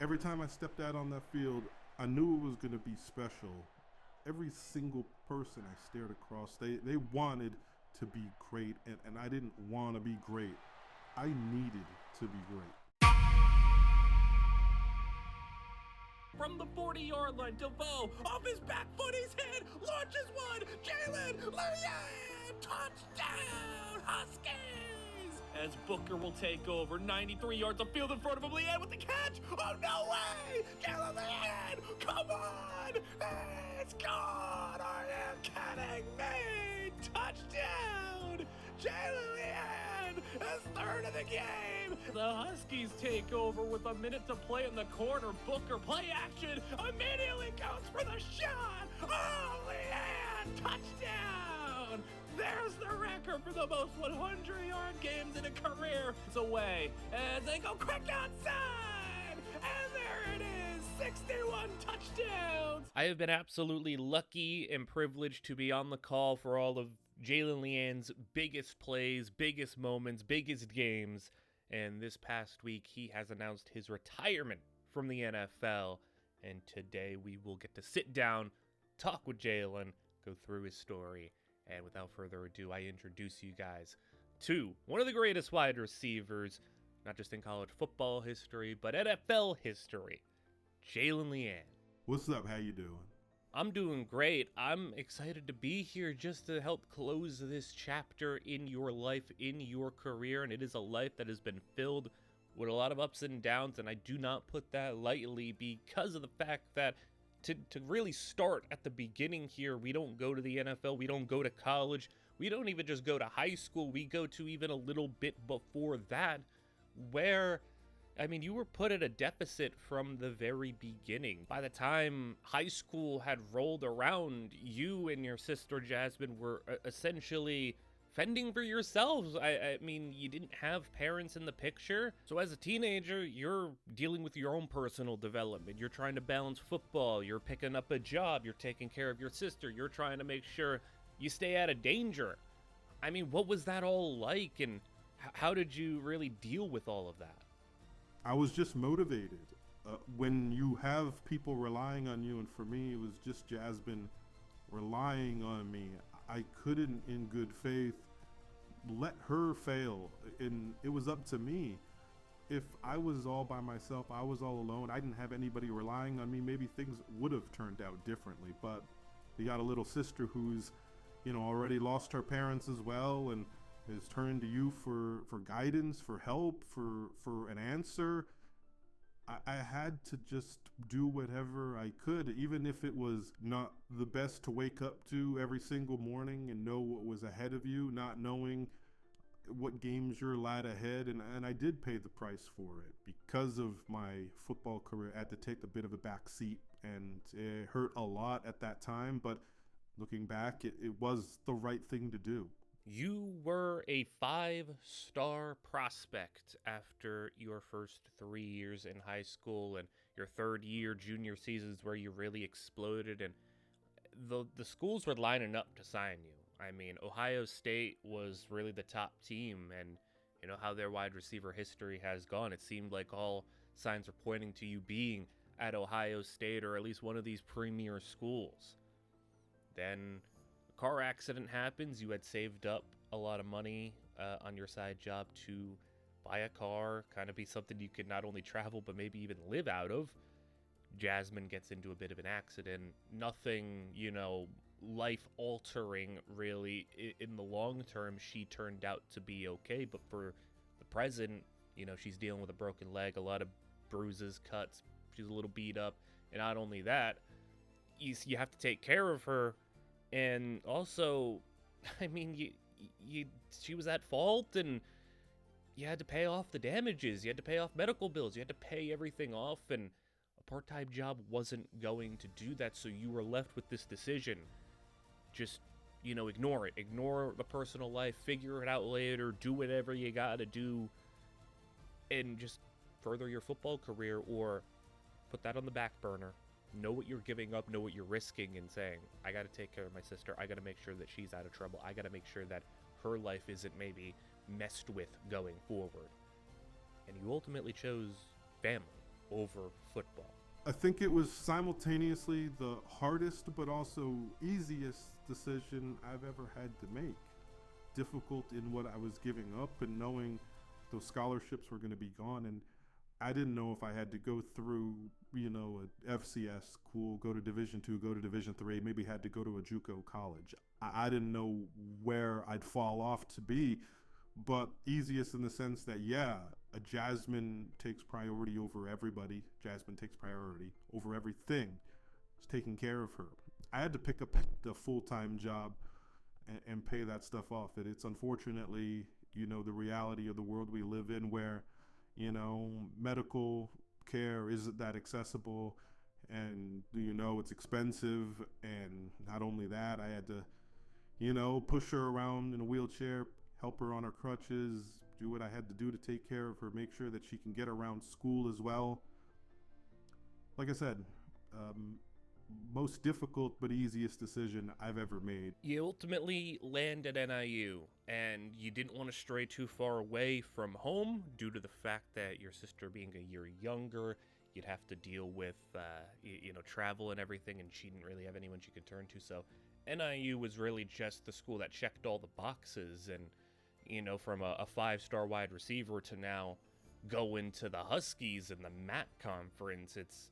Every time I stepped out on that field, I knew it was going to be special. Every single person I stared across, they wanted to be great, and I didn't want to be great. I needed to be great. From the 40-yard line, DeVoe, off his back foot, he's hit, launches one, Jalynne, Leane, touchdown, Huskies! As Booker will take over, 93 yards of field in front of him, Leane with the catch, oh no way, Jalynne, come on, it's gone, are you kidding me, touchdown, Jalynne Leane, his third of the game. The Huskies take over with a minute to play in the corner. Booker, play action, immediately goes for the shot. Oh, Leane, touchdown. There's the record for the most 100-yard games in a career. It's away as they go quick outside. And there it is, 61 touchdowns. I have been absolutely lucky and privileged to be on the call for all of Jalynne Leane's biggest plays, biggest moments, biggest games. And this past week, he has announced his retirement from the NFL. And today we will get to sit down, talk with Jalynne, go through his story. And without further ado, I introduce you guys to one of the greatest wide receivers, not just in college football history, but NFL history, Jalynne Leane. What's up? How you doing? I'm doing great. I'm excited to be here just to help close this chapter in your life, in your career, and it is a life that has been filled with a lot of ups and downs, and I do not put that lightly because of the fact that to really start at the beginning here, we don't go to the NFL, we don't go to college, we don't even just go to high school, we go to even a little bit before that, where you were put at a deficit from the very beginning. By the time high school had rolled around, you and your sister Jasmine were essentially fending for yourselves. I mean, you didn't have parents in the picture. So as a teenager, you're dealing with your own personal development. You're trying to balance football. You're picking up a job. You're taking care of your sister. You're trying to make sure you stay out of danger. I mean, what was that all like? And how did you really deal with all of that? I was just motivated. When you have people relying on you, and for me, it was just Jasmine relying on me, I couldn't, in good faith, let her fail. And it was up to me. If I was all by myself, I was all alone, I didn't have anybody relying on me, maybe things would have turned out differently. But you got a little sister who's, already lost her parents as well, and has turned to you for guidance, for help, for an answer. I had to just do whatever I could, even if it was not the best to wake up to every single morning and know what was ahead of you, not knowing what games you're allowed ahead. And I did pay the price for it. Because of my football career, I had to take a bit of a back seat, and it hurt a lot at that time. But looking back, it was the right thing to do. You were a 5-star prospect after your first 3 years in high school, and your third year, junior seasons, where you really exploded, and the schools were lining up to sign you. I mean, Ohio State was really the top team, and you know how their wide receiver history has gone. It seemed like all signs were pointing to you being at Ohio State or at least one of these premier schools. Then car accident happens. You had saved up a lot of money on your side job to buy a car, kind of be something you could not only travel but maybe even live out of. Jasmine gets into a bit of an accident. Nothing, life altering really. In the long term, she turned out to be okay, but for the present, she's dealing with a broken leg, a lot of bruises, cuts. She's a little beat up, and not only that, you have to take care of her. And also, she was at fault, and you had to pay off the damages. You had to pay off medical bills. You had to pay everything off, and a part-time job wasn't going to do that, so you were left with this decision. Just, ignore it. Ignore the personal life. Figure it out later. Do whatever you gotta do, and just further your football career, or put that on the back burner. Know what you're giving up, know what you're risking, and saying, I got to take care of my sister. I got to make sure that she's out of trouble. I got to make sure that her life isn't maybe messed with going forward. And you ultimately chose family. over football? I think it was simultaneously the hardest but also easiest decision I've ever had to make. Difficult in what I was giving up and knowing those scholarships were going to be gone, and I didn't know if I had to go through, a FCS school, go to Division II, go to Division III, maybe had to go to a JUCO college. I didn't know where I'd fall off to be, but easiest in the sense that, yeah, a Jasmine takes priority over everybody. Jasmine takes priority over everything. It's taking care of her. I had to pick up a full-time job and pay that stuff off. It's unfortunately, the reality of the world we live in where, medical care isn't that accessible and, it's expensive. And not only that, I had to, push her around in a wheelchair, help her on her crutches, do what I had to do to take care of her, make sure that she can get around school as well. Like I said, most difficult but easiest decision I've ever made. You ultimately land at NIU, and you didn't want to stray too far away from home due to the fact that your sister being a year younger, you'd have to deal with, travel and everything, and she didn't really have anyone she could turn to. So NIU was really just the school that checked all the boxes, and, from a 5-star wide receiver to now go into the Huskies and the MAC conference, it's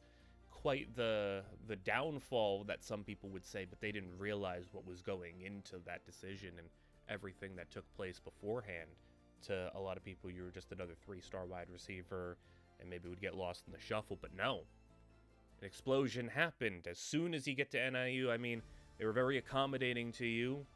quite the downfall that some people would say, but they didn't realize what was going into that decision and everything that took place beforehand. To a lot of people, you were just another 3-star wide receiver and maybe would get lost in the shuffle, but no. An explosion happened as soon as you get to NIU. I mean, they were very accommodating to you.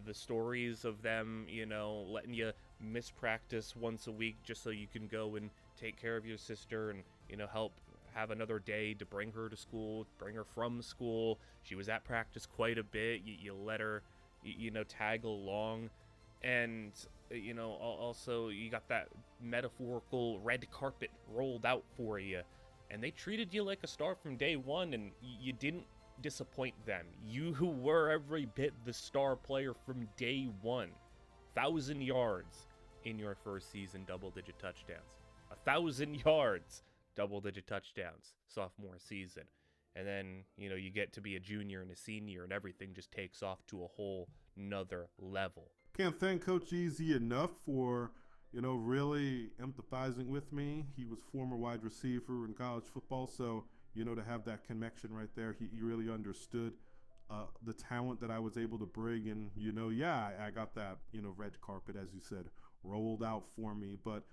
The stories of them, letting you miss practice once a week just so you can go and take care of your sister and, help have another day to bring her to school, bring her from school. She was at practice quite a bit. You let her, tag along. And, also you got that metaphorical red carpet rolled out for you. And they treated you like a star from day one, and you didn't disappoint them. You were every bit the star player from day one. 1,000 yards in your first season, double-digit touchdowns. 1,000 yards, double-digit touchdowns, sophomore season. And then, you get to be a junior and a senior, and everything just takes off to a whole nother level. Can't thank Coach Easy enough for, really empathizing with me. He was former wide receiver in college football, so, to have that connection right there, he really understood the talent that I was able to bring. And, I got that, red carpet, as you said, rolled out for me. But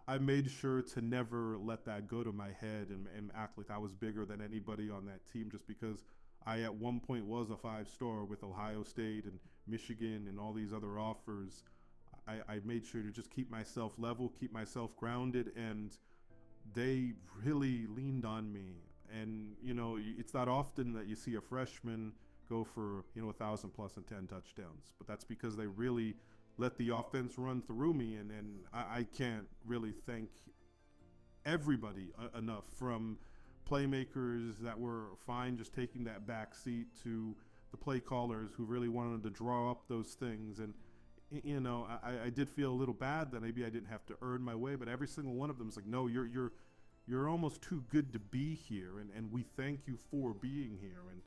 I made sure to never let that go to my head and act like I was bigger than anybody on that team just because I at one point was a 5-star with Ohio State and Michigan and all these other offers. I made sure to just keep myself level, keep myself grounded, and they really leaned on me. And, it's not often that you see a freshman go for, 1,000 plus and 10 touchdowns, but that's because they really let the offense run through me, and I can't really thank everybody enough, from playmakers that were fine just taking that back seat to the play callers who really wanted to draw up those things. And I did feel a little bad that maybe I didn't have to earn my way, but every single one of them is like, no, you're almost too good to be here, and we thank you for being here. And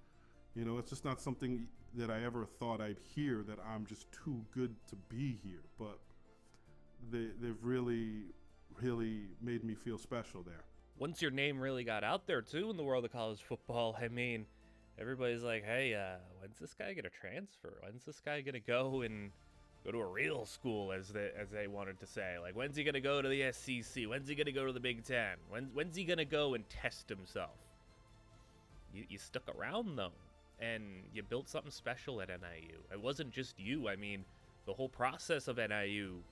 it's just not something that I ever thought I'd hear, that I'm just too good to be here. But they've really, really made me feel special there. Once your name really got out there, too, in the world of college football, I mean, everybody's like, hey, when's this guy going to transfer? When's this guy going to go to a real school, as they wanted to say? Like, when's he going to go to the SEC? When's he going to go to the Big Ten? When's he going to go and test himself? You stuck around, though. And you built something special at NIU. It wasn't just you. I mean, the whole process of NIU,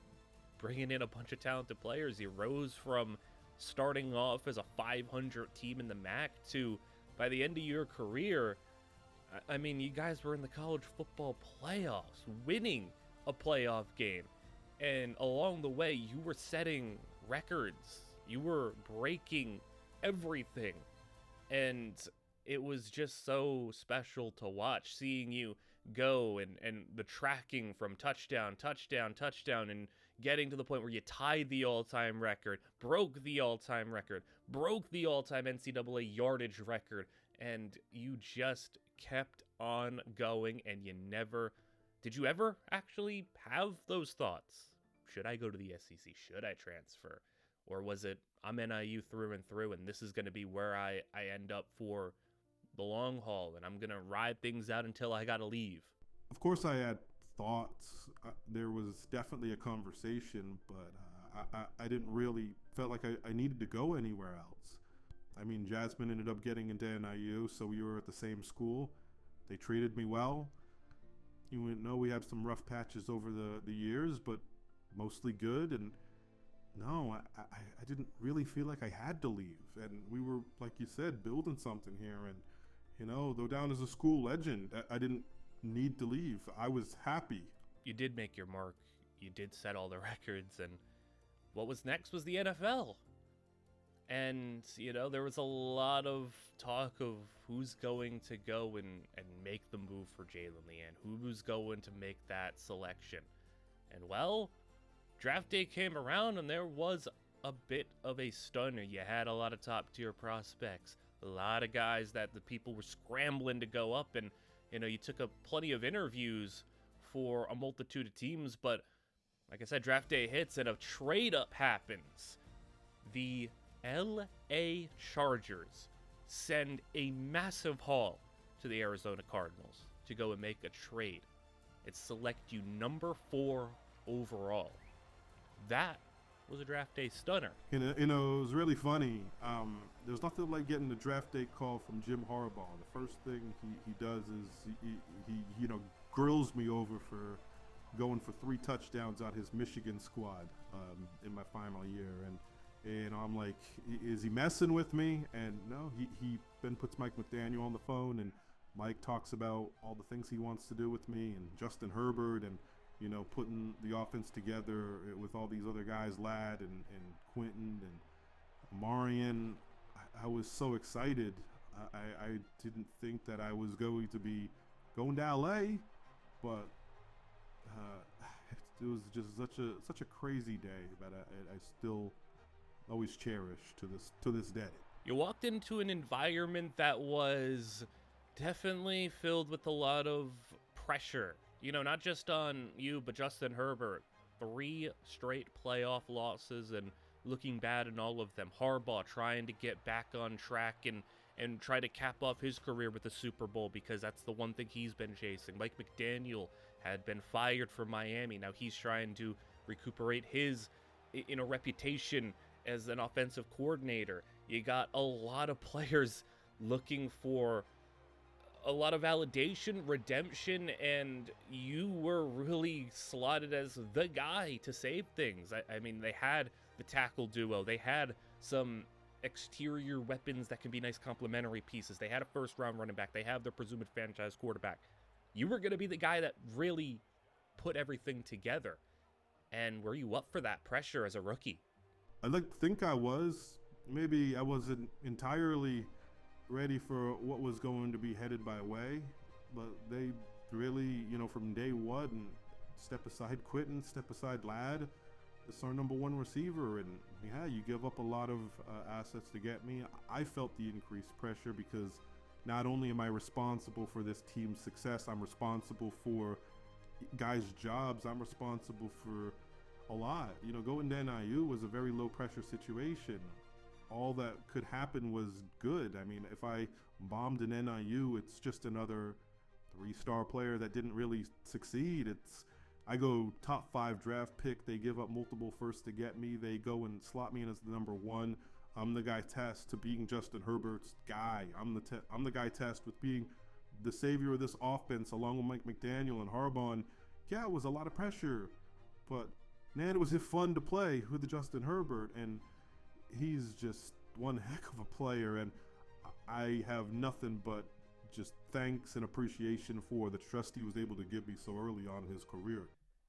bringing in a bunch of talented players, you rose from starting off as a 500 team in the MAC to, by the end of your career, I mean, you guys were in the college football playoffs, winning a playoff game. And along the way, you were setting records. You were breaking everything. And it was just so special to watch, seeing you go and the tracking from touchdown, and getting to the point where you tied the all-time record, broke the all-time record, broke the all-time NCAA yardage record, and you just kept on going, and you never... Did you ever actually have those thoughts? Should I go to the SEC? Should I transfer? Or was it, I'm NIU through and through, and this is going to be where I end up for the long haul, and I'm going to ride things out until I got to leave? Of course I had thoughts. There was definitely a conversation, but I didn't really felt like I needed to go anywhere else. I mean, Jasmine ended up getting into NIU, so we were at the same school. They treated me well. You know, we had some rough patches over the years, but mostly good. And no, I didn't really feel like I had to leave. And we were, like you said, building something here. And, you know, though down as a school legend, I didn't need to leave. I was happy. You did make your mark. You did set all the records. And what was next was the NFL. And, you know, there was a lot of talk of who's going to go and make the move for Jalynne Leane, who's going to make that selection. And, well, draft day came around and there was a bit of a stunner. You had a lot of top-tier prospects, a lot of guys that the people were scrambling to go up. And, you know, you took plenty of interviews for a multitude of teams. But, like I said, draft day hits and a trade-up happens. The LA Chargers send a massive haul to the Arizona Cardinals to go and make a trade. It select you number 4 overall. That was a draft day stunner. You know, it was really funny. There's nothing like getting the draft day call from Jim Harbaugh. The first thing he does is he you know, grills me over for going for 3 touchdowns on his Michigan squad in my final year. And I'm like, is he messing with me? And no, he then puts Mike McDaniel on the phone, and Mike talks about all the things he wants to do with me and Justin Herbert and, you know, putting the offense together with all these other guys, Ladd and Quentin and Marion. I was so excited. I didn't think that I was going to be going to LA, but it was just such a crazy day that I still always cherish to this day. You walked into an environment that was definitely filled with a lot of pressure. You know, not just on you, but Justin Herbert. 3 straight playoff losses and looking bad in all of them. Harbaugh trying to get back on track and try to cap off his career with the Super Bowl because that's the one thing he's been chasing. Mike McDaniel had been fired from Miami. Now he's trying to recuperate his, you know, reputation as an offensive coordinator. You got a lot of players looking for a lot of validation, redemption, and you were really slotted as the guy to save things. I mean, they had the tackle duo. They had some exterior weapons that can be nice complementary pieces. They had a first-round running back. They have their presumed franchise quarterback. You were going to be the guy that really put everything together. And were you up for that pressure as a rookie? I think I was. Maybe I wasn't entirely ready for what was going to be headed my way, but they really, you know, from day one, step aside Quentin, step aside Ladd. It's our number 1 receiver, and yeah, you give up a lot of assets to get me. I felt the increased pressure because not only am I responsible for this team's success, I'm responsible for guys' jobs. I'm responsible for a lot. You know, going to NIU was a very low pressure situation. All that could happen was good. I mean, if I bombed in NIU, it's just another 3-star player that didn't really succeed. I go top 5 draft pick. They give up multiple firsts to get me. They go and slot me in as the number 1. I'm the guy tasked to being Justin Herbert's guy. I'm the guy tasked with being the savior of this offense along with Mike McDaniel and Harbaugh. And yeah, it was a lot of pressure, but man, it was fun to play with Justin Herbert, and he's just one heck of a player, and I have nothing but just thanks and appreciation for the trust he was able to give me so early on in his career.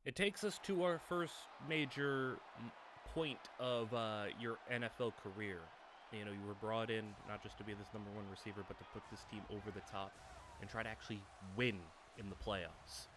It takes us to our first major point of your NFL career. You know, you were brought in not just to be this number 1 receiver, but to put this team over the top and try to actually win in the playoffs.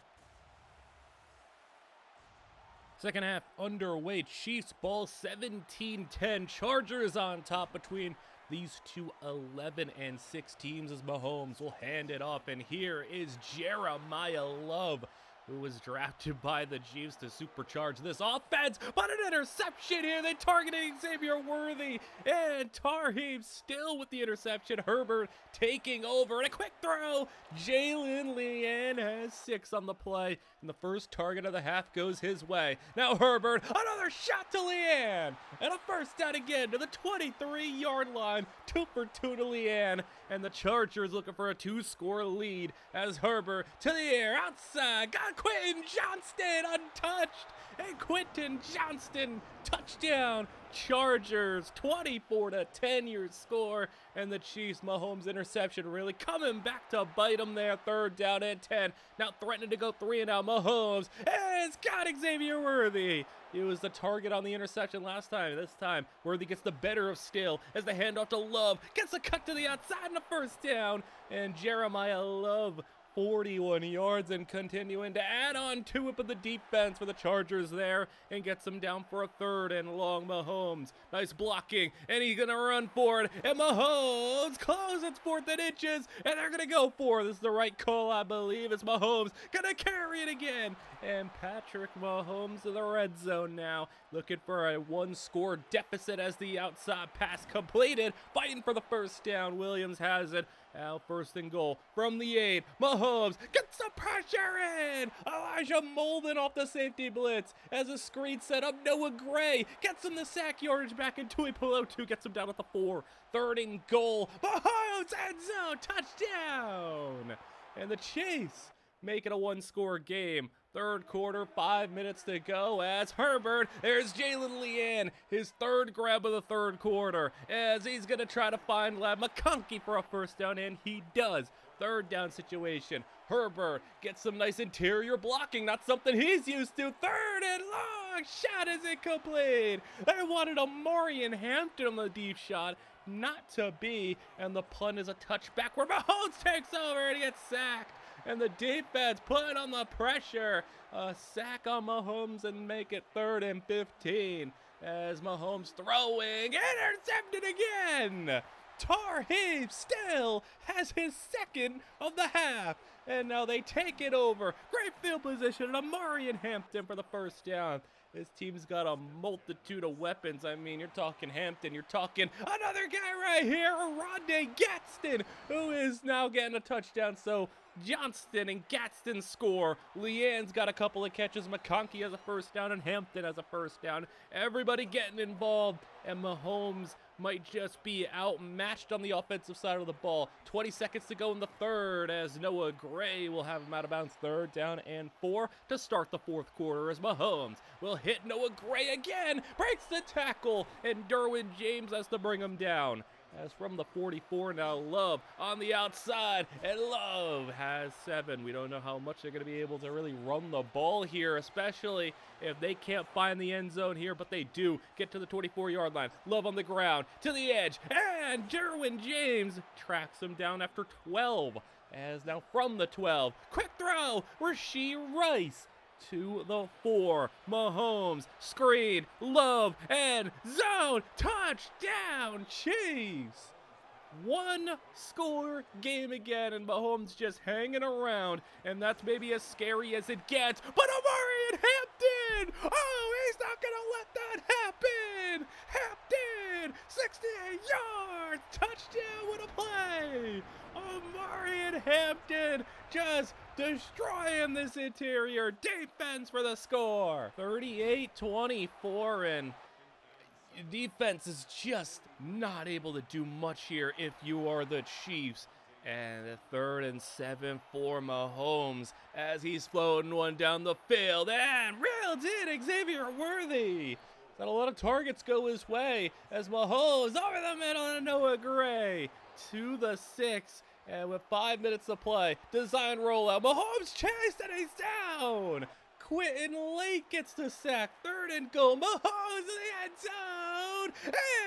Second half underway. Chiefs ball 17-10. Chargers on top between these two 11-6 teams as Mahomes will hand it off. And here is Jeremiah Love, who was drafted by the Chiefs to supercharge this offense, but an interception here. They targeted Xavier Worthy, and Tarheeb still with the interception. Herbert taking over, and a quick throw. Leane has 6 on the play, and the first target of the half goes his way. Now Herbert, another shot to Leane, and a first down again to the 23-yard line. 2 for 2 to Leane, and the Chargers looking for a 2-score lead as Herbert to the air, outside, got Quentin Johnston untouched, and Quentin Johnston touchdown. Chargers 24-10 your score, and the Chiefs Mahomes interception really coming back to bite them there. 3rd down and 10. Now threatening to go 3 and out. Mahomes has got Xavier Worthy. He was the target on the interception last time. This time, Worthy gets the better of Still as the handoff to Love gets a cut to the outside and a first down. And Jeremiah Love, 41 yards, and continuing to add on to it, but the defense for the Chargers there and gets them down for a 3rd and long. Mahomes, nice blocking, and he's gonna run for it, and Mahomes closes 4th and inches, and they're gonna go for it. This is the right call, I believe. It's Mahomes gonna carry it again, and Patrick Mahomes in the red zone now, looking for a 1-score deficit as the outside pass completed, fighting for the first down. Williams has it. Now 1st and goal from the 8. Mahomes gets the pressure in. Elijah Molden off the safety blitz as a screen set up. Noah Gray gets him the sack yardage back into it below 2. Gets him down at the 4. 3rd and goal. Mahomes end zone touchdown. And the Chiefs make it a 1-score game. 3rd quarter, 5 minutes to go as Herbert, there's Jalynne Leane, his 3rd grab of the 3rd quarter, as he's going to try to find Lab McConkey for a first down, and he does. 3rd down situation. Herbert gets some nice interior blocking, not something he's used to. 3rd and long, shot is incomplete. They wanted a Marion Hampton on the deep shot, not to be, and the punt is a touchback where Mahomes takes over and he gets sacked. And the defense putting on the pressure. A sack on Mahomes and make it 3rd and 15. As Mahomes throwing, intercepted again. Tarheeb still has his 2nd of the half. And now they take it over. Great field position and Marion Hampton for the first down. This team's got a multitude of weapons. I mean, you're talking Hampton, you're talking another guy right here, Rondé Gadsden, who is now getting a touchdown. So Johnston and Gadsden score. Leane's got a couple of catches. McConkey has a first down, and Hampton has a first down. Everybody getting involved, and Mahomes might just be outmatched on the offensive side of the ball. 20 seconds to go in the 3rd as Noah Gray will have him out of bounds. 3rd down and 4 to start the 4th quarter as Mahomes will hit Noah Gray again, breaks the tackle, and Derwin James has to bring him down. As from the 44, now Love on the outside, and Love has 7. We don't know how much they're going to be able to really run the ball here, especially if they can't find the end zone here, but they do get to the 24-yard line. Love on the ground, to the edge, and Derwin James tracks him down after 12. As now from the 12, quick throw, Rashee Rice to the 4. Mahomes, screen, Love, and zone, touchdown, Chiefs. 1-score game again, and Mahomes just hanging around, and that's maybe as scary as it gets. But Marion Hampton, oh, he's not gonna let that happen. Hampton, 68 yards, touchdown, what a play. Marion Hampton just destroying this interior defense for the score. 38-24, and defense is just not able to do much here if you are the Chiefs. And the 3rd and 7 for Mahomes as he's floating one down the field, and reeled in Xavier Worthy. Got a lot of targets go his way as Mahomes over the middle and Noah Gray to the 6. And with 5 minutes to play, design rollout. Mahomes chased and he's down. Quentin Lake gets the sack. 3rd and goal. Mahomes in the end zone.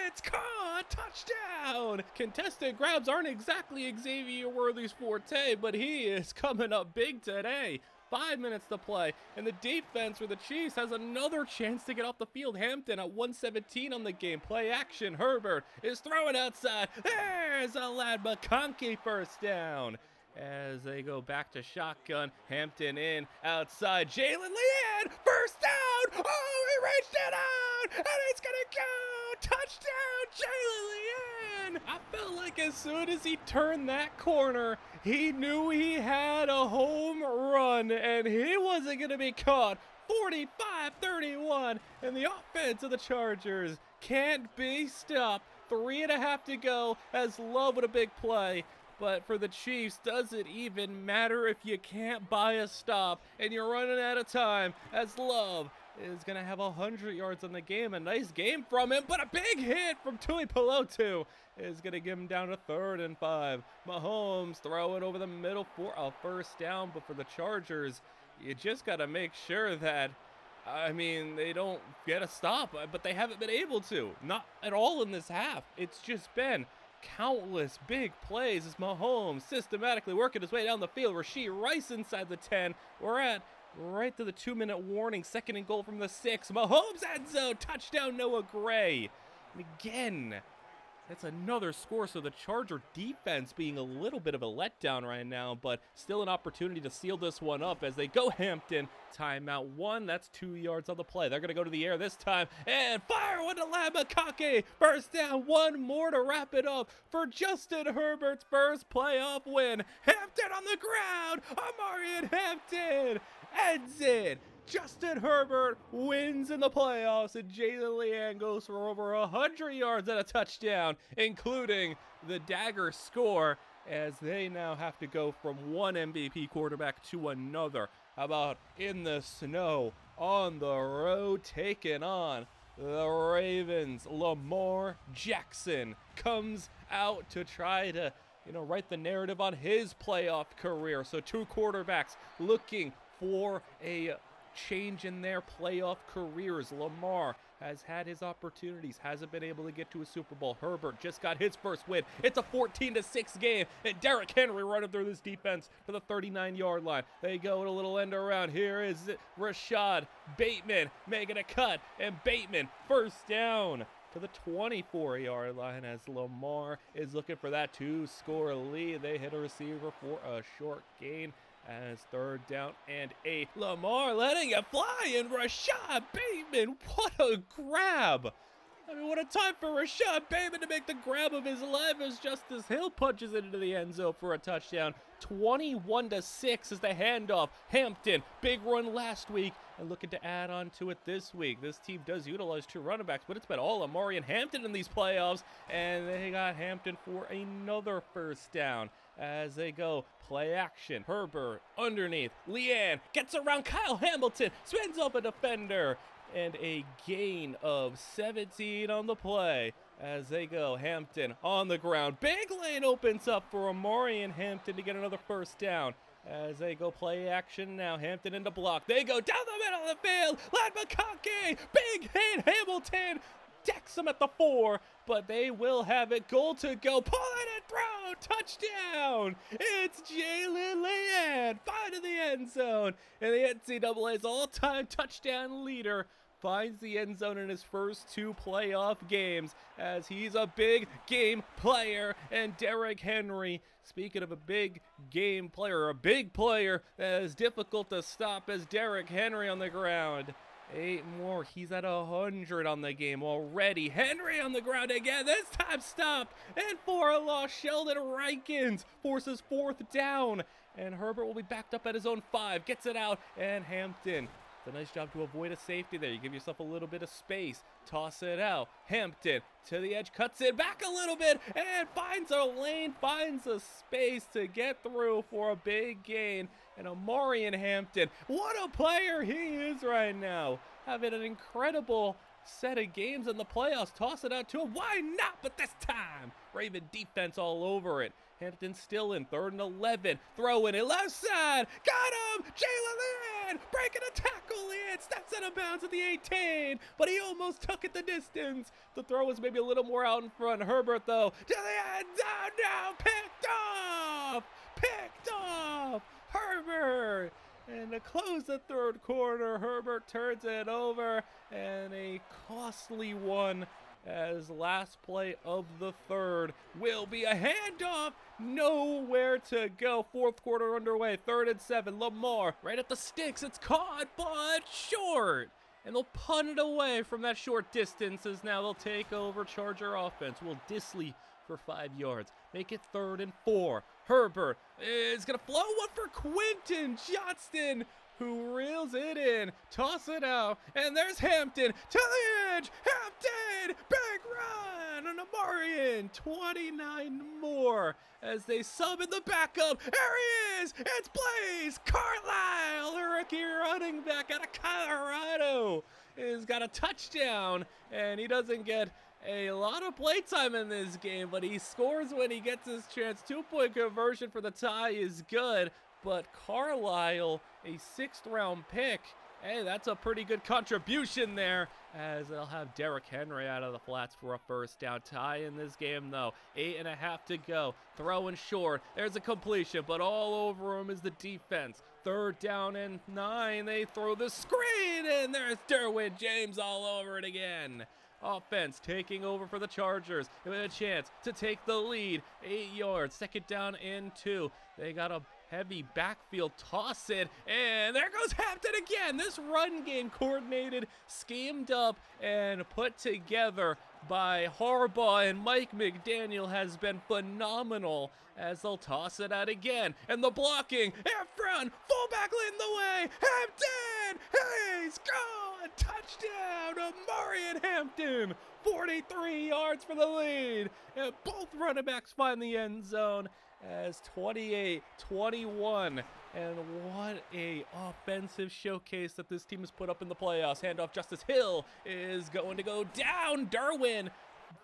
It's caught. Touchdown. Contested grabs aren't exactly Xavier Worthy's forte, but he is coming up big today. 5 minutes to play, and the defense for the Chiefs has another chance to get off the field. Hampton at 1:17 on the game. Play action. Herbert is throwing outside. There's a lad McConkey first down. As they go back to shotgun, Hampton in, outside, Jalynne, Leane, first down! Oh, he reached it out! And it's gonna go! Touchdown, Jalynne Leane! I felt like as soon as he turned that corner, he knew he had a home run, and he wasn't gonna be caught. 45-31, and the offense of the Chargers can't be stopped. 3.5 to go, as Love with a big play. But for the Chiefs, does it even matter if you can't buy a stop and you're running out of time, as Love is going to have 100 yards on the game. A nice game from him, but a big hit from Tui Pelotu is going to give him down to 3rd and 5. Mahomes throw it over the middle for a first down, but for the Chargers, you just got to make sure that, they don't get a stop, but they haven't been able to. Not at all in this half. It's just been countless big plays as Mahomes systematically working his way down the field. Rashee Rice inside the 10. We're at right to the 2-minute warning. 2nd and goal from the 6. Mahomes end zone. Touchdown Noah Gray. And again, that's another score. So the Charger defense being a little bit of a letdown right now, but still an opportunity to seal this one up as they go Hampton. Timeout 1. That's 2 yards on the play. They're going to go to the air this time and fire with the lad McConkey. First down. 1 more to wrap it up for Justin Herbert's first playoff win. Hampton on the ground. Amarian Hampton ends it. Justin Herbert wins in the playoffs, and Jalynne Leane goes for over 100 yards and a touchdown, including the dagger score, as they now have to go from one MVP quarterback to another. How about in the snow, on the road, taking on the Ravens? Lamar Jackson comes out to try to, write the narrative on his playoff career. So 2 quarterbacks looking for a change in their playoff careers. Lamar has had his opportunities, hasn't been able to get to a Super Bowl. Herbert just got his first win. It's a 14-6 game, and Derrick Henry running through this defense to the 39-yard line. They go with a little end around. Here is Rashad Bateman making a cut, and Bateman first down to the 24-yard line as Lamar is looking for that 2-score lead. They hit a receiver for a short gain. As 3rd down and 8. Lamar letting it fly, and Rashad Bateman, what a grab! What a time for Rashad Bateman to make the grab of his life as Justice Hill punches it into the end zone for a touchdown. 21-6 is the handoff. Hampton, big run last week, and looking to add on to it this week. This team does utilize 2 running backs, but it's been all Amari and Hampton in these playoffs, and they got Hampton for another first down. As they go play action, Herbert underneath, Leane gets around Kyle Hamilton, spins off a defender, and a gain of 17 on the play. As they go, Hampton on the ground, big lane opens up for Amari and Hampton to get another first down. As they go play action now, Hampton into block, they go down the middle of the field, led McConkey, big hit, Hamilton decks them at the 4, but they will have it. Goal to go, pull it and throw, touchdown! It's Jalynne Leane, finding the end zone, and the NCAA's all-time touchdown leader finds the end zone in his first 2 playoff games, as he's a big game player. And Derrick Henry, speaking of a big game player, a big player that is difficult to stop, as Derrick Henry on the ground. 8 more. He's at 100 on the game already. Henry on the ground again. This time stopped. And for a loss, Sheldon Rankins forces 4th down. And Herbert will be backed up at his own 5. Gets it out. And Hampton. It's a nice job to avoid a safety there. You give yourself a little bit of space. Toss it out. Hampton to the edge. Cuts it back a little bit. And finds a lane. Finds a space to get through for a big gain. And Amari and Hampton, what a player he is right now. Having an incredible set of games in the playoffs. Toss it out to him. Why not? But this time, Raven defense all over it. Hampton still in 3rd and 11. Throwing it left side. Got him. Jalynne Leane breaking a tackle. Leane steps out of bounds at the 18. But he almost took it the distance. The throw was maybe a little more out in front. Herbert, though, to the end zone now. Picked off. Herbert. And to close the third quarter, Herbert turns it over, and a costly one, as last play of the third will be a handoff. Nowhere to go. Fourth quarter underway. 3rd and 7. Lamar right at the sticks. It's caught, but short. And they'll punt it away from that short distance, as now they'll take over Charger offense. Will Disley for 5 yards. Make it 3rd and 4. Herbert is going to flow one for Quentin Johnston, who reels it in, toss it out, and there's Hampton to the edge. Hampton, big run on Amarian. 29 more as they sub in the backup. There he is. It's Blaze Carlisle, the rookie running back out of Colorado, has got a touchdown, and he doesn't get a lot of playtime in this game, but he scores when he gets his chance. 2-point conversion for the tie is good, but Carlisle, a 6th round pick, hey, that's a pretty good contribution there, as they'll have Derrick Henry out of the flats for a first down. Tie in this game, though. 8.5 to go. Throwing short. There's a completion, but all over him is the defense. 3rd down and 9. They throw the screen, and there's Derwin James all over it again. Offense taking over for the Chargers with a chance to take the lead. 8 yards. 2nd down and 2. They got a heavy backfield toss it, and there goes Hampton again. This run game coordinated, schemed up, and put together by Harbaugh and Mike McDaniel has been phenomenal, as they'll toss it out again. And the blocking in front, fullback leading the way. Hampton, he's gone. Touchdown, Amarian Hampton. 43 yards for the lead, and both running backs find the end zone as 28-21. And what a offensive showcase that this team has put up in the playoffs. Handoff, Justice Hill is going to go down. Derwin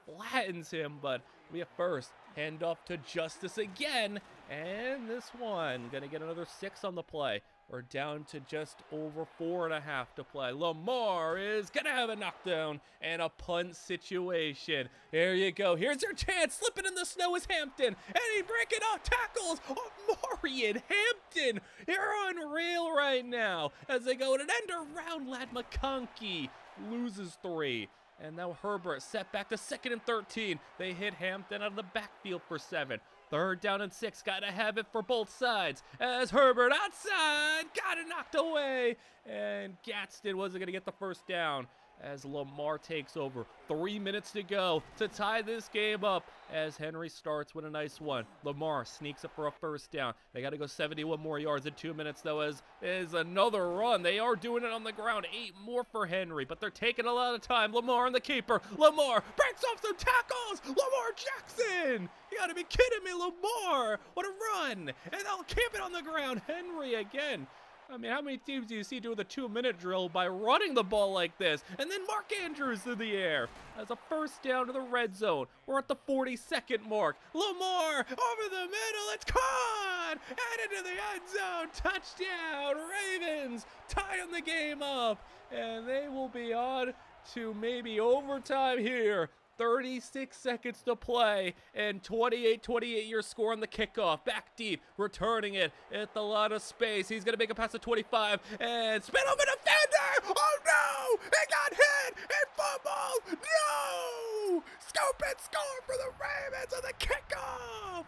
flattens him, but we have first. Handoff to Justice again, and this one gonna get another 6 on the play. We're down to just over 4.5 to play. Lamar is gonna have a knockdown and a punt situation. There you go. Here's your chance. Slipping in the snow is Hampton, and he breaking off tackles. Amarian Hampton, you're unreal right now, as they go in an end around. Lad McConkey loses 3. And now Herbert set back to 2nd and 13. They hit Hampton out of the backfield for 7. 3rd down and 6. Gotta have it for both sides, as Herbert outside got it knocked away, and Gadsden wasn't gonna get the first down, as Lamar takes over. 3 minutes to go to tie this game up, as Henry starts with a nice one. Lamar sneaks up for a first down. They got to go 71 more yards in 2 minutes, though, as is another run. They are doing it on the ground. 8 more for Henry, but they're taking a lot of time. Lamar and the keeper. Lamar breaks off some tackles. Lamar Jackson. You got to be kidding me, Lamar. What a run. And they'll keep it on the ground. Henry again. I mean, how many teams do you see doing the 2-minute drill by running the ball like this? And then Mark Andrews in the air as a first down to the red zone. We're at the 42nd mark. Lamar over the middle. It's caught and into the end zone. Touchdown, Ravens, tying the game up. And they will be on to maybe overtime here. 36 seconds to play, and 28-28 your score on the kickoff. Back deep, returning it at a lot of space. He's going to make a pass to 25 and spin over the defender. Oh no! He got hit in football. No! Scoop and score for the Ravens on the kickoff.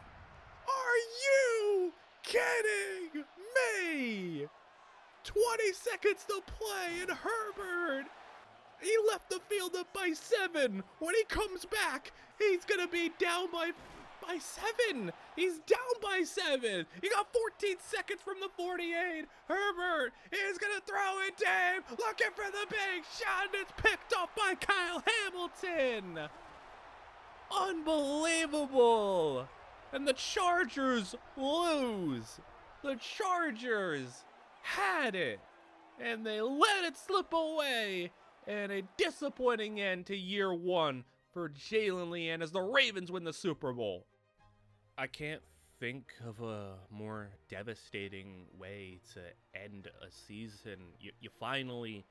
Are you kidding me? 20 seconds to play, and Herbert, he left the field up by 7. When he comes back, he's going to be down by 7. He's down by 7. He got 14 seconds from the 48. Herbert is going to throw it down. Looking for the big shot, and it's picked up by Kyle Hamilton. Unbelievable. And the Chargers lose. The Chargers had it, and they let it slip away. And a disappointing end to year 1 for Jalynne Leane as the Ravens win the Super Bowl. I can't think of a more devastating way to end a season. You finally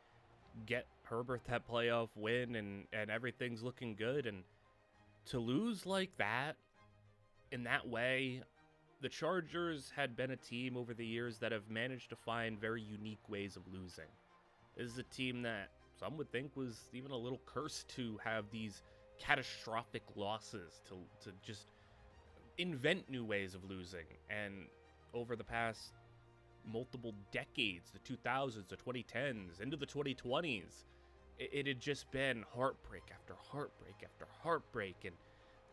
get Herbert that playoff win, and everything's looking good. And to lose like that, in that way, the Chargers had been a team over the years that have managed to find very unique ways of losing. This is a team that some would think was even a little cursed to have these catastrophic losses, to just invent new ways of losing. And over the past multiple decades, the 2000s, the 2010s, into the 2020s, it had just been heartbreak after heartbreak after heartbreak. And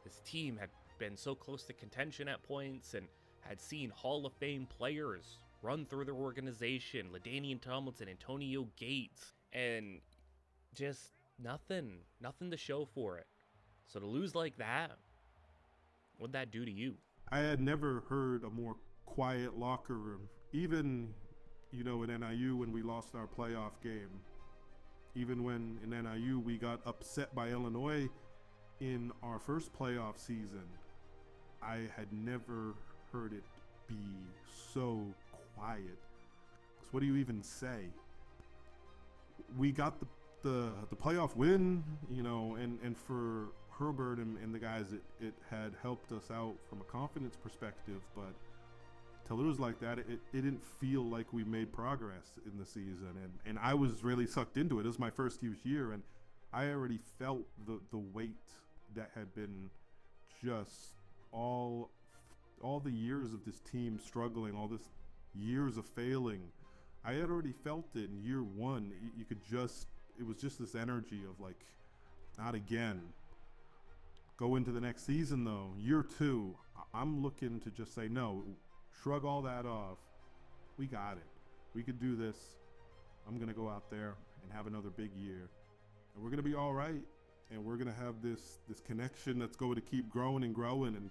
this team had been so close to contention at points and had seen Hall of Fame players run through their organization, LaDainian Tomlinson, Antonio Gates, and just nothing to show for it. So to lose like that, what'd that do to you? I had never heard a more quiet locker room. Even, in NIU when we lost our playoff game. Even when in NIU we got upset by Illinois in our first playoff season. I had never heard it be so quiet. So what do you even say? We got the playoff win, and for Herbert and the guys, it had helped us out from a confidence perspective, but to lose like that, it didn't feel like we made progress in the season, and I was really sucked into it. It was my first huge year, and I already felt the weight that had been just all the years of this team struggling, all this years of failing. I had already felt it in year one. You could just, it was just this energy of like, not again. Go into the next season though, year two, I'm looking to just say, no, shrug all that off. We got it. We could do this. I'm going to go out there and have another big year. And we're going to be all right. And we're going to have this connection that's going to keep growing and growing. And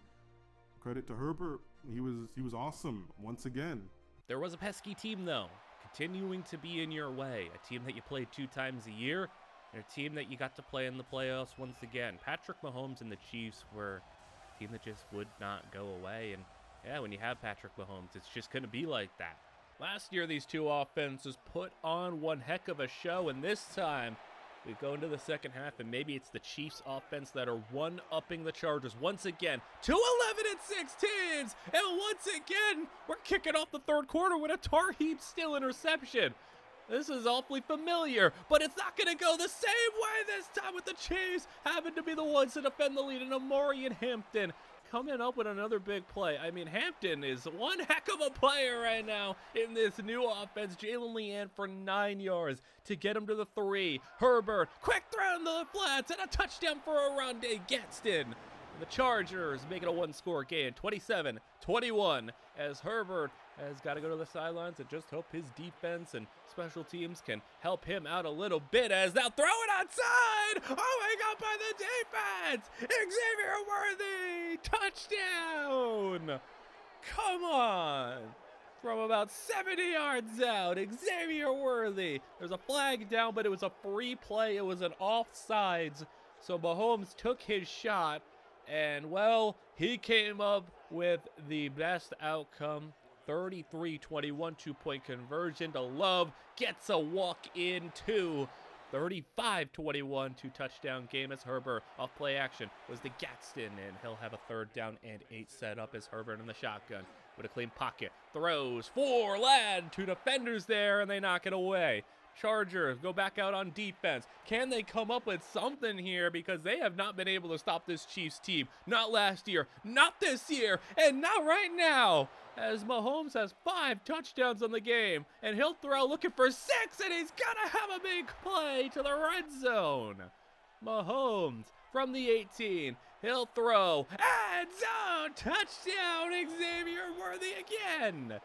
credit to Herbert. He was awesome once again. There was a pesky team, though, continuing to be in your way. A team that you played 2 times a year, and a team that you got to play in the playoffs once again. Patrick Mahomes and the Chiefs were a team that just would not go away. And yeah, when you have Patrick Mahomes, it's just going to be like that. Last year, these two offenses put on one heck of a show, and this time, we go into the second half, and maybe it's the Chiefs offense that are one-upping the Chargers once again to 11-16, and once again, we're kicking off the third quarter with a Tar Heel steal interception. This is awfully familiar, but it's not going to go the same way this time with the Chiefs having to be the ones to defend the lead, and Amari and Hampton coming up with another big play. I mean, Hampton is one heck of a player right now in this new offense. Jalynne Leane for 9 yards to get him to the 3. Herbert, quick throw into the flats, and a touchdown for Oronde Gadsden. The Chargers make it a one-score game, 27-21, as Herbert has got to go to the sidelines and just hope his defense and special teams can help him out a little bit as they'll throw it outside. Oh my God, by the defense. Xavier Worthy, touchdown. Come on. From about 70 yards out, Xavier Worthy. There's a flag down, but it was a free play. It was an offsides. So Mahomes took his shot, and well, he came up with the best outcome. 33-21 2-point conversion to Love, gets a walk in too. 35-21 touchdown game as Herbert off play action was the Gadsden, and he'll have a 3rd down and 8 set up as Herbert in the shotgun with a clean pocket. Throws for Ladd, 2 defenders there, and they knock it away. Chargers go back out on defense. Can they come up with something here? Because they have not been able to stop this Chiefs team. Not last year, not this year, and not right now. As Mahomes has 5 touchdowns on the game, and he'll throw looking for 6, and he's gonna have a big play to the red zone. Mahomes from the 18, he'll throw, end zone, touchdown, Xavier Worthy again.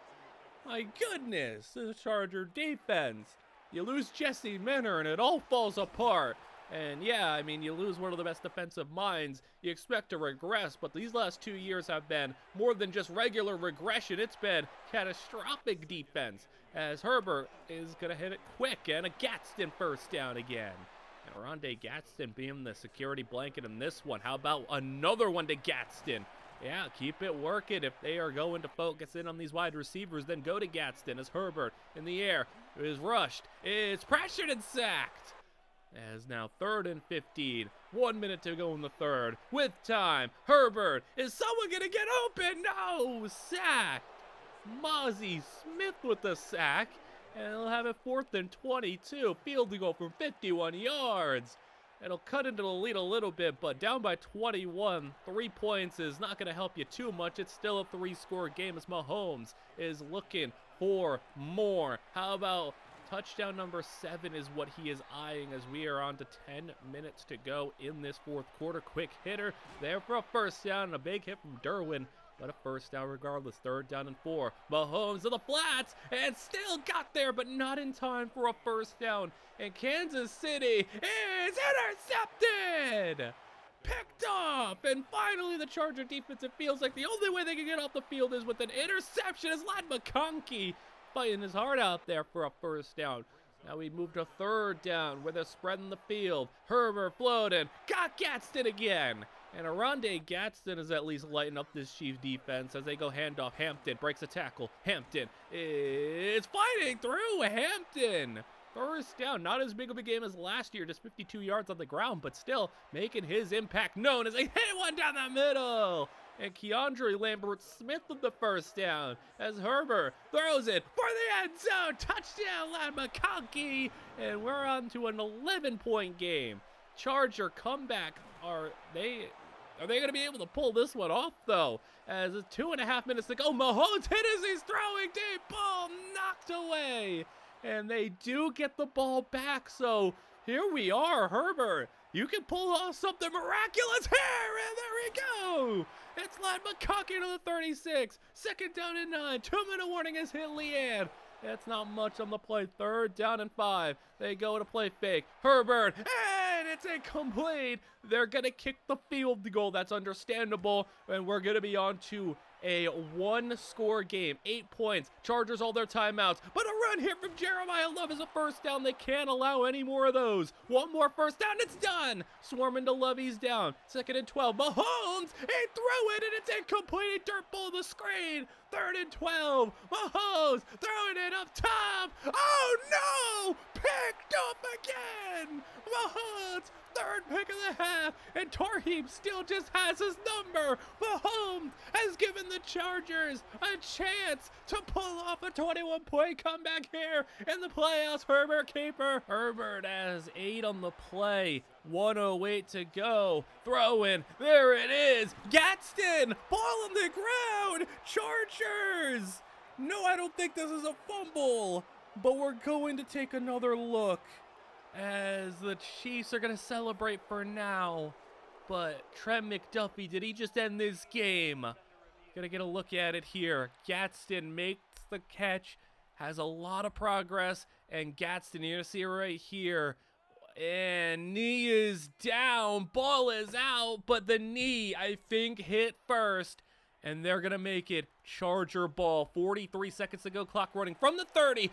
My goodness, the Charger defense. You lose Jesse Minner, and it all falls apart. And yeah, I mean, you lose one of the best defensive minds. You expect to regress, but these last 2 years have been more than just regular regression. It's been catastrophic defense, as Herbert is going to hit it quick, and a Gadsden 1st down again. And Oronde Gadsden being the security blanket in this one. How about another one to Gadsden? Yeah, keep it working. If they are going to focus in on these wide receivers, then go to Gadsden as Herbert in the air is rushed, is pressured and sacked. As now 3rd and 15. 1 minute to go in the third. With time, Herbert. Is someone going to get open? No! Sack. Mozzie Smith with the sack. And they'll have it 4th and 22. Field goal from 51 yards. It'll cut into the lead a little bit, but down by 21. 3 points is not going to help you too much. It's still a 3-score game as Mahomes is looking for more. How about touchdown number 7 is what he is eyeing as we are on to 10 minutes to go in this 4th quarter. Quick hitter there for a first down and a big hit from Derwin. But a first down regardless. 3rd down and 4. Mahomes to the flats and still got there, but not in time for a first down. And Kansas City is intercepted! Picked off! And finally the Charger defense, it feels like the only way they can get off the field is with an interception as Leane McConkey fighting his heart out there for a first down. Now we move to 3rd down with a spread in the field. Herbert floating. Got Gadsden again. And Arondé Gadsden is at least lighting up this Chiefs defense as they go handoff. Hampton breaks a tackle. Hampton is fighting through. Hampton. First down. Not as big of a game as last year. Just 52 yards on the ground, but still making his impact known as they hit one down the middle. And Keandre Lambert-Smith with the first down as Herbert throws it for the end zone. Touchdown, Leane McConkey. And we're on to an 11-point game. Charger comeback. Are they going to be able to pull this one off, though? As it's 2.5 minutes to go. Mahomes hit as he's throwing deep. Ball knocked away. And they do get the ball back. So here we are, Herbert. You can pull off something miraculous here. And there we go. It's Leane McConkey to the 36. 2nd down and 9. 2-minute warning has hit Leane. It's not much on the play. 3rd down and 5. They go to play fake. Herbert, and it's incomplete. They're going to kick the field goal. That's understandable. And we're going to be on to a 1-score game. 8 points. Chargers all their timeouts. But a run here from Jeremiah Love is a first down. They can't allow any more of those. One more first down. It's done. Swarming to Love. He's down. 2nd and 12. Mahomes, he threw it, and it's incomplete. Dirt ball the screen. 3rd and 12. Mahomes throwing it up top. Oh, no. Picked up again. Mahomes, 3rd pick of the half, and Tarheem still just has his number. Mahomes has given the Chargers a chance to pull off a 21-point comeback here in the playoffs. Herbert keeper. Herbert has 8 on the play. 1:08 to go. Throwing. There it is. Gadsden. Ball on the ground. Chargers. No, I don't think this is a fumble. But we're going to take another look as the Chiefs are going to celebrate for now. But Trent McDuffie, did he just end this game? Gonna get a look at it here. Gadsden makes the catch, has a lot of progress, and Gadsden, you're gonna see it right here. And knee is down, ball is out, but the knee, I think, hit first. And they're gonna make it Charger ball. 43 seconds to go, clock running from the 30,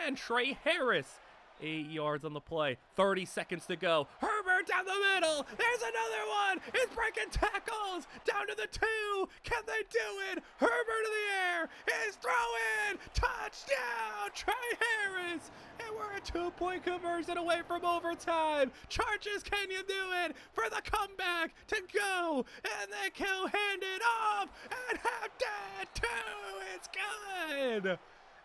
and Trey Harris 8 yards on the play. 30 seconds to go. Herbert down the middle. There's another one. He's breaking tackles. Down to the 2. Can they do it? Herbert in the air. He's throwing. Touchdown. Trey Harris. And we're a 2-point conversion away from overtime. Chargers, can you do it? For the comeback to go. And they can hand it off. And Hampton 2. It's good.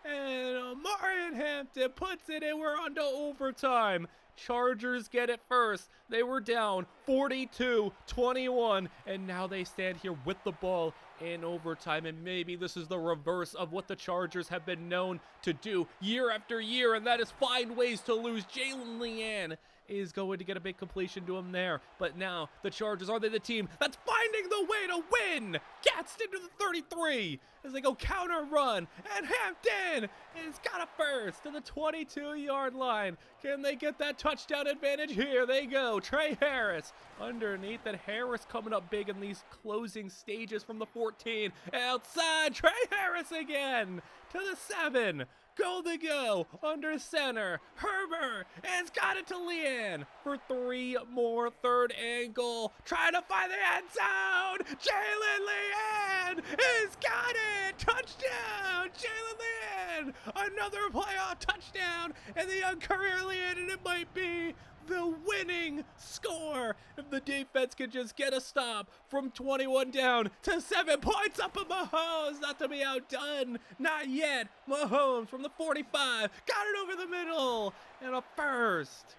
And Martin Hampton puts it in. We're on to overtime. Chargers get it first. They were down 42-21, and now they stand here with the ball in overtime. And maybe this is the reverse of what the Chargers have been known to do year after year, and that is find ways to lose. Jalynne Leane is going to get a big completion to him there. But now the Chargers, are they the team that's finding the way to win? Gadsden to the 33 as they go counter run. And Hampton has got a first to the 22-yard line. Can they get that touchdown advantage? Here they go. Trey Harris underneath, and Harris coming up big in these closing stages from the 14. Outside, Trey Harris again to the 7. Goal to go under center. Herbert has got it to Leane for 3 more. 3rd and goal. Trying to find the end zone. Jalynne Leane has got it. Touchdown. Jalynne Leane. Another playoff touchdown. And the young career Leane. And it might be the winning score. If the defense could just get a stop from 21 down to 7 points up of Mahomes, not to be outdone. Not yet. Mahomes from the 45 got it over the middle and a first.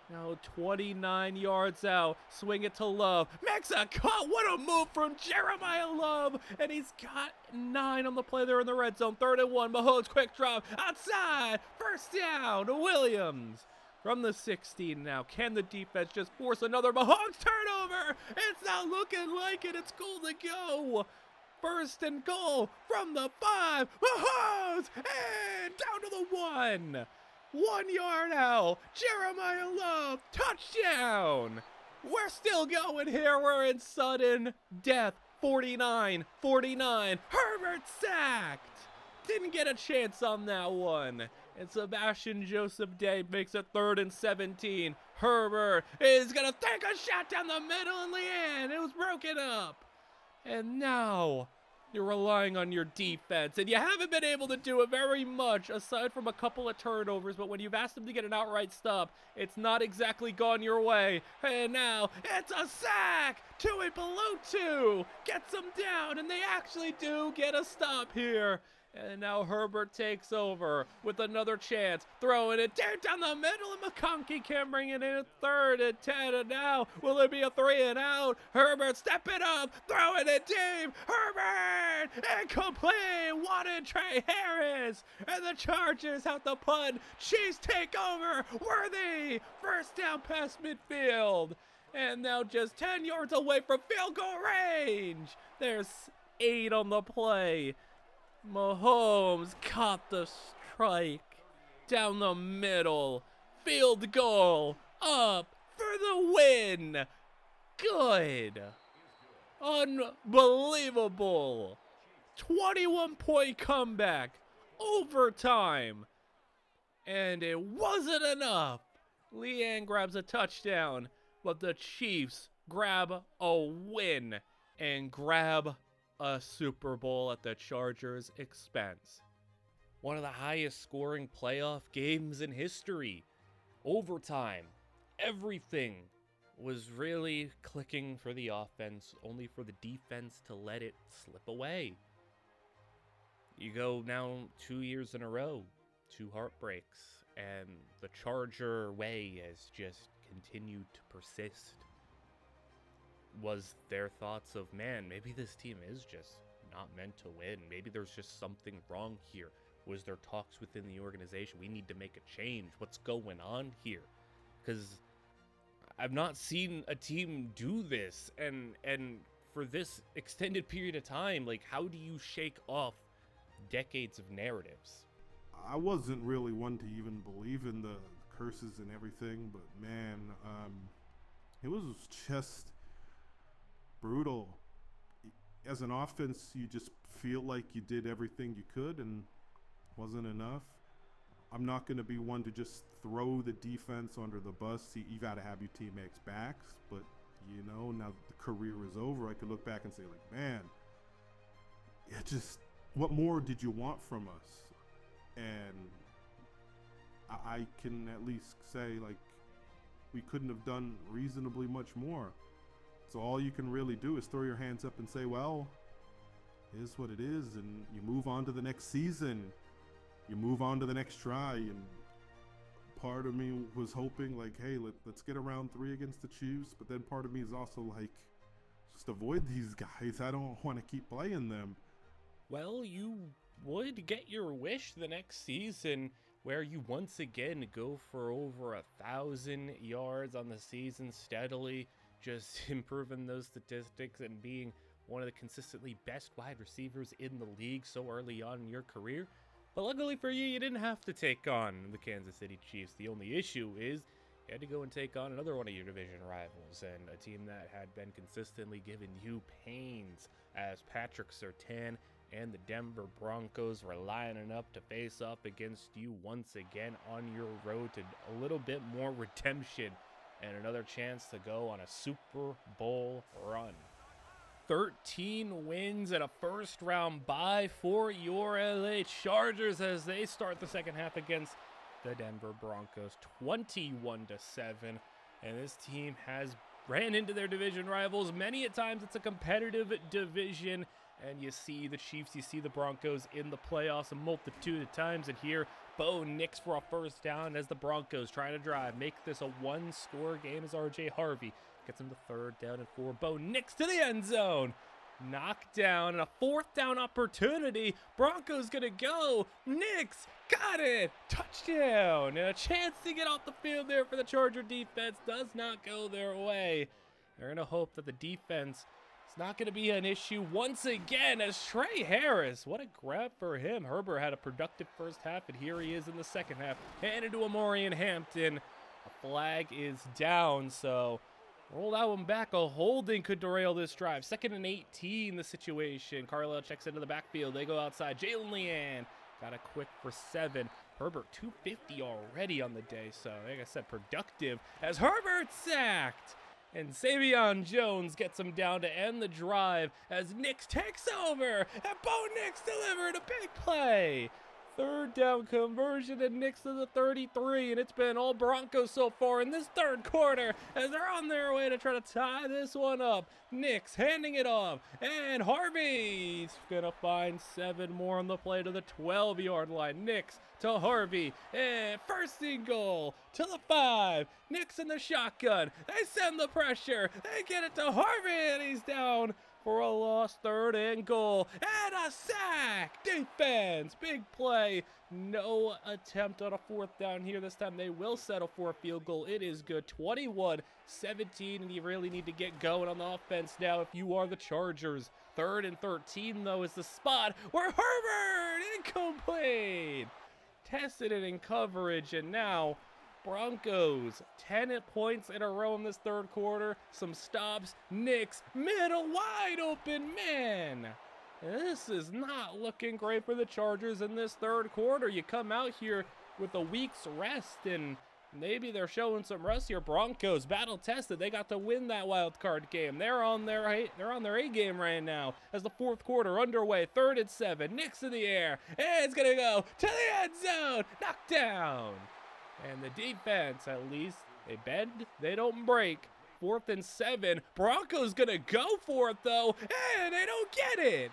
Now 29 yards out, swing it to Love, makes a cut, what a move from Jeremiah Love, and he's got 9 on the play there in the red zone, 3rd and 1, Mahomes quick drop, outside, first down to Williams. From the 16 now, can the defense just force another Mahomes turnover? It's not looking like it, it's goal to go. 1st and goal from the 5, Mahomes, and down to the 1. 1 yard out, Jeremiah Love, touchdown! We're still going here, we're in sudden death, 49, Herbert sacked! Didn't get a chance on that one. And Sebastian Joseph Day makes it 3rd and 17. Herbert is gonna take a shot down the middle, and Leane, it was broken up. And now, you're relying on your defense, and you haven't been able to do it very much, aside from a couple of turnovers, but when you've asked them to get an outright stop, it's not exactly gone your way. And now, it's a sack! 2 below 2! Gets them down, and they actually do get a stop here. And now Herbert takes over with another chance, throwing it down the middle, and McConkey can bring it in at 3rd and 10, and now will there be a 3 and out? Herbert stepping up, throwing it deep, Herbert, incomplete, wanted Trey Harris, and the Chargers have the punt, Chiefs take over, Worthy, first down past midfield, and now just 10 yards away from field goal range. There's 8 on the play. Mahomes caught the strike down the middle. Field goal up for the win. Good. Unbelievable. 21-point comeback. Overtime. And it wasn't enough. Leane grabs a touchdown, but the Chiefs grab a win and grab a Super Bowl at the Chargers' expense. One of the highest scoring playoff games in history. Overtime. Everything was really clicking for the offense, only for the defense to let it slip away. You go now 2 years in a row, 2 heartbreaks, and the Charger way has just continued to persist. Was their thoughts of, man, maybe this team is just not meant to win. Maybe there's just something wrong here. Was there talks within the organization? We need to make a change. What's going on here? Because I've not seen a team do this. And for this extended period of time, like, how do you shake off decades of narratives? I wasn't really one to even believe in the curses and everything, but man, it was just brutal. As an offense, you just feel like you did everything you could and wasn't enough. I'm not going to be one to just throw the defense under the bus. You got to have your teammates' backs, but you know, now the career is over. I could look back and say, like, man, it just, what more did you want from us? And I can at least say, like, we couldn't have done reasonably much more. So all you can really do is throw your hands up and say, well, it is what it is, and you move on to the next season. You move on to the next try, and part of me was hoping, like, hey, let's get around 3 against the Chiefs, but then part of me is also like, just avoid these guys. I don't want to keep playing them. Well, you would get your wish the next season, where you once again go for over 1,000 yards on the season steadily, just improving those statistics and being one of the consistently best wide receivers in the league so early on in your career. But luckily for you, you didn't have to take on the Kansas City Chiefs. The only issue is you had to go and take on another one of your division rivals, and a team that had been consistently giving you pains, as Patrick Surtain and the Denver Broncos were lining up to face up against you once again on your road to a little bit more redemption and another chance to go on a Super Bowl run. 13 wins and a first-round bye for your LA Chargers as they start the second half against the Denver Broncos, 21-7. And this team has ran into their division rivals many a times. It's a competitive division, and you see the Chiefs, you see the Broncos in the playoffs a multitude of times. And here, Bo Nix for a first down as the Broncos trying to drive, make this a one-score game as R.J. Harvey gets him the 3rd down and 4. Bo Nix to the end zone. Knocked down, and a 4th down opportunity. Broncos gonna go. Nix got it. Touchdown. And a chance to get off the field there for the Charger defense. Does not go their way. They're gonna hope that the defense is not gonna be an issue once again as Trey Harris. What a grab for him. Herbert had a productive first half, and here he is in the second half. Handed to Amorian Hampton. A flag is down, so roll that one back. A holding could derail this drive. 2nd and 18 the situation. Carlisle checks into the backfield. They go outside. Jalynne Leane got a quick for 7. Herbert 250 already on the day. So, like I said, productive as Herbert sacked. And Savion Jones gets him down to end the drive as Nix takes over. And Bo Nix delivered a big play. 3rd down conversion and Nix to the 33, and it's been all Broncos so far in this 3rd quarter as they're on their way to try to tie this one up. Nix handing it off, and Harvey's gonna find 7 more on the play to the 12-yard line. Nix to Harvey, and 1st and goal to the 5. Nix in the shotgun. They send the pressure. They get it to Harvey, and he's down for a lost 3rd and goal, and a sack. Defense, big play. No attempt on a 4th down here. This time they will settle for a field goal. It is good. 21-17, and you really need to get going on the offense now if you are the Chargers. 3rd and 13, though, is the spot where Herbert, incomplete. Tested it in coverage, and now Broncos, 10 points in a row in this 3rd quarter. Some stops. Nix, middle, wide open man. This is not looking great for the Chargers in this 3rd quarter. You come out here with a week's rest, and maybe they're showing some rust here. Broncos, battle tested. They got to win that wild card game. They're on their A game right now as the 4th quarter underway. 3rd and 7. Nix in the air. And it's going to go to the end zone. Knocked down. And the defense, at least, they bend, they don't break. 4th and 7. Broncos gonna go for it, though, and they don't get it.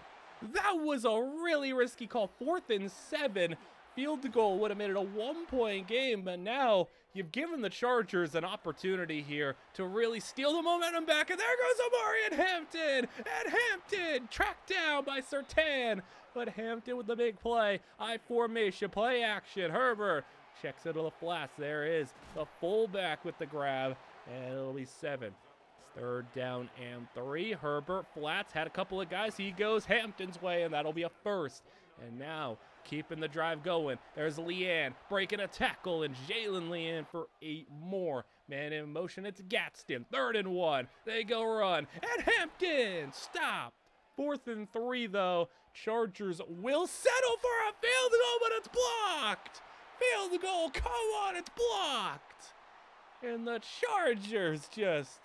That was a really risky call. 4th and 7. Field goal would have made it a 1-point game, but now you've given the Chargers an opportunity here to really steal the momentum back. And there goes Amorian Hampton. And Hampton tracked down by Surtain. But Hampton with the big play. I formation, play action. Herbert checks into the flats. There is the fullback with the grab, and it'll be 7. It's 3rd down and 3. Herbert flats, had a couple of guys. He goes Hampton's way, and that'll be a 1st. And now keeping the drive going. There's Leane breaking a tackle, and Jalynne Leane for 8 more. Man in motion, it's Gadsden. 3rd and 1. They go run, and Hampton stopped. 4th and 3, though. Chargers will settle for a field goal, but it's blocked. Field goal, come on, it's blocked. And the Chargers just,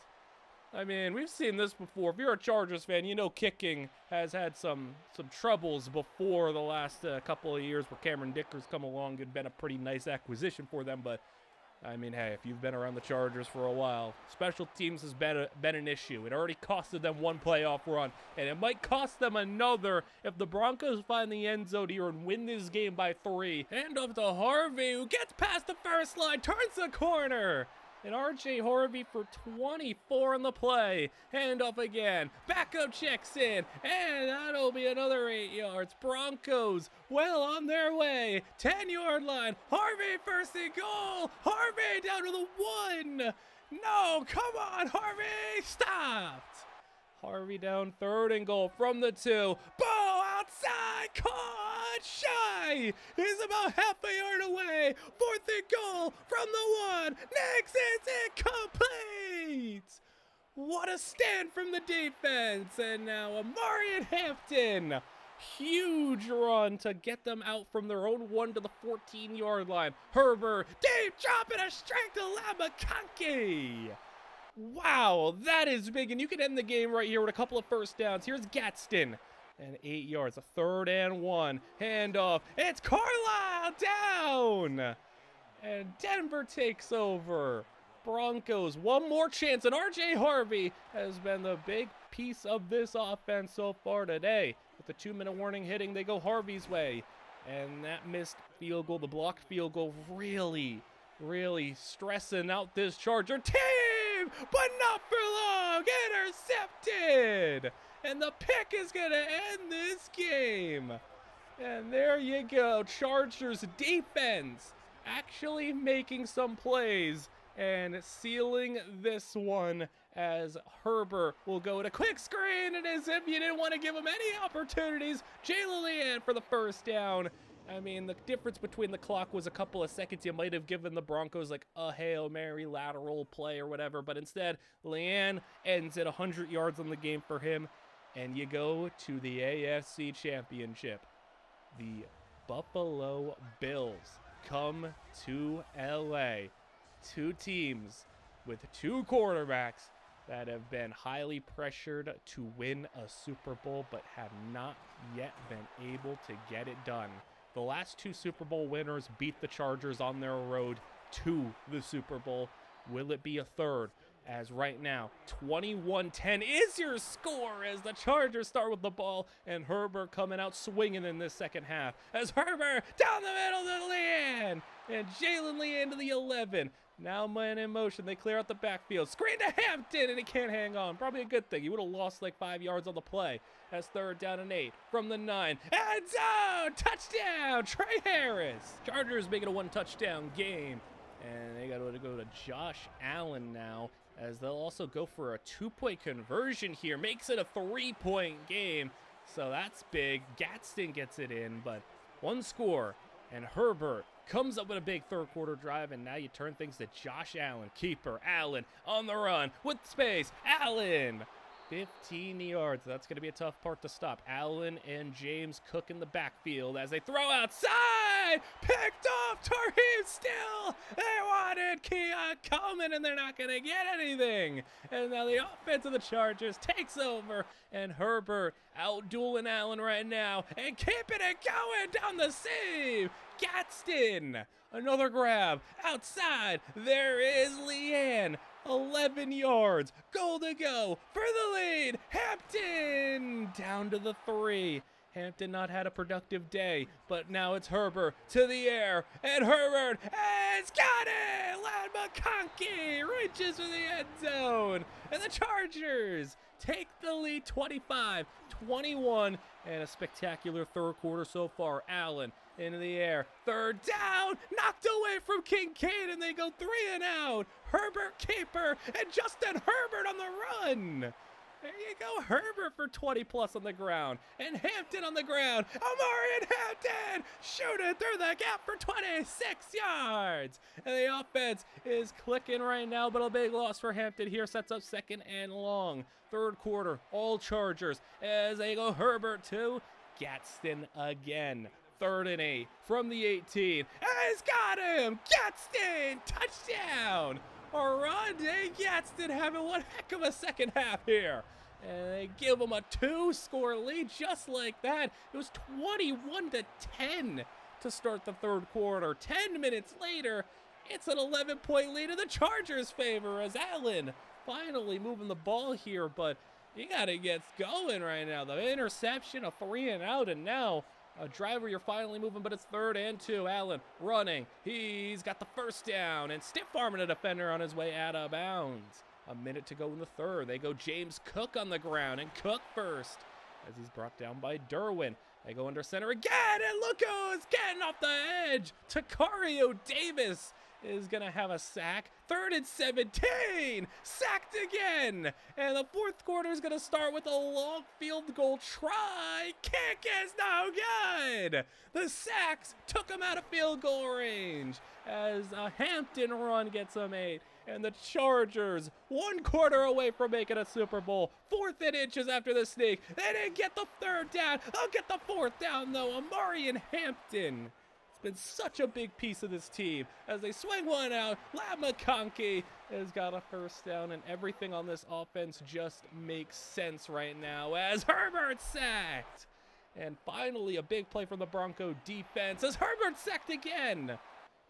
I mean, we've seen this before. If you're a Chargers fan, you know kicking has had some troubles before the last couple of years where Cameron Dicker's come along and been a pretty nice acquisition for them. But, I mean, hey, if you've been around the Chargers for a while, special teams has been an issue. It already costed them 1 playoff run, and it might cost them another if the Broncos find the end zone here and win this game by 3. Hand off to Harvey, who gets past the first line, turns the corner. And R.J. Harvey for 24 on the play. Hand off again. Backup checks in. And that'll be another 8 yards. Broncos well on their way. 10-yard line. Harvey 1st and goal. Harvey down to the 1. No, come on, Harvey. Stopped. Harvey down 3rd and goal from the 2. Bo outside. Caught shy. He's about half a yard away. 4th and goal from the 1. Nix is incomplete. What a stand from the defense. And now Amorian Hampton. Huge run to get them out from their own 1 to the 14-yard line. Herbert, deep drop and a strike to Labakanki. Wow, that is big, and you can end the game right here with a couple of first downs. Here's Gadsden, and 8 yards, a 3rd and 1. Handoff, it's Carlisle down, and Denver takes over. Broncos one more chance, and RJ Harvey has been the big piece of this offense so far today. With the 2-minute warning hitting, they go Harvey's way. And that missed field goal, the blocked field goal, really stressing out this Charger team, but not for long. Intercepted, and the pick is gonna end this game. And there you go, Chargers defense actually making some plays and sealing this one, as Herbert will go to quick screen, and as if you didn't want to give him any opportunities, Leane for the first down. I mean, the difference between the clock was a couple of seconds. You might have given the Broncos like a Hail Mary lateral play or whatever, but instead, Leane ends at 100 yards on the game for him, and you go to the AFC Championship. The Buffalo Bills come to LA. Two teams with two quarterbacks that have been highly pressured to win a Super Bowl, but have not yet been able to get it done. The last two Super Bowl winners beat the Chargers on their road to the Super Bowl. Will it be a third? As right now, 21-10 is your score as the Chargers start with the ball, and Herbert coming out swinging in this second half. As Herbert down the middle to Leane, and Leane to the 11. Now man in motion, they clear out the backfield. Screen to Hampton, and he can't hang on. Probably a good thing. He would have lost like 5 yards on the play. That's 3rd down and 8 from the 9. End zone! Touchdown! Trey Harris! Chargers make it a 1-touchdown game. And they got to go to Josh Allen now, as they'll also go for a 2-point conversion here. Makes it a 3-point game. So that's big. Gadsden gets it in, but one score. And Herbert comes up with a big third-quarter drive, and now you turn things to Josh Allen. Keeper, Allen on the run with space. Allen, 15 yards. That's going to be a tough part to stop. Allen and James Cook in the backfield as they throw outside. Picked off Tarheem Still. They wanted Keon Coleman, and they're not going to get anything. And now the offense of the Chargers takes over, and Herbert out-dueling Allen right now and keeping it going down the seam. Gadsden, another grab outside. There is Leane, 11 yards, goal to go for the lead. Hampton down to the 3. Hampton not had a productive day, but now it's Herbert to the air, and Herbert has got it. Leane McConkey reaches for the end zone, and the Chargers take the lead 25-21, and a spectacular third quarter so far. Allen into the air, 3rd down, knocked away from Kincaid, and they go 3 and out. Herbert keeper, and Justin Herbert on the run. There you go, Herbert for 20+ on the ground, and Hampton on the ground. Omarion Hampton shooting through the gap for 26 yards. And the offense is clicking right now, but a big loss for Hampton here. Sets up 2nd and long. Third quarter, all Chargers as they go Herbert to Gadsden again. 3rd and 8 from the 18. He's got him! Gadsden! Touchdown! Oronde Gadsden having one heck of a second half here. And they give him a 2-score lead just like that. It was 21-10 to start the third quarter. 10 minutes later, it's an 11-point lead in the Chargers' favor as Allen finally moving the ball here, but you got to get going right now. The interception, a 3 and out, and now a driver, you're finally moving, but it's 3rd and 2. Allen running. He's got the first down and stiff-arming a defender on his way out of bounds. A minute to go in the third. They go James Cook on the ground, and Cook first as he's brought down by Derwin. They go under center again, and look who's getting off the edge. Takario Davis is going to have a sack. 3rd and 17. Sacked again. And the fourth quarter is going to start with a long field goal try. Kick is no good. The sacks took him out of field goal range as a Hampton run gets him 8. And the Chargers, 1 quarter away from making a Super Bowl. 4th and inches after the sneak. They didn't get the 3rd down. They'll get the 4th down, though. Omarion Hampton been such a big piece of this team as they swing one out. Leane McConkey has got a first down, and everything on this offense just makes sense right now as Herbert sacked. And finally, a big play from the Bronco defense as Herbert sacked again.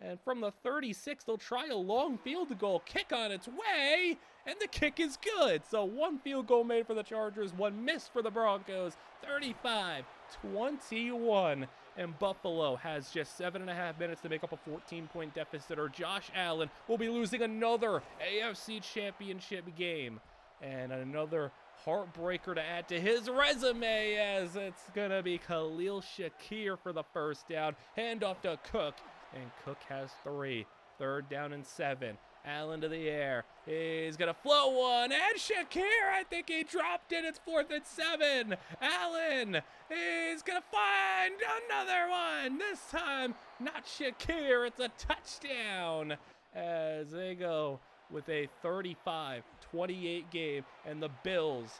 And from the 36, they'll try a long field goal kick on its way, and the kick is good. So one field goal made for the Chargers, one missed for the Broncos, 35-21. And Buffalo has just 7.5 minutes to make up a 14-point deficit, or Josh Allen will be losing another AFC Championship game. And another heartbreaker to add to his resume, as it's going to be Khalil Shakir for the first down. Handoff to Cook, and Cook has 3. 3rd down and 7. Allen to the air. He's going to float one, and Shakir, I think he dropped it. It's 4th and 7. Allen, he's going to find another one. This time, not Shakir. It's a touchdown as they go with a 35-28 game. And the Bills,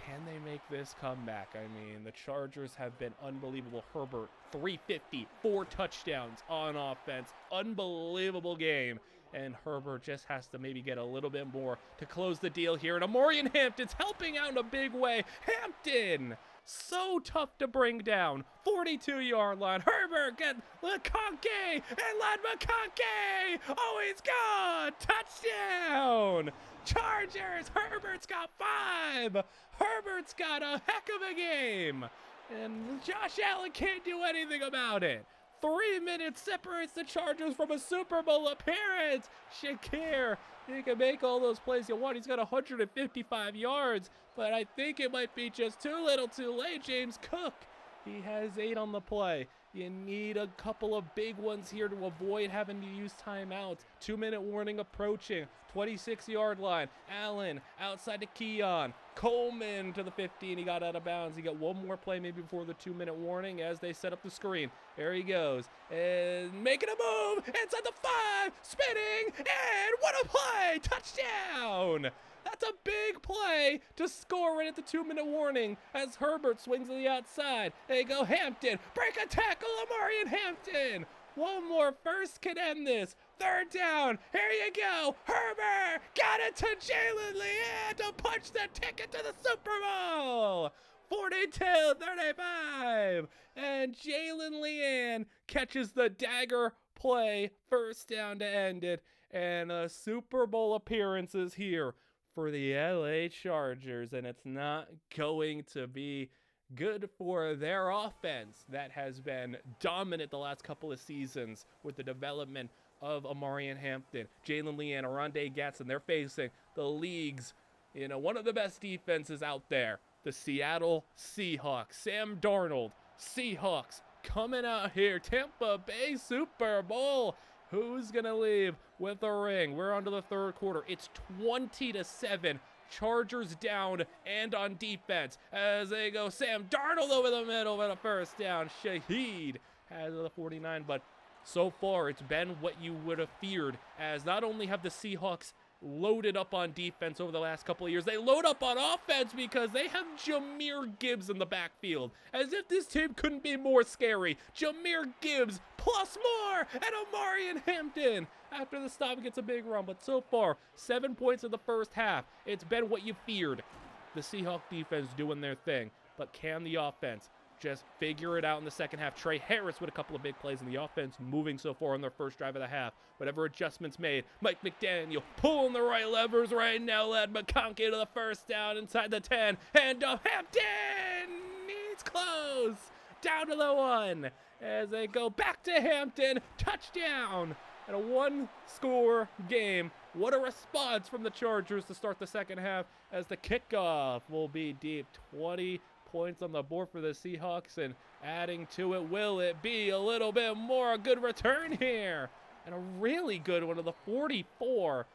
can they make this comeback? I mean, the Chargers have been unbelievable. Herbert, 350, 4 touchdowns on offense. Unbelievable game. And Herbert just has to maybe get a little bit more to close the deal here. And Amarian Hampton's helping out in a big way. Hampton, so tough to bring down. 42-yard line. Herbert gets McConkey, and led McConkey. Oh, he's gone. Touchdown. Chargers. Herbert's got 5. Herbert's got a heck of a game. And Josh Allen can't do anything about it. 3 minutes separates the Chargers from a Super Bowl appearance. Shakir, he can make all those plays you want. He's got 155 yards, but I think it might be just too little too late. James Cook, he has 8 on the play. You need a couple of big ones here to avoid having to use timeouts. 2-minute warning approaching. 26-yard line. Allen outside to Keon. Coleman to the 15. He got out of bounds. He got one more play maybe before the 2-minute warning as they set up the screen. There he goes. And making a move. Inside the 5. Spinning. And what a play. Touchdown. That's a big play to score right at the 2-minute warning as Herbert swings to the outside. There you go, Hampton. Break a tackle, Amarian Hampton. One more first can end this. 3rd down. Here you go. Herbert got it to Jalynne Leane to punch the ticket to the Super Bowl. 42-35. And Jalynne Leane catches the dagger play. First down to end it. And a Super Bowl appearances here for the LA Chargers, and it's not going to be good for their offense that has been dominant the last couple of seasons with the development of Amarian Hampton, Jalynne Leane, Oronde Gadsden. They're facing the league's, one of the best defenses out there, the Seattle Seahawks. Sam Darnold, Seahawks coming out here, Tampa Bay Super Bowl. Who's going to leave with a ring? We're on to the 3rd quarter. It's 20-7. Chargers down and on defense as they go. Sam Darnold over the middle with a first down. Shaheed has the 49, but so far it's been what you would have feared, as not only have the Seahawks loaded up on defense over the last couple of years, they load up on offense because they have Jahmyr Gibbs in the backfield. As if this team couldn't be more scary. Jahmyr Gibbs plus more, and Amarian Hampton after the stop gets a big run. But so far, 7 points in the first half. It's been what you feared. The Seahawks defense doing their thing, but can the offense just figure it out in the second half? Trey Harris with a couple of big plays in the offense, moving so far on their first drive of the half. Whatever adjustments made, Mike McDaniel pulling the right levers right now, led McConkey to the first down inside the 10. And Hampton, he's close. Down to the 1 as they go back to Hampton. Touchdown. And a 1-score game. What a response from the Chargers to start the second half, as the kickoff will be deep. 20 points on the board for the Seahawks, and adding to it, will it be a little bit more? A good return here, and a really good one of the 44.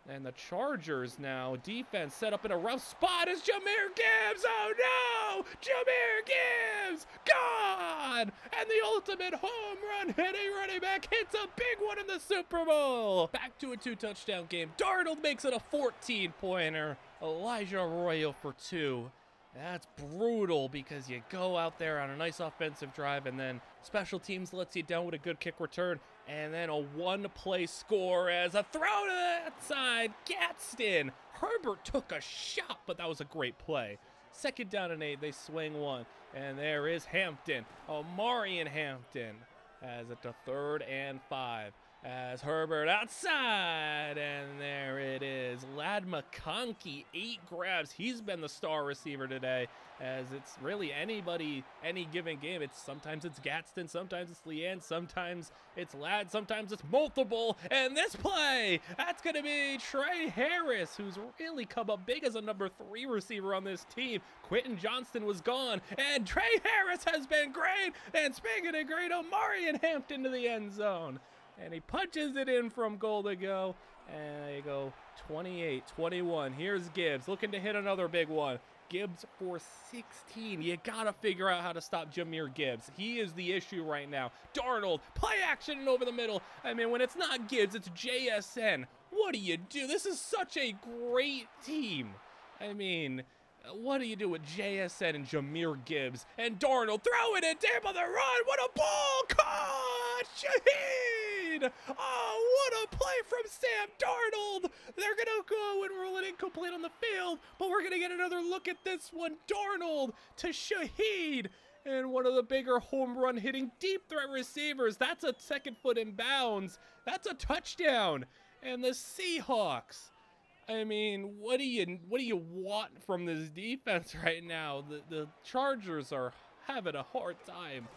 And the Chargers now, defense set up in a rough spot as Jahmyr Gibbs. Oh no! Jahmyr Gibbs gone! And the ultimate home run hitting running back hits a big one in the Super Bowl. Back to a 2-touchdown game. Darnold makes it a 14-pointer. Elijah Arroyo for 2. That's brutal because you go out there on a nice offensive drive and then special teams lets you down with a good kick return, and then a one-play score as a throw to that side. Gadsden. Herbert took a shot, but that was a great play. 2nd down and 8, they swing one, and there is Hampton. Amarian Hampton has it to 3rd and 5. as Herbert outside, and there it is. Ladd McConkey, 8 grabs. He's been the star receiver today, as it's really anybody, any given game. Sometimes it's Gadsden, sometimes it's Leane, sometimes it's Ladd, sometimes it's multiple. And this play, that's going to be Trey Harris, who's really come up big as a number 3 receiver on this team. Quentin Johnston was gone, and Trey Harris has been great. And speaking of great, Omarion Hampton to the end zone. And he punches it in from goal to go. And there you go, 28-21. Here's Gibbs looking to hit another big one. Gibbs for 16. You got to figure out how to stop Jahmyr Gibbs. He is the issue right now. Darnold, play action and over the middle. I mean, when it's not Gibbs, it's JSN. What do you do? This is such a great team. I mean, what do you do with JSN and Jahmyr Gibbs? And Darnold throwing it deep on the run. What a ball! Caught! Shaheed! Oh, what a play from Sam Darnold! They're going to go and roll it incomplete on the field, but we're going to get another look at this one. Darnold to Shaheed. And one of the bigger home run hitting deep threat receivers. That's a second foot in bounds. That's a touchdown. And the Seahawks, I mean, what do you want from this defense right now? The Chargers are having a hard time.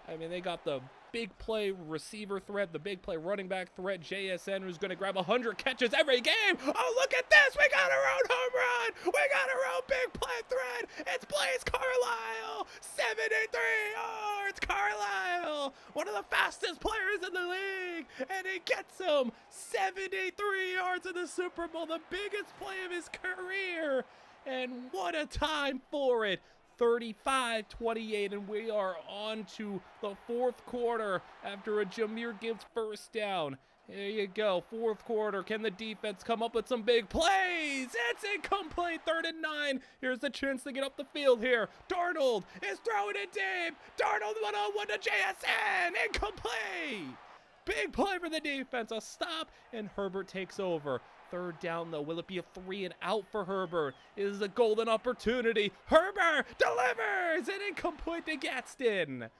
I mean, they got the big play receiver threat, the big play running back threat, JSN, who's going to grab 100 catches every game. Oh, look at this. We got our own home run. We got our own big play threat. It's Blaze Carlisle. 73 yards. Carlisle, one of the fastest players in the league. And he gets him 73 yards in the Super Bowl, the biggest play of his career. And what a time for it. 35-28, and we are on to the fourth quarter after a Jahmyr Gibbs first down. There you go, fourth quarter. Can the defense come up with some big plays? It's incomplete, 3rd and 9. Here's the chance to get up the field here. Darnold is throwing it deep. Darnold 1-on-1 to JSN, incomplete. Big play for the defense, a stop, and Herbert takes over. 3rd down, though. Will it be a 3 and out for Herbert? It is a golden opportunity. Herbert delivers! And incomplete to Gadsden. And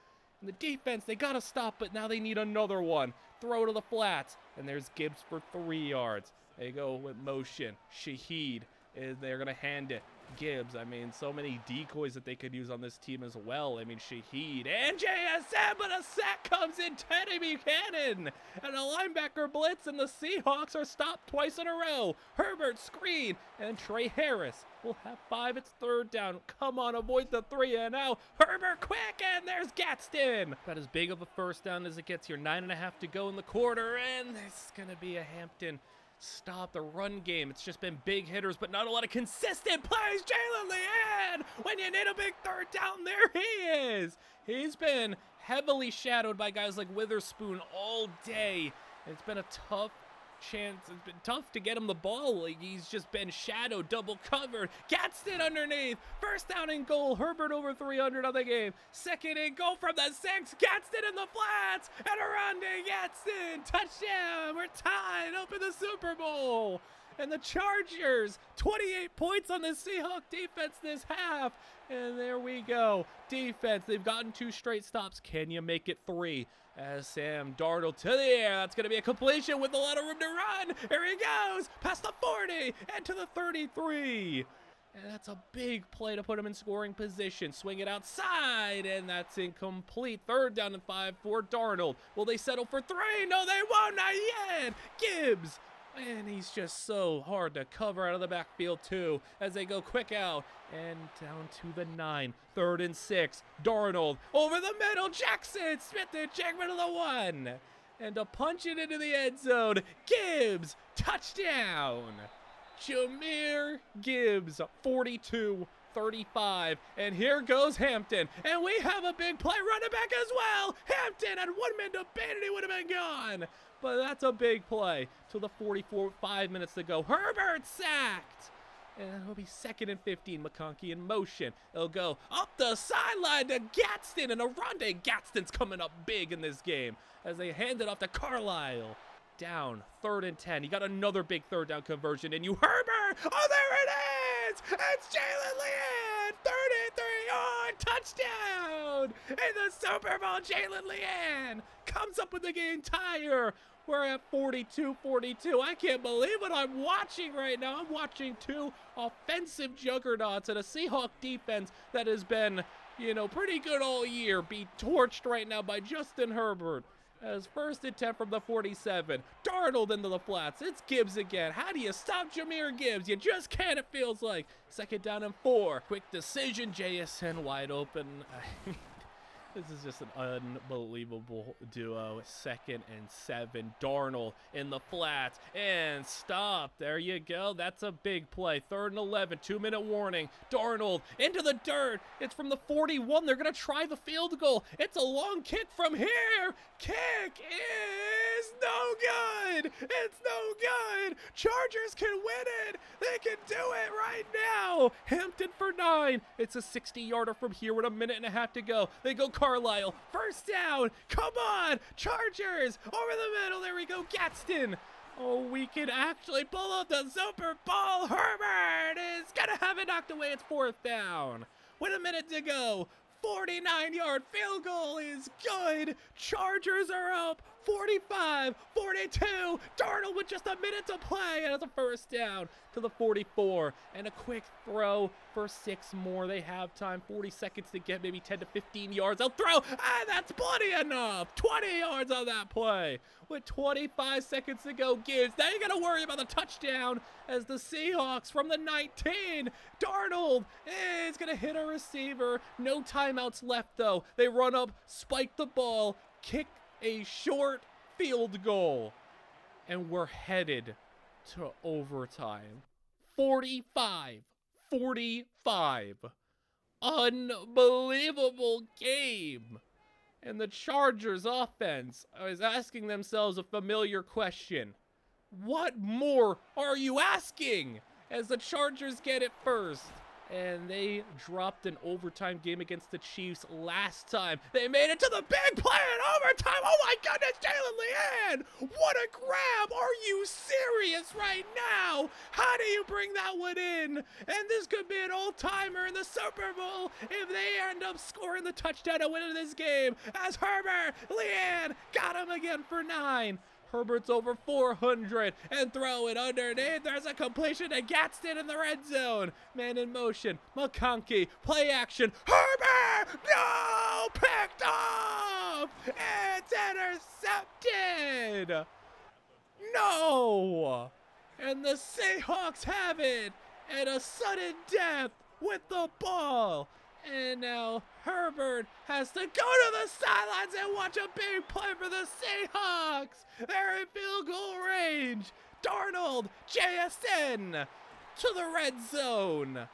the defense, they got to stop, but now they need another one. Throw to the flats. And there's Gibbs for 3 yards. They go with motion. Shaheed, they're going to hand it. Gibbs, I mean, so many decoys that they could use on this team as well. I mean, Shaheed and JSN, but a sack comes in. Teddy Buchanan and a linebacker blitz, and the Seahawks are stopped twice in a row. Herbert screen, and Trey Harris will have 5. It's 3rd down. Come on, avoid the 3 and out. Herbert quick, and there's Gadsden. About as big of a first down as it gets here. 9.5 to go in the quarter, and this is going to be a Hampton stop the run game. It's just been big hitters, but not a lot of consistent plays. Jalynne Leane, when you need a big 3rd down, there he is. He's been heavily shadowed by guys like Witherspoon all day. It's been a tough chance. It's been tough to get him the ball. Like, he's just been shadowed, double covered. Gadsden underneath. 1st down and goal. Herbert over 300 on the game. 2nd and goal from the 6. Gadsden in the flats. And around to Gadsden. Touchdown. We're tied up in the Super Bowl. And the Chargers, 28 points on the Seahawks defense this half. And there we go. Defense, they've gotten 2 straight stops. Can you make it 3? As Sam Darnold to the air. That's going to be a completion with a lot of room to run. Here he goes. Past the 40 and to the 33. And that's a big play to put him in scoring position. Swing it outside, and that's incomplete. 3rd down and 5 for Darnold. Will they settle for 3? No, they won't. Not yet. Gibbs. And he's just so hard to cover out of the backfield, too, as they go quick out and down to the 9. 3rd and 6. Darnold over the middle. Jackson Smith and Jackman to the 1. And to punch it into the end zone. Gibbs, touchdown. Jahmyr Gibbs, 42-35. And here goes Hampton. And we have a big play running back as well. Hampton had 1 man to beat, and he would have been gone. But that's a big play to the 44, 5 minutes to go. Herbert sacked. And it'll be 2nd and 15. McConkey in motion. They'll go up the sideline to Gadsden. And Aronde Gadsden's coming up big in this game as they hand it off to Carlisle. Down, 3rd and 10. He got another big 3rd down conversion. And you, Herbert. Oh, there it is. It's Jalynne Leane. 33-yard touchdown. In the Super Bowl, Jalynne Leane comes up with the game tire. We're at 42-42. I can't believe what I'm watching right now. I'm watching two offensive juggernauts and a Seahawk defense that has been, pretty good all year, be torched right now by Justin Herbert. As first and 10 from the 47. Darnold into the flats. It's Gibbs again. How do you stop Jahmyr Gibbs? You just can't, it feels like. Second down and 4. Quick decision. JSN wide open. This is just an unbelievable duo. Second and 7. Darnold in the flats and stop. There you go. That's a big play. Third and 11. 2-minute warning. Darnold into the dirt. It's from the 41. They're going to try the field goal. It's a long kick from here. Kick is no good. It's no good. Chargers can win it. They can do it right now. Hampton for 9. It's a 60-yarder from here with a minute and a half to go. They go Carlisle. First down. Come on. Chargers over the middle. There we go. Gadsden. Oh, we can actually pull off the Super Bowl. Herbert is going to have it knocked away. It's fourth down. With a minute to go. 49-yard field goal is good. Chargers are up 45-42. Darnold with just a minute to play, and it's a first down to the 44. And a quick throw for 6 more. They have time, 40 seconds to get maybe 10 to 15 yards. They'll throw, and that's plenty enough. 20 yards on that play. With 25 seconds to go, Gibbs. Now you got to worry about the touchdown as the Seahawks from the 19. Darnold is going to hit a receiver. No timeouts left, though. They run up, spike the ball, kick a short field goal, and we're headed to overtime. 45-45. Unbelievable game. And the Chargers offense is asking themselves a familiar question. What more are you asking? As the Chargers get it first. And they dropped an overtime game against the Chiefs last time. They made it to the big play in overtime. Oh my goodness, Jalynne! What a grab! Are you serious right now? How do you bring that one in? And this could be an all-timer in the Super Bowl if they end up scoring the touchdown to win in this game. As Herbert, Leane got him again for 9. Herbert's over 400 and throw it underneath. There's a completion to Gadsden in the red zone. Man in motion. McConkey. Play action. Herbert! No! Picked off! It's intercepted! No! And the Seahawks have it. And a sudden death with the ball. And now Herbert has to go to the sidelines and watch a big play for the Seahawks. They're in field goal range. Darnold, JSN to the red zone.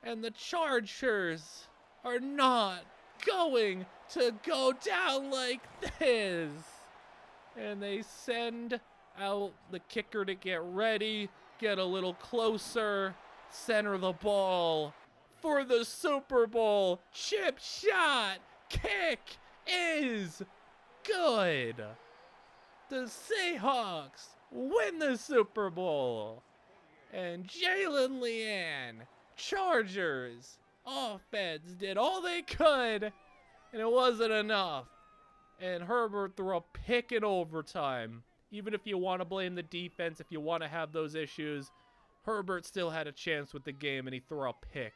And the Chargers are not going to go down like this. And they send out the kicker to get ready, get a little closer, center the ball. For the Super Bowl, chip shot, kick is good. The Seahawks win the Super Bowl. And Leane, Chargers, offense did all they could, and it wasn't enough. And Herbert threw a pick in overtime. Even if you want to blame the defense, if you want to have those issues, Herbert still had a chance with the game, and he threw a pick.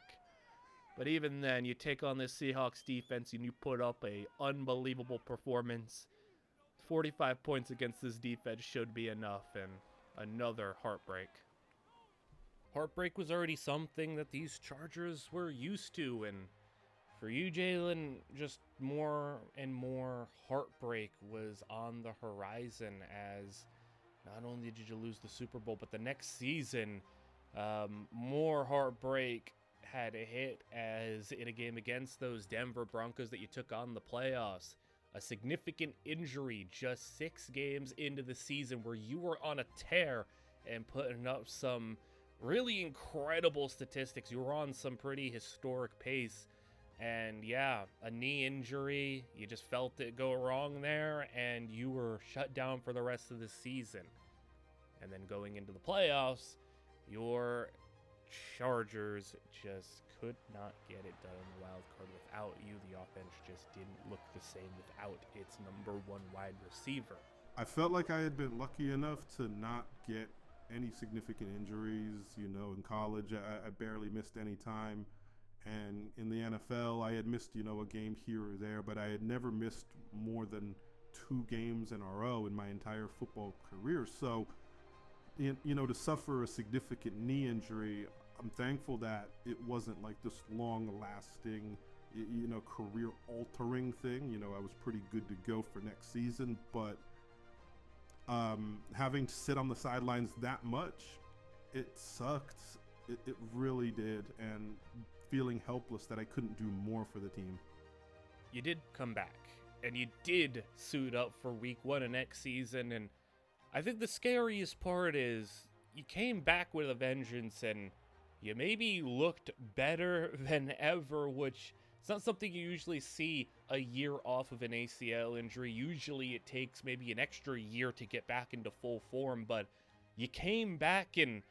But even then, you take on this Seahawks defense and you put up a unbelievable performance. 45 points against this defense should be enough, and another heartbreak. Heartbreak was already something that these Chargers were used to, and for you, Jalynne, just more and more heartbreak was on the horizon as not only did you lose the Super Bowl, but the next season, more heartbreak had a hit as in a game against those Denver Broncos that you took on the playoffs. A significant injury just 6 games into the season where you were on a tear and putting up some really incredible statistics. You were on some pretty historic pace. And yeah, a knee injury, you just felt it go wrong there and you were shut down for the rest of the season. And then going into the playoffs, your Chargers just could not get it done in the wild card. Without you, the offense just didn't look the same without its number 1 wide receiver. I felt like I had been lucky enough to not get any significant injuries. In college, I barely missed any time. And in the NFL, I had missed, a game here or there, but I had never missed more than 2 games in a row in my entire football career. So, to suffer a significant knee injury, I'm thankful that it wasn't like this long-lasting, career-altering thing. I was pretty good to go for next season, but having to sit on the sidelines that much, it sucked. It really did, and feeling helpless that I couldn't do more for the team. You did come back, and you did suit up for week 1 of next season, and I think the scariest part is you came back with a vengeance, and you maybe looked better than ever, which is not something you usually see a year off of an ACL injury. Usually it takes maybe an extra year to get back into full form, but you came back and,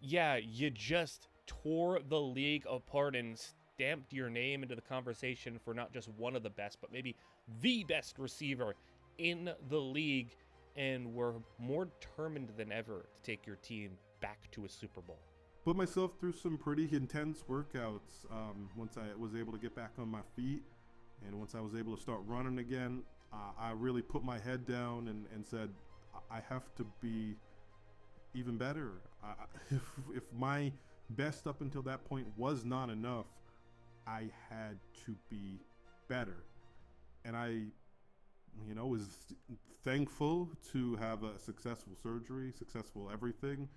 yeah, you just tore the league apart and stamped your name into the conversation for not just one of the best, but maybe the best receiver in the league, and were more determined than ever to take your team back to a Super Bowl. Put myself through some pretty intense workouts once I was able to get back on my feet, and once I was able to start running again. I really put my head down and said, I have to be even better. If my best up until that point was not enough, I had to be better. And I was thankful to have a successful surgery, successful everything,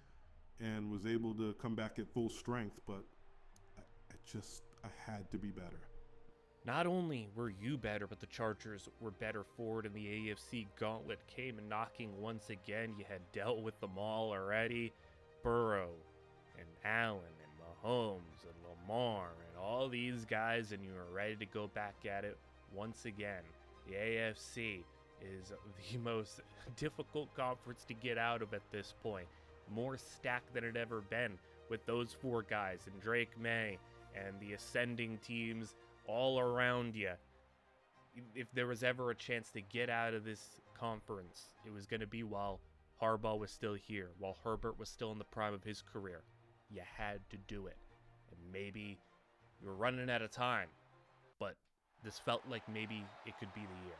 and was able to come back at full strength, but I had to be better. Not only were you better, but the Chargers were better for it, and the AFC gauntlet came knocking once again. You had dealt with them all already. Burrow and Allen and Mahomes and Lamar and all these guys, and you were ready to go back at it once again. The AFC is the most difficult conference to get out of at this point. More stacked than it ever been with those 4 guys and Drake May and the ascending teams all around you. If there was ever a chance to get out of this conference, it was going to be while Harbaugh was still here, while Herbert was still in the prime of his career. You had to do it. And maybe you were running out of time, but this felt like maybe it could be the year.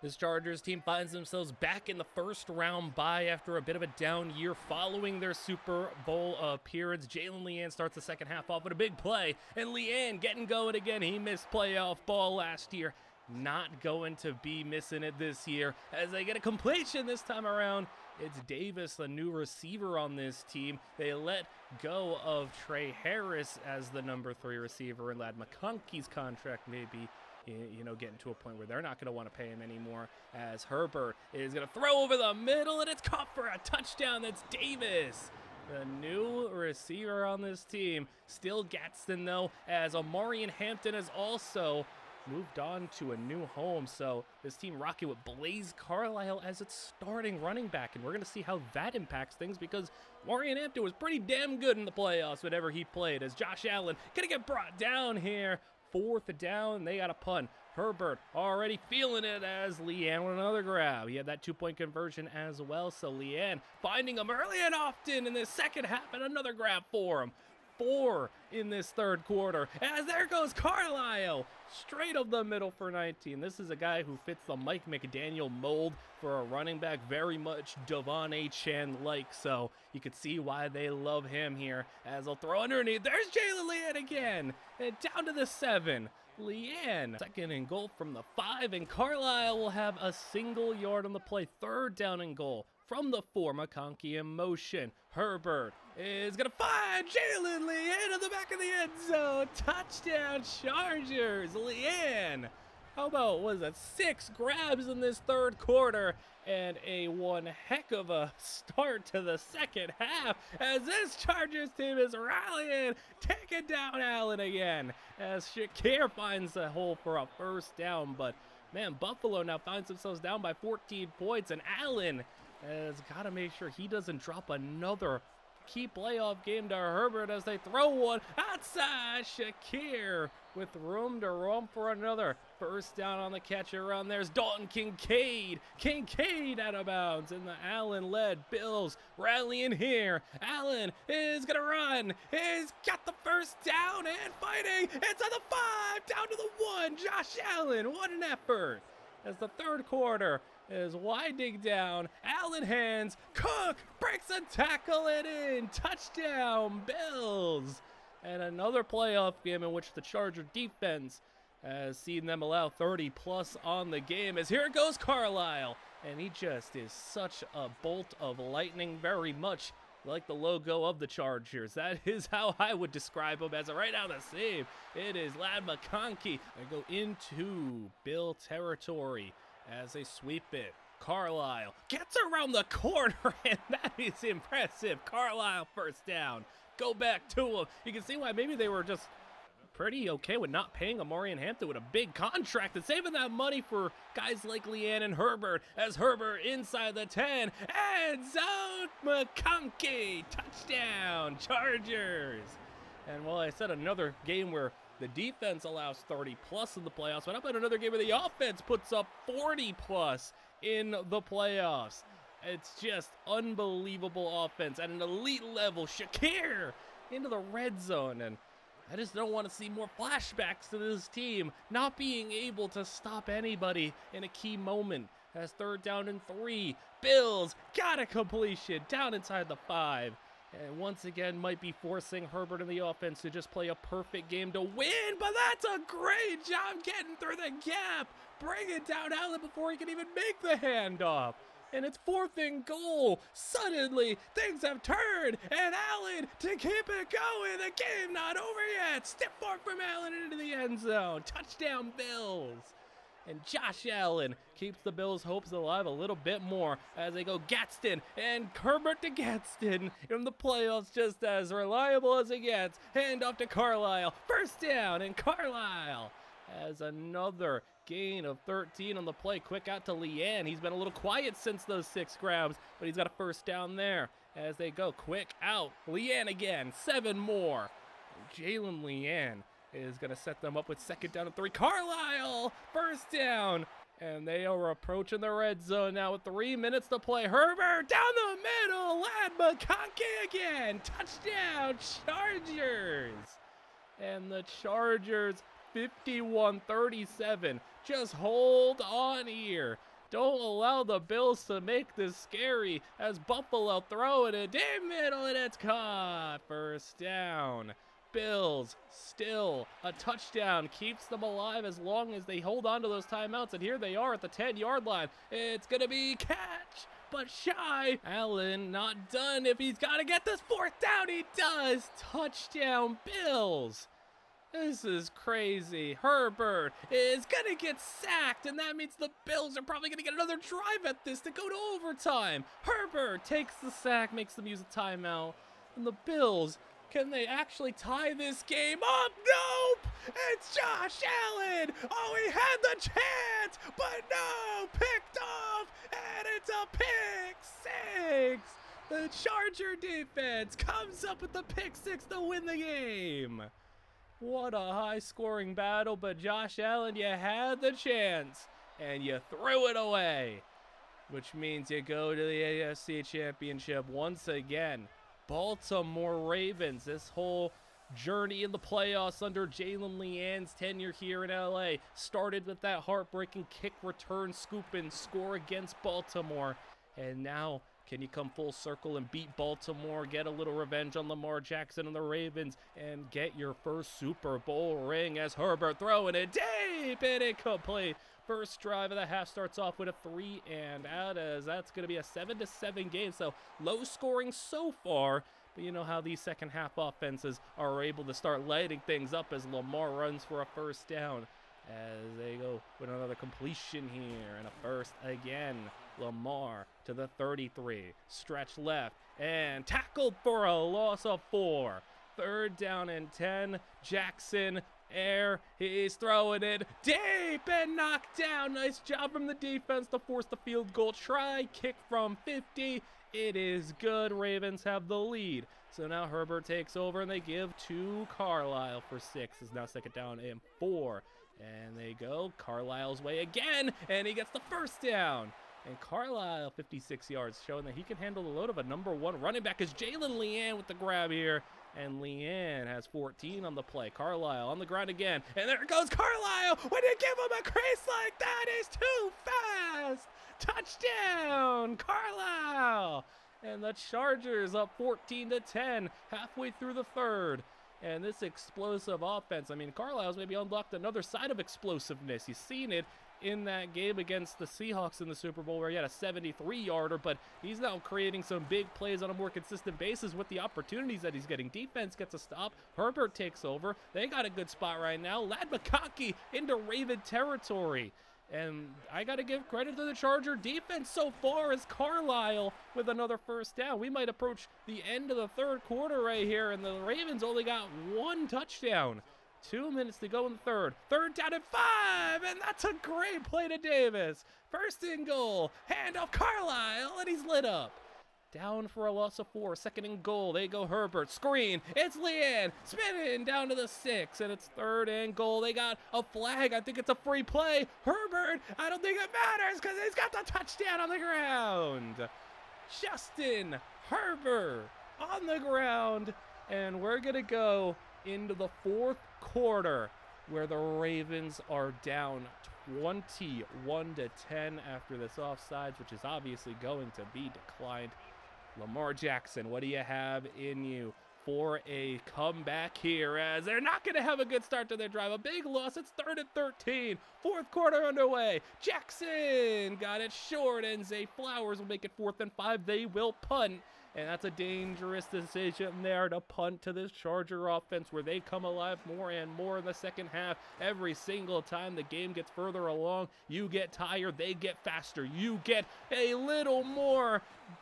This Chargers team finds themselves back in the first round bye after a bit of a down year following their Super Bowl appearance. Leane starts the second half off with a big play, and Leane getting going again. He missed playoff ball last year. Not going to be missing it this year as they get a completion this time around. It's Davis, the new receiver on this team. They let go of Trey Harris as the number 3 receiver, and Ladd McConkey's contract may be getting to a point where they're not going to want to pay him anymore, as Herbert is going to throw over the middle, and it's caught for a touchdown. That's Davis, the new receiver on this team. Still Gadsden, though, as Omarion Hampton has also moved on to a new home. So this team rocking with Blaise Carlisle as its starting running back, and we're going to see how that impacts things, because Omarion Hampton was pretty damn good in the playoffs whenever he played, as Josh Allen going to get brought down here. 4th down, they got a punt. Herbert already feeling it as Leane with another grab. He had that 2-point conversion as well, so Leane finding him early and often in the second half, and another grab for him. 4 in this third quarter, as there goes Carlisle straight up the middle for 19. This is a guy who fits the Mike McDaniel mold for a running back, very much Devon A. Chan-like, so you could see why they love him here, as they'll throw underneath. There's Jalen Leane again, and down to the 7. Leane, 2nd and goal from the 5, and Carlisle will have a single yard on the play. 3rd down and goal from the 4. McConkey in motion. Herbert is going to find Jalen Leane in the back of the end zone. Touchdown Chargers. Leane, how about, was it 6 grabs in this third quarter, and a one heck of a start to the second half, as this Chargers team is rallying, taking down Allen again, as Shakir finds a hole for a first down. But man, Buffalo now finds themselves down by 14 points, and Allen has got to make sure he doesn't drop another key playoff game to Herbert as they throw one outside. Shakir with room to roam for another first down on the catch around. There's Dalton Kincaid. Kincaid out of bounds, and the Allen-led Bills rallying here. Allen is going to run. He's got the first down and fighting. It's on the 5, down to the 1. Josh Allen, what an effort. As the third quarter is winding down, Allen hands, Cook breaks a tackle and in. Touchdown, Bills. And another playoff game in which the Charger defense has seen them allow 30+ on the game. As here goes Carlisle, and he just is such a bolt of lightning, very much like the logo of the Chargers. That is how I would describe him as right out of the save. It is Ladd McConkey. They go into Bill territory as they sweep it. Carlisle gets around the corner, and that is impressive. Carlisle first down. Go back to him. You can see why maybe they were just pretty okay with not paying Amarian Hampton with a big contract and saving that money for guys like Leane and Herbert, as Herbert inside the 10, and zone McConkey, touchdown, Chargers. And well, I said another game where the defense allows 30+ in the playoffs, but how about another game where the offense puts up 40+ in the playoffs? It's just unbelievable offense at an elite level. Shakir into the red zone, and I just don't want to see more flashbacks to this team not being able to stop anybody in a key moment. As third down and 3, Bills got a completion down inside the 5. And once again might be forcing Herbert and the offense to just play a perfect game to win, but that's a great job getting through the gap. Bring it down Allen before he can even make the handoff. And it's 4th and goal. Suddenly, things have turned, and Allen to keep it going. The game not over yet. Stiff arm from Allen into the end zone. Touchdown, Bills. And Josh Allen keeps the Bills' hopes alive a little bit more as they go Gadsden and Herbert to Gadsden in the playoffs, just as reliable as it gets. Hand off to Carlisle. First down, and Carlisle has another gain of 13 on the play. Quick out to Leane. He's been a little quiet since those 6 grabs, but he's got a first down there as they go quick out. Leane again, 7 more. Jalynne Leane is going to set them up with second down and 3. Carlisle, first down. And they are approaching the red zone now with 3 minutes to play. Herbert down the middle. Ladd McConkey again. Touchdown, Chargers. And the Chargers 51-37. Just hold on here. Don't allow the Bills to make this scary as Buffalo throw it in deep middle and it's caught. First down. Bills still a touchdown. Keeps them alive as long as they hold on to those timeouts. And here they are at the 10-yard line. It's going to be catch, but shy. Allen not done. If he's got to get this 4th down, he does. Touchdown, Bills. This is crazy. Herbert is going to get sacked, and that means the Bills are probably going to get another drive at this to go to overtime. Herbert takes the sack, makes them use a timeout. And the Bills, can they actually tie this game up? Nope! It's Josh Allen! Oh, he had the chance, but no! Picked off, and it's a pick 6! The Charger defense comes up with the pick 6 to win the game. What a high-scoring battle, but Josh Allen, you had the chance, and you threw it away. Which means you go to the AFC Championship once again. Baltimore Ravens, this whole journey in the playoffs under Jalynne Leane's tenure here in LA started with that heartbreaking kick return scoop and score against Baltimore. And now, can you come full circle and beat Baltimore, get a little revenge on Lamar Jackson and the Ravens, and get your first Super Bowl ring as Herbert throwing it deep and incomplete. First drive of the half starts off with a 3 and out, as that's going to be a 7-7 game, so low scoring so far. But you know how these second half offenses are able to start lighting things up as Lamar runs for a first down. As they go with another completion here and a first again. Lamar to the 33, stretch left, and tackled for a loss of 4. Third down and 10, Jackson, air, he's throwing it deep and knocked down. Nice job from the defense to force the field goal try. Kick from 50, It is good. Ravens have the lead. So now Herbert takes over, and they give to Carlisle for 6. Is now second down and 4. And they go Carlisle's way again, and he gets the first down. And Carlisle, 56 yards, showing that he can handle the load of a number 1 running back is Leane with the grab here. And Leane has 14 on the play. Carlisle on the ground again. And there goes Carlisle. When you give him a crease like that, he's too fast. Touchdown, Carlisle. And the Chargers up 14-10 halfway through the third. And this explosive offense, I mean, Carlisle's maybe unlocked another side of explosiveness. You've seen it in that game against the Seahawks in the Super Bowl where he had a 73-yarder, but he's now creating some big plays on a more consistent basis with the opportunities that he's getting. Defense gets a stop. Herbert takes over. They got a good spot right now. Ladd McConkey into Raven territory. And I got to give credit to the Charger defense so far as Carlisle with another first down. We might approach the end of the third quarter right here, and the Ravens only got 1 touchdown. 2 minutes to go in the third. Third down and 5, and that's a great play to Davis. First and goal. Hand off Carlisle, and he's lit up. Down for a loss of 4. Second and goal. They go Herbert. Screen. It's Leane. Spinning down to the 6. And it's third and goal. They got a flag. I think it's a free play. Herbert. I don't think it matters because he's got the touchdown on the ground. Justin Herbert on the ground. And we're going to go into the fourth quarter where the Ravens are down 21-10 after this offsides, which is obviously going to be declined. Lamar Jackson, what do you have in you for a comeback here as they're not going to have a good start to their drive? A big loss. It's 3rd and 13. Fourth quarter underway. Jackson got it short, and Zay Flowers will make it 4th and 5. They will punt. And that's a dangerous decision there to punt to this Charger offense where they come alive more and more in the second half. Every single time the game gets further along, you get tired, they get faster. You get a little more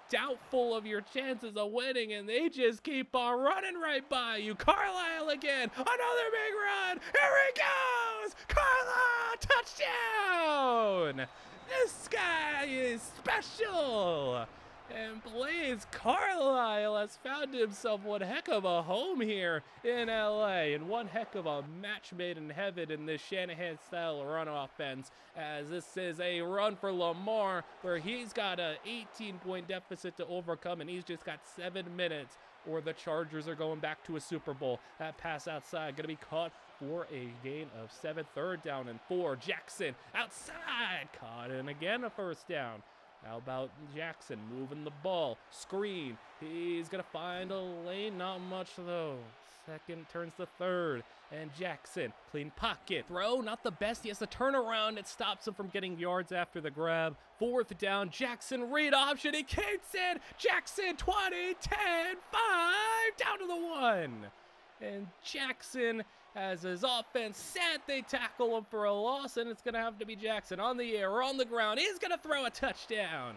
doubtful of your chances of winning, and they just keep on running right by you. Carlisle again, another big run. Here he goes. Carlisle, touchdown. This guy is special. And Blaze Carlisle has found himself one heck of a home here in LA, and one heck of a match made in heaven in this Shanahan-style run offense, as this is a run for Lamar where he's got an 18-point deficit to overcome, and he's just got 7 minutes, or the Chargers are going back to a Super Bowl. That pass outside going to be caught for a gain of 7, 3rd down and 4. Jackson outside, caught, and again a first down. How about Jackson moving the ball? Screen. He's going to find a lane. Not much, though. Second turns to 3rd. And Jackson, clean pocket. Throw, not the best. He has to turn around. It stops him from getting yards after the grab. 4th down. Jackson, read option. He kicks it. Jackson, 20, 10, 5. Down to the 1. And Jackson, as his offense set, they tackle him for a loss, and it's going to have to be Jackson on the air or on the ground. He's going to throw a touchdown.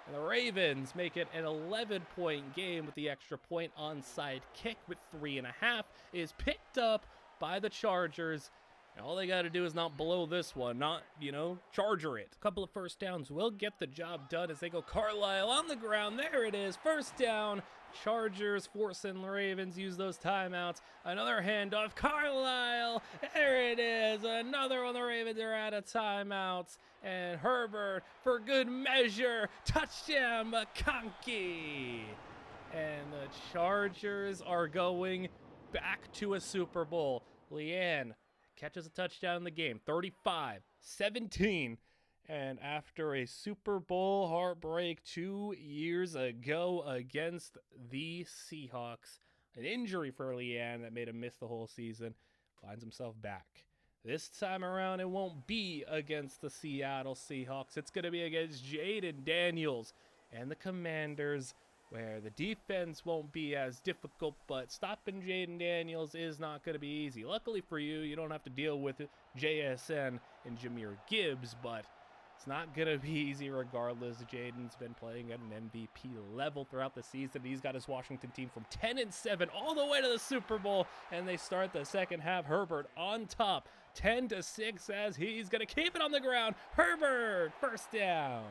And the Ravens make it an 11-point game with the extra point onside kick with 3.5 is picked up by the Chargers. And all they got to do is not blow this one, not, Charger it. A couple of first downs will get the job done as they go Carlisle on the ground. There it is, first down. Chargers forcing the Ravens use those timeouts. Another handoff, Carlisle. There it is, another one. The Ravens are out of timeouts. And Herbert, for good measure, touchdown McConkey. And the Chargers are going back to a Super Bowl. Leane catches a touchdown in the game, 35-17. And after a Super Bowl heartbreak 2 years ago against the Seahawks, an injury for Leane that made him miss the whole season, finds himself back. This time around, it won't be against the Seattle Seahawks. It's going to be against Jayden Daniels and the Commanders, where the defense won't be as difficult, but stopping Jayden Daniels is not going to be easy. Luckily for you, you don't have to deal with JSN and Jahmyr Gibbs, but it's not going to be easy regardless. Jayden's been playing at an MVP level throughout the season. He's got his Washington team from 10-7 all the way to the Super Bowl, and they start the second half. Herbert on top, 10-6 as he's going to keep it on the ground. Herbert, first down.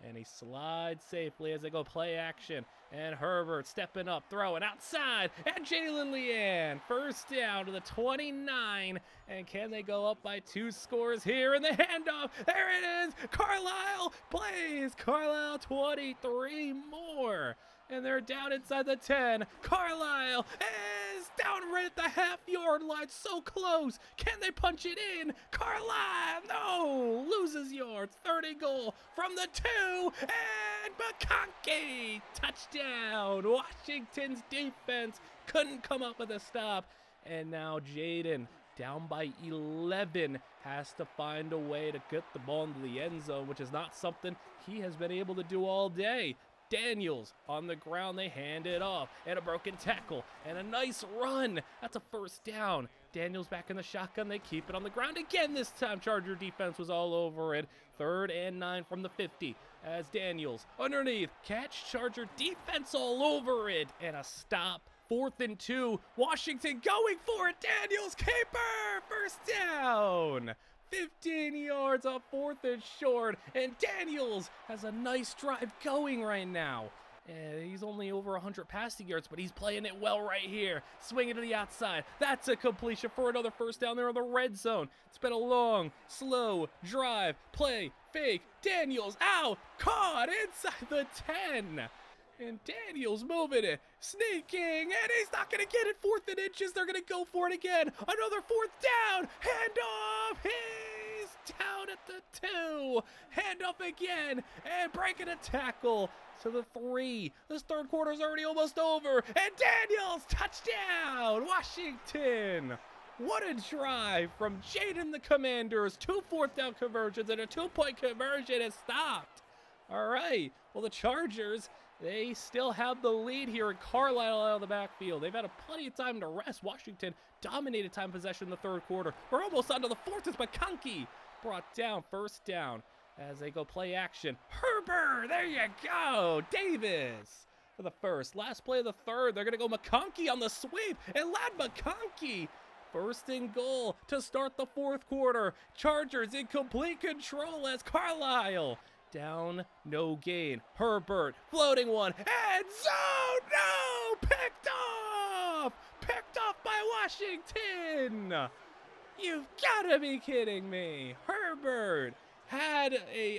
And he slides safely as they go play action. And Herbert stepping up, throwing outside. And Jalynne Leane, first down to the 29. And can they go up by 2 scores here in the handoff? There it is. Carlisle plays. Carlisle 23 more. And they're down inside the 10. Carlisle is down right at the half-yard line. So close. Can they punch it in? Carlisle, no. Loses yards. 30 goal from the 2. And McConkey, touchdown. Washington's defense couldn't come up with a stop. And now Jaden, down by 11, has to find a way to get the ball into the end zone, which is not something he has been able to do all day. Daniels on the ground, they hand it off, and a broken tackle, and a nice run. That's a first down. Daniels back in the shotgun, they keep it on the ground again this time. Charger defense was all over it. 3rd and 9 from the 50 as Daniels underneath, catch, Charger defense all over it, and a stop. 4th and 2, Washington going for it. Daniels, keeper, first down. 15 yards on 4th and short, and Daniels has a nice drive going right now. And he's only over 100 passing yards, but he's playing it well right here. Swinging to the outside. That's a completion for another first down there in the red zone. It's been a long, slow drive. Play, fake, Daniels out, caught inside the 10. And Daniels moving it, sneaking, and he's not going to get it. 4th and inches, they're going to go for it again. Another 4th down, handoff, he's down at the 2. Handoff again, and breaking a tackle to the 3. This 3rd quarter is already almost over, and Daniels, touchdown, Washington. What a drive from Jaden the Commanders. 2 4th down conversions, and a 2-point conversion is stopped. All right, well, the Chargers, they still have the lead here in Carlisle out of the backfield. They've had plenty of time to rest. Washington dominated time possession in the 3rd quarter. We're almost onto the 4th as McConkey brought down, first down as they go play action. Herbert, there you go. Davis for the first. Last play of the 3rd. They're going to go McConkey on the sweep. And Lad McConkey, 1st and goal to start the 4th quarter. Chargers in complete control as Carlisle down, no gain. Herbert, floating one, and zone, no! Picked off by Washington! You've gotta be kidding me. Herbert had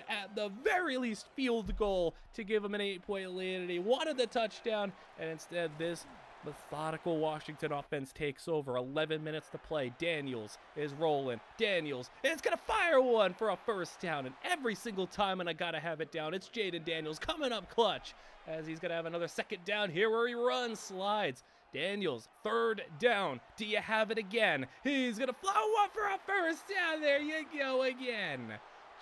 at the very least, field goal to give him an 8-point lead, and he wanted the touchdown, and instead this methodical Washington offense takes over. 11 minutes to play. Daniels is rolling. Daniels is going to fire one for a first down. And every single time, and I got to have it down, it's Jaden Daniels coming up clutch as he's going to have another 2nd down here where he runs, slides. Daniels, 3rd down. Do you have it again? He's going to flow one for a first down. There you go again.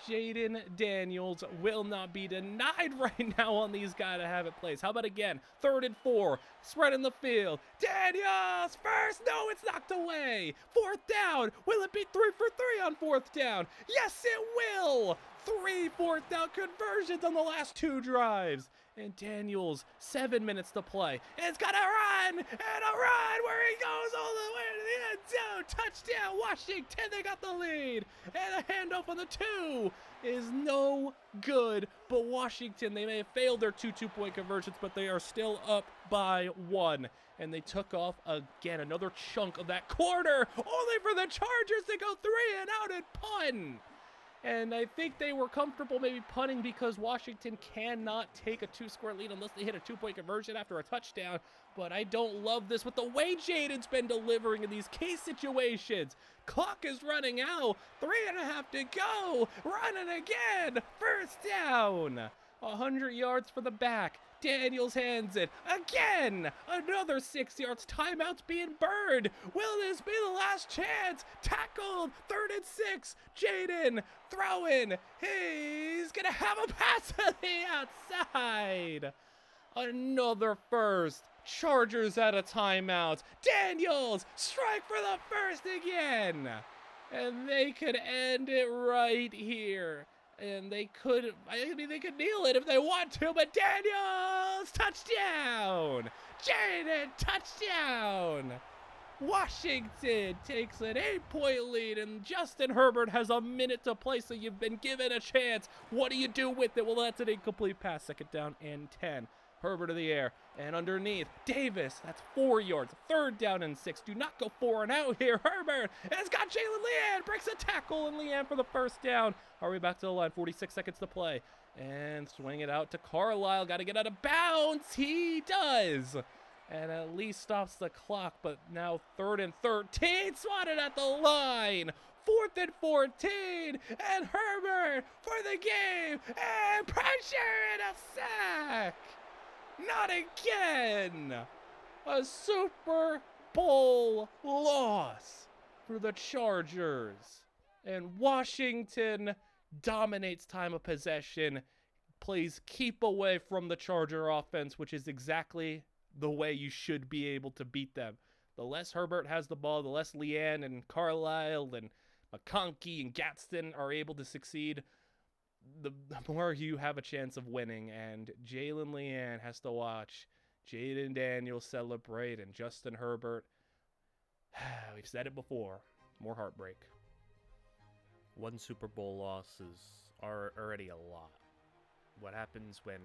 Jaden Daniels will not be denied right now on these gotta have it plays. How about again? 3rd and 4, spread in the field. Daniels first, no, it's knocked away. 4th down, will it be 3 for 3 on 4th down? Yes, it will. 3 4th down conversions on the last 2 drives. And Daniels, 7 minutes to play. And it's got a run, and a run where he goes all the way to the end zone. Touchdown, Washington, they got the lead. And a handoff on the 2 is no good. But Washington, they may have failed their 2 2-point conversions, but they are still up by 1. And they took off again, another chunk of that quarter, only for the Chargers to go 3 and out and punt. And I think they were comfortable maybe punting because Washington cannot take a 2-score lead unless they hit a 2-point conversion after a touchdown. But I don't love this with the way Jaden's been delivering in these key situations. Clock is running out. 3.5 to go. Running again. First down. 100 yards for the back. Daniels hands it again. Another 6 yards. Timeout's being burned. Will this be the last chance? Tackled. 3rd and 6. Jaden throwing. He's gonna have a pass to the outside. Another first. Chargers out of timeouts. Daniels strike for the first again. And they could end it right here. And they could, they could kneel it if they want to, but Daniels, touchdown! Jaden, touchdown! Washington takes an 8-point lead, and Justin Herbert has a minute to play, so you've been given a chance. What do you do with it? Well, that's an incomplete pass. Second down and 10. Herbert in the air, and underneath, Davis, that's 4 yards. Third down and 6. Do not go 4 and out here. Herbert has got Jalynne Leane, breaks a tackle, and Leane for the first down. Are we back to the line? 46 seconds to play. And swing it out to Carlisle. Got to get out of bounds. He does. And at least stops the clock, but now 3rd and 13. Swatted at the line. 4th and 14. And Herbert for the game. And pressure and a sack. Not again! A Super Bowl loss for the Chargers. And Washington dominates time of possession, plays keep away from the Charger offense, which is exactly the way you should be able to beat them. The less Herbert has the ball, the less Leane and Carlisle and McConkey and Gadsden are able to succeed, the more you have a chance of winning. And Jalynne Leane has to watch Jaden Daniels celebrate, and Justin Herbert, we've said it before, more heartbreak. One Super Bowl loss is already a lot. What happens when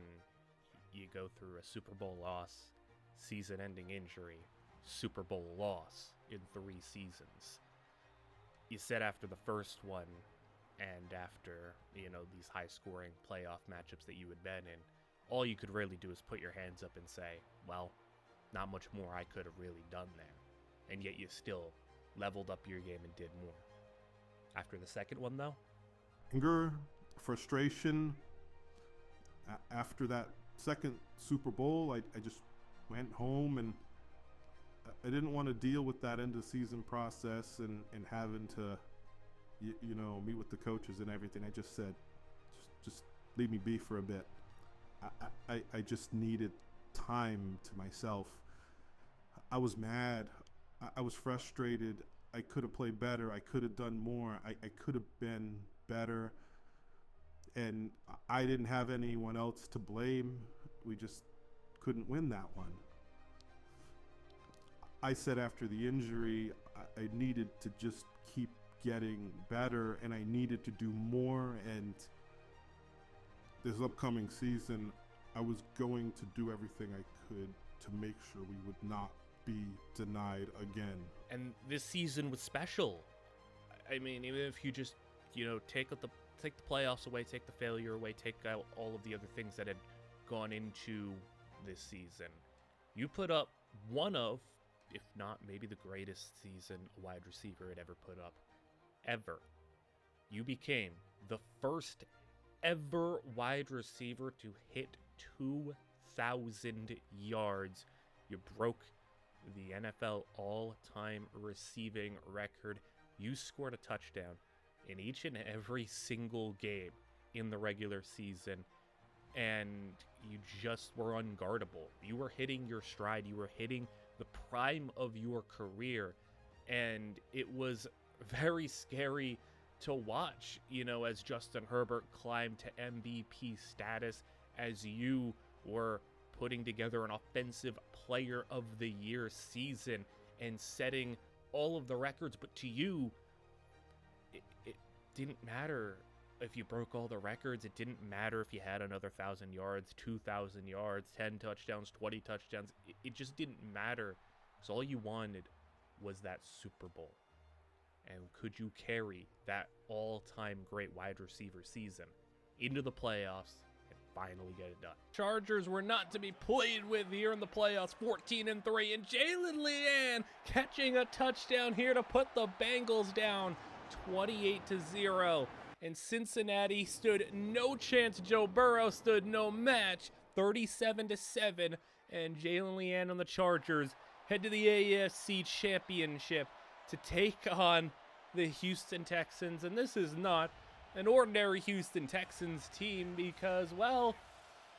you go through a Super Bowl loss, season-ending injury, Super Bowl loss in 3 seasons? You said after the first one, and after, these high-scoring playoff matchups that you had been in, all you could really do is put your hands up and say, well, not much more I could have really done there. And yet you still leveled up your game and did more. After the second one, though? Anger, frustration. After that second Super Bowl, I just went home, and I didn't want to deal with that end-of-season process and having to meet with the coaches and everything. I just said, just leave me be for a bit. I just needed time to myself. I was mad. I was frustrated. I could have played better. I could have done more. I could have been better. And I didn't have anyone else to blame. We just couldn't win that one. I said after the injury, I needed to just keep getting better, and I needed to do more. And this upcoming season, I was going to do everything I could to make sure we would not be denied again. And this season was special. I mean, even if you just, take the playoffs away, take the failure away, take out all of the other things that had gone into this season, you put up one of, if not maybe the greatest season a wide receiver had ever put up. Ever. You became the first ever wide receiver to hit 2,000 yards. You broke the NFL all-time receiving record. You scored a touchdown in each and every single game in the regular season, and you just were unguardable. You were hitting your stride. You were hitting the prime of your career, and it was very scary to watch, as Justin Herbert climbed to MVP status, as you were putting together an offensive player of the year season and setting all of the records. But to you, it didn't matter if you broke all the records. It didn't matter if you had another 1,000 yards, 2,000 yards, 10 touchdowns, 20 touchdowns. It just didn't matter, because all you wanted was that Super Bowl. And could you carry that all-time great wide receiver season into the playoffs and finally get it done? Chargers were not to be played with here in the playoffs, 14-3, and Jalynne Leane catching a touchdown here to put the Bengals down 28-0. And Cincinnati stood no chance. Joe Burrow stood no match, 37-7. And Jalynne Leane on the Chargers head to the AFC Championship to take on the Houston Texans. And this is not an ordinary Houston Texans team, because, well,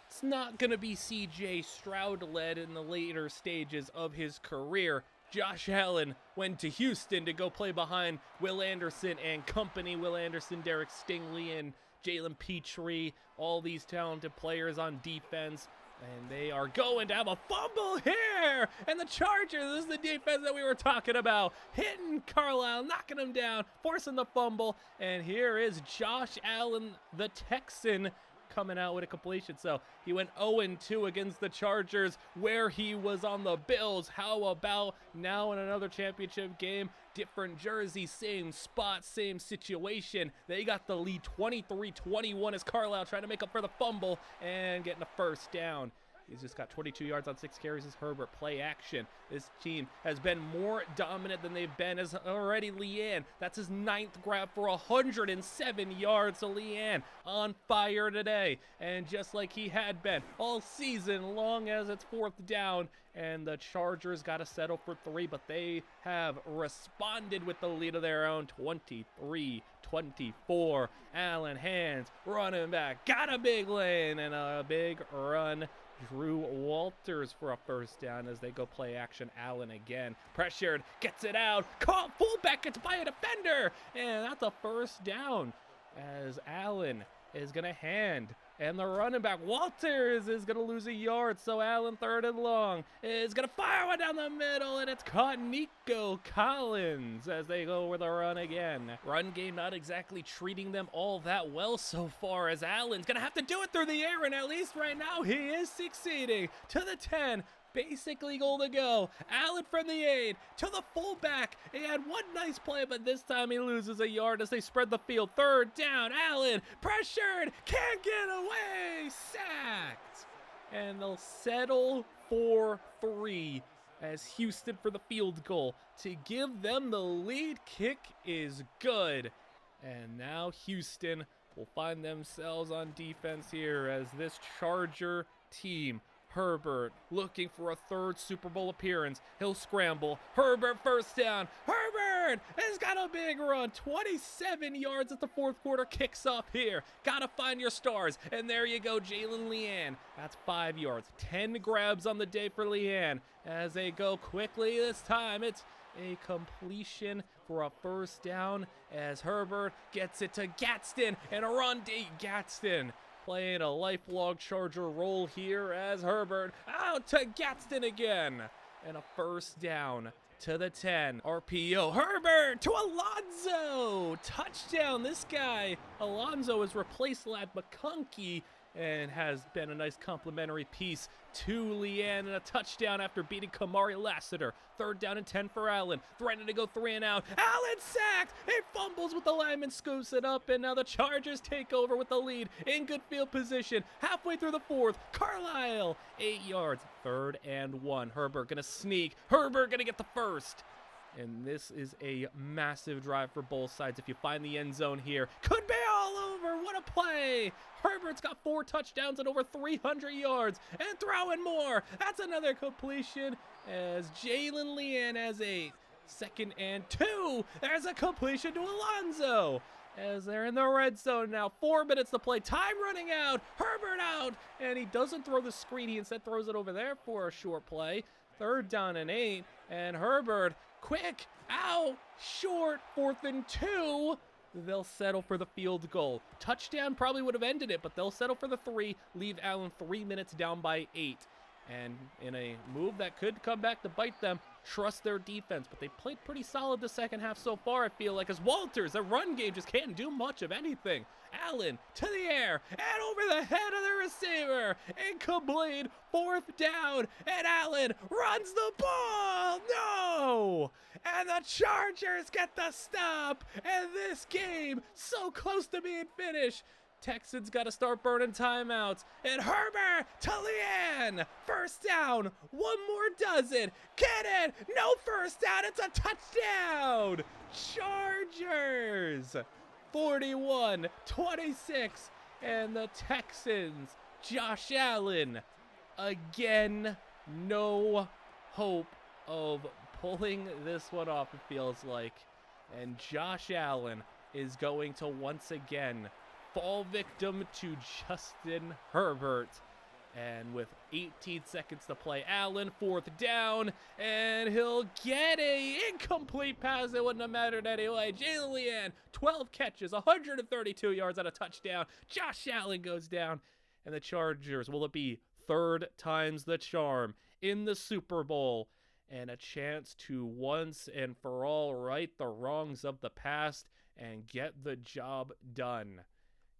it's not going to be C.J. Stroud-led in the later stages of his career. Josh Allen went to Houston to go play behind Will Anderson and company. Will Anderson, Derek Stingley, and Jalen Petrie, all these talented players on defense. And they are going to have a fumble here. And the Chargers, this is the defense that we were talking about. Hitting Carlisle, knocking him down, forcing the fumble. And here is Josh Allen, the Texan, coming out with a completion. So he went 0-2 against the Chargers where he was on the Bills. How about now in another championship game? Different jersey, same spot, same situation. They got the lead 23-21 as Carlisle trying to make up for the fumble and getting a first down. He's just got 22 yards on 6 carries as Herbert. Play action. This team has been more dominant than they've been as already Leane. That's his 9th grab for 107 yards. So Leane on fire today. And just like he had been all season long as it's 4th down. And the Chargers got to settle for 3, but they have responded with the lead of their own, 23-24. Allen hands, running back, got a big lane and a big run. Drew Walters for a first down as they go play action. Allen again, pressured, gets it out, caught fullback, gets by a defender, and that's a first down as Allen is going to hand. And the running back, Walters, is going to lose a yard. So Allen, 3rd and long, is going to fire one down the middle. And it's caught Nico Collins as they go with a run again. Run game not exactly treating them all that well so far as Allen's going to have to do it through the air. And at least right now he is succeeding. To the 10. Basically goal to go. Allen from the 8 to the fullback. He had one nice play, but this time he loses a yard as they spread the field. 3rd down. Allen pressured. Can't get away. Sacked. And they'll settle for 3 as Houston for the field goal to give them the lead. Kick is good. And now Houston will find themselves on defense here as this Charger team. Herbert looking for a 3rd Super Bowl appearance. He'll scramble. Herbert first down. Herbert has got a big run. 27 yards at the 4th quarter. Kicks off here. Gotta find your stars. And there you go, Jalynne Leane. That's 5 yards. 10 grabs on the day for Leane. As they go quickly this time, it's a completion for a first down as Herbert gets it to Gadsden. And a run to Gadsden. Playing a lifelong Charger role here as Herbert out to Gadsden again. And a first down to the 10. RPO. Herbert to Alonzo. Touchdown. This guy, Alonzo, has replaced Lad McConkey and has been a nice complimentary piece to Leane, and a touchdown after beating Kamari Lassiter. 3rd down and 10 for Allen, threatening to go 3 and out. Allen sacked. He fumbles with the lineman, scoops it up, and now the Chargers take over with the lead in good field position. Halfway through the 4th, Carlisle, 8 yards, 3rd and 1. Herbert gonna sneak. Herbert gonna get the first. And this is a massive drive for both sides. If you find the end zone here, could be all over. What a play. Herbert's got 4 touchdowns and over 300 yards and throwing more. That's another completion as Jalynne Leane has a 2nd and 2. There's a completion to Alonzo as they're in the red zone now. 4 minutes to play. Time running out. Herbert out. And he doesn't throw the screen. He instead throws it over there for a short play. 3rd down and 8. And Herbert, quick, out, short, 4th and 2. They'll settle for the field goal. Touchdown probably would have ended it, but they'll settle for the 3, leave Allen 3 minutes down by 8. And in a move that could come back to bite them, trust their defense. But they played pretty solid the second half so far, I feel like, as Walters, the run game just can't do much of anything. Allen to the air and over the head of the receiver. Incomplete. 4th down. And Allen runs the ball. No! And the Chargers get the stop. And this game so close to being finished. Texans got to start burning timeouts. And Herbert to Leane. First down. One more does it. Get it. No first down. It's a touchdown. Chargers. 41-26. And the Texans. Josh Allen. Again, no hope of pulling this one off, it feels like. And Josh Allen is going to once again fall victim to Justin Herbert. And with 18 seconds to play, Allen, 4th down, and he'll get a incomplete pass. It wouldn't have mattered anyway. Jalynne Leane, 12 catches, 132 yards on a touchdown. Josh Allen goes down, and the Chargers, will it be third time's the charm in the Super Bowl, and a chance to once and for all right the wrongs of the past and get the job done.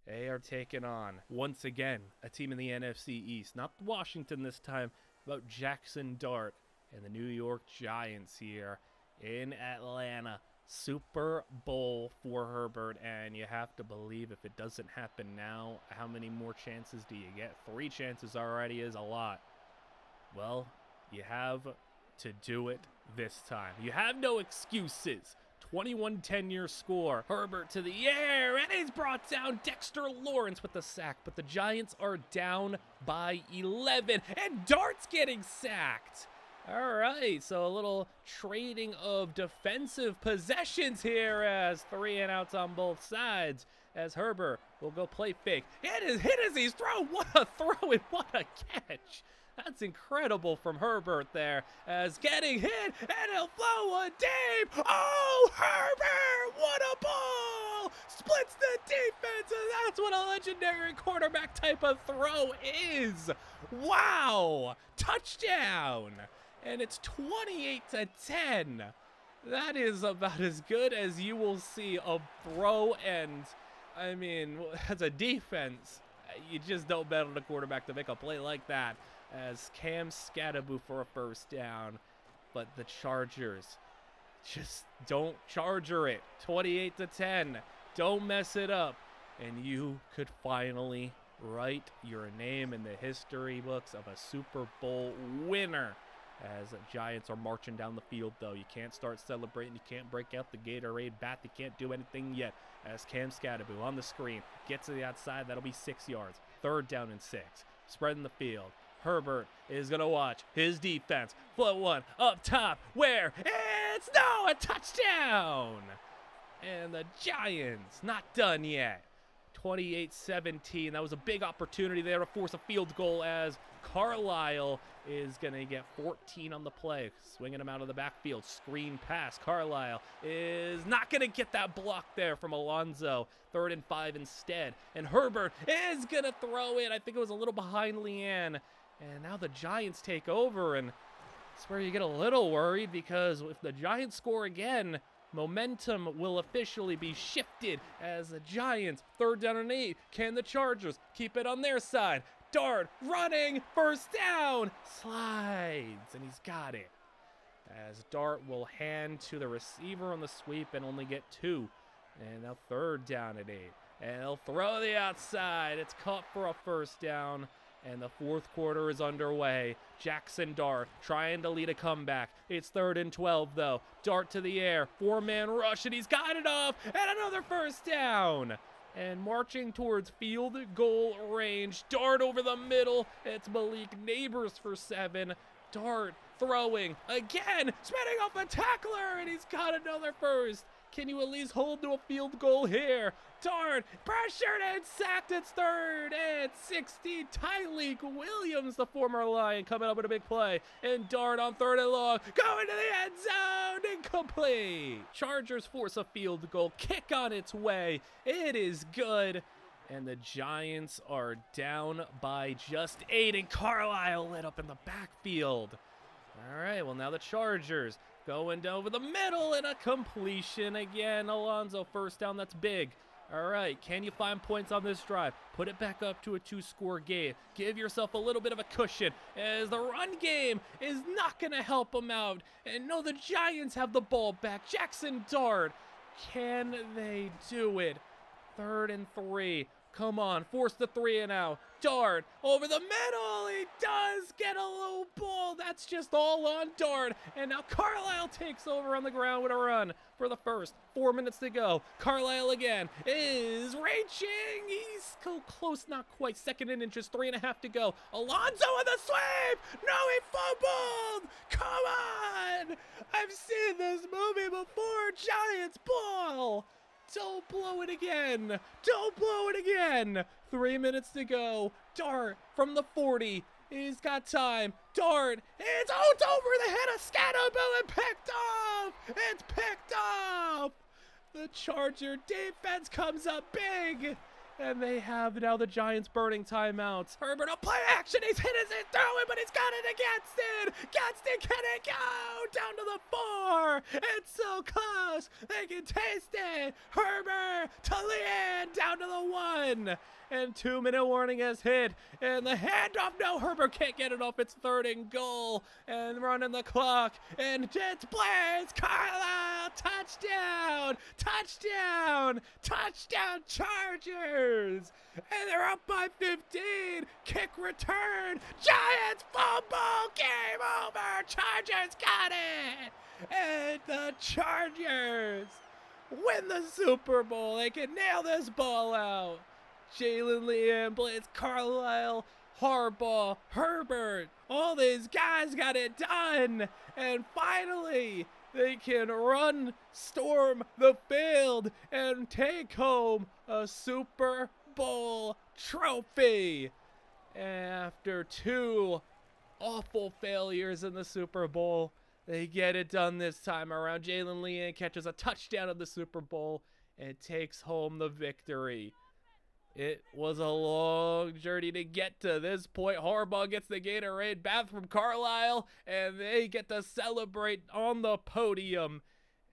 They are taking on, once again, a team in the NFC East. Not Washington this time, but Jackson Dart and the New York Giants here in Atlanta. Super Bowl for Herbert, and you have to believe if it doesn't happen now, how many more chances do you get? 3 chances already is a lot. Well, you have to do it this time. You have no excuses. 21-10 your score. Herbert to the air, and he's brought down. Dexter Lawrence with the sack, but the Giants are down by 11, and Dart's getting sacked. All right, so a little trading of defensive possessions here as 3 and outs on both sides as Herbert will go play fake. Hit as he's thrown. What a throw and what a catch. That's incredible from Herbert there as getting hit, and he'll throw one deep. Oh, Herbert, what a ball. Splits the defense, and that's what a legendary quarterback type of throw is. Wow, touchdown. And it's 28-10. That is about as good as you will see a throw. And I mean, as a defense, you just don't bet on the quarterback to make a play like that. As Cam Scatterbo for a first down, but the Chargers just don't charger it. 28-10. Don't mess it up, and you could finally write your name in the history books of a Super Bowl winner. As Giants are marching down the field, though. You can't start celebrating. You can't break out the Gatorade bat. You can't do anything yet. As Cam Scatterbo on the screen gets to the outside, that'll be 6 yards. 3rd down and 6. Spreading the field. Herbert is going to watch his defense. Float one up top. Where? It's a touchdown! And the Giants not done yet. 28-17. That was a big opportunity there to force a field goal as Carlisle is going to get 14 on the play. Swinging him out of the backfield. Screen pass. Carlisle is not going to get that block there from Alonzo. 3rd and 5 instead. And Herbert is going to throw it. I think it was a little behind Leane. And now the Giants take over. And that's where you get a little worried, because if the Giants score again, momentum will officially be shifted as the Giants, 3rd down and 8. Can the Chargers keep it on their side? Dart running, 1st down, slides, and he's got it. As Dart will hand to the receiver on the sweep and only get 2. And now 3rd down and 8. And he'll throw the outside. It's caught for a 1st down. And the 4th quarter is underway. Jackson Dart trying to lead a comeback. It's 3rd and 12, though. Dart to the air. 4-man rush, and he's got it off. And another 1st down. And marching towards field goal range. Dart over the middle. It's Malik Neighbors for 7. Dart throwing again. Spinning off a tackler, and he's got another 1st. Can you at least hold to a field goal here? Dart pressured and sacked. It's 3rd and 60. Tyleek Williams, the former Lion, coming up with a big play. And Dart on 3rd and long. Going to the end zone. Incomplete. Chargers force a field goal. Kick on its way. It is good. And the Giants are down by just 8. And Carlisle lit up in the backfield. All right, well, now the Chargers going over the middle, and a completion again. Alonzo, 1st down. That's big. All right, can you find points on this drive? Put it back up to a 2-score game. Give yourself a little bit of a cushion, as the run game is not going to help them out. And no, the Giants have the ball back. Jackson Dart, can they do it? 3rd and 3. Come on, force the 3 and out. Dart over the middle. He does get a low ball. That's just all on Dart. And now Carlisle takes over on the ground with a run for the 1st. 4 minutes to go. Carlisle again is reaching. He's close, not quite. 2nd and inches, 3.5 to go. Alonzo with the sweep. No, he fumbled. Come on. I've seen this movie before. Giants ball. Don't blow it again. Don't blow it again. 3 minutes to go. Dart from the 40. He's got time. Dart. It's over the head of Scatterbo and picked off. It's picked off. The Charger defense comes up big. And they have now the Giants burning timeouts. Herbert, a play action. He's hit his throwing, but he's got it against it. Gadsden, can it go? Down to the 4. It's so close. They can taste it. Herbert to Leane, down to the 1. And 2-minute warning has hit. And the handoff. No, Herbert can't get it off. It's 3rd and goal. And running the clock. And it's Blaze. Carlisle. Touchdown. Touchdown. Touchdown Chargers. And they're up by 15. Kick return. Giants fumble. Game over. Chargers got it. And the Chargers win the Super Bowl. They can nail this ball out. Jalynne, Leane, Blaze, Carlisle, Harbaugh, Herbert, all these guys got it done. And finally, they can storm the field and take home a Super Bowl trophy. After 2 awful failures in the Super Bowl, they get it done this time around. Jalynne, Leane catches a touchdown in the Super Bowl and takes home the victory. It was a long journey to get to this point. Harbaugh gets the Gatorade bath from Carlisle, and they get to celebrate on the podium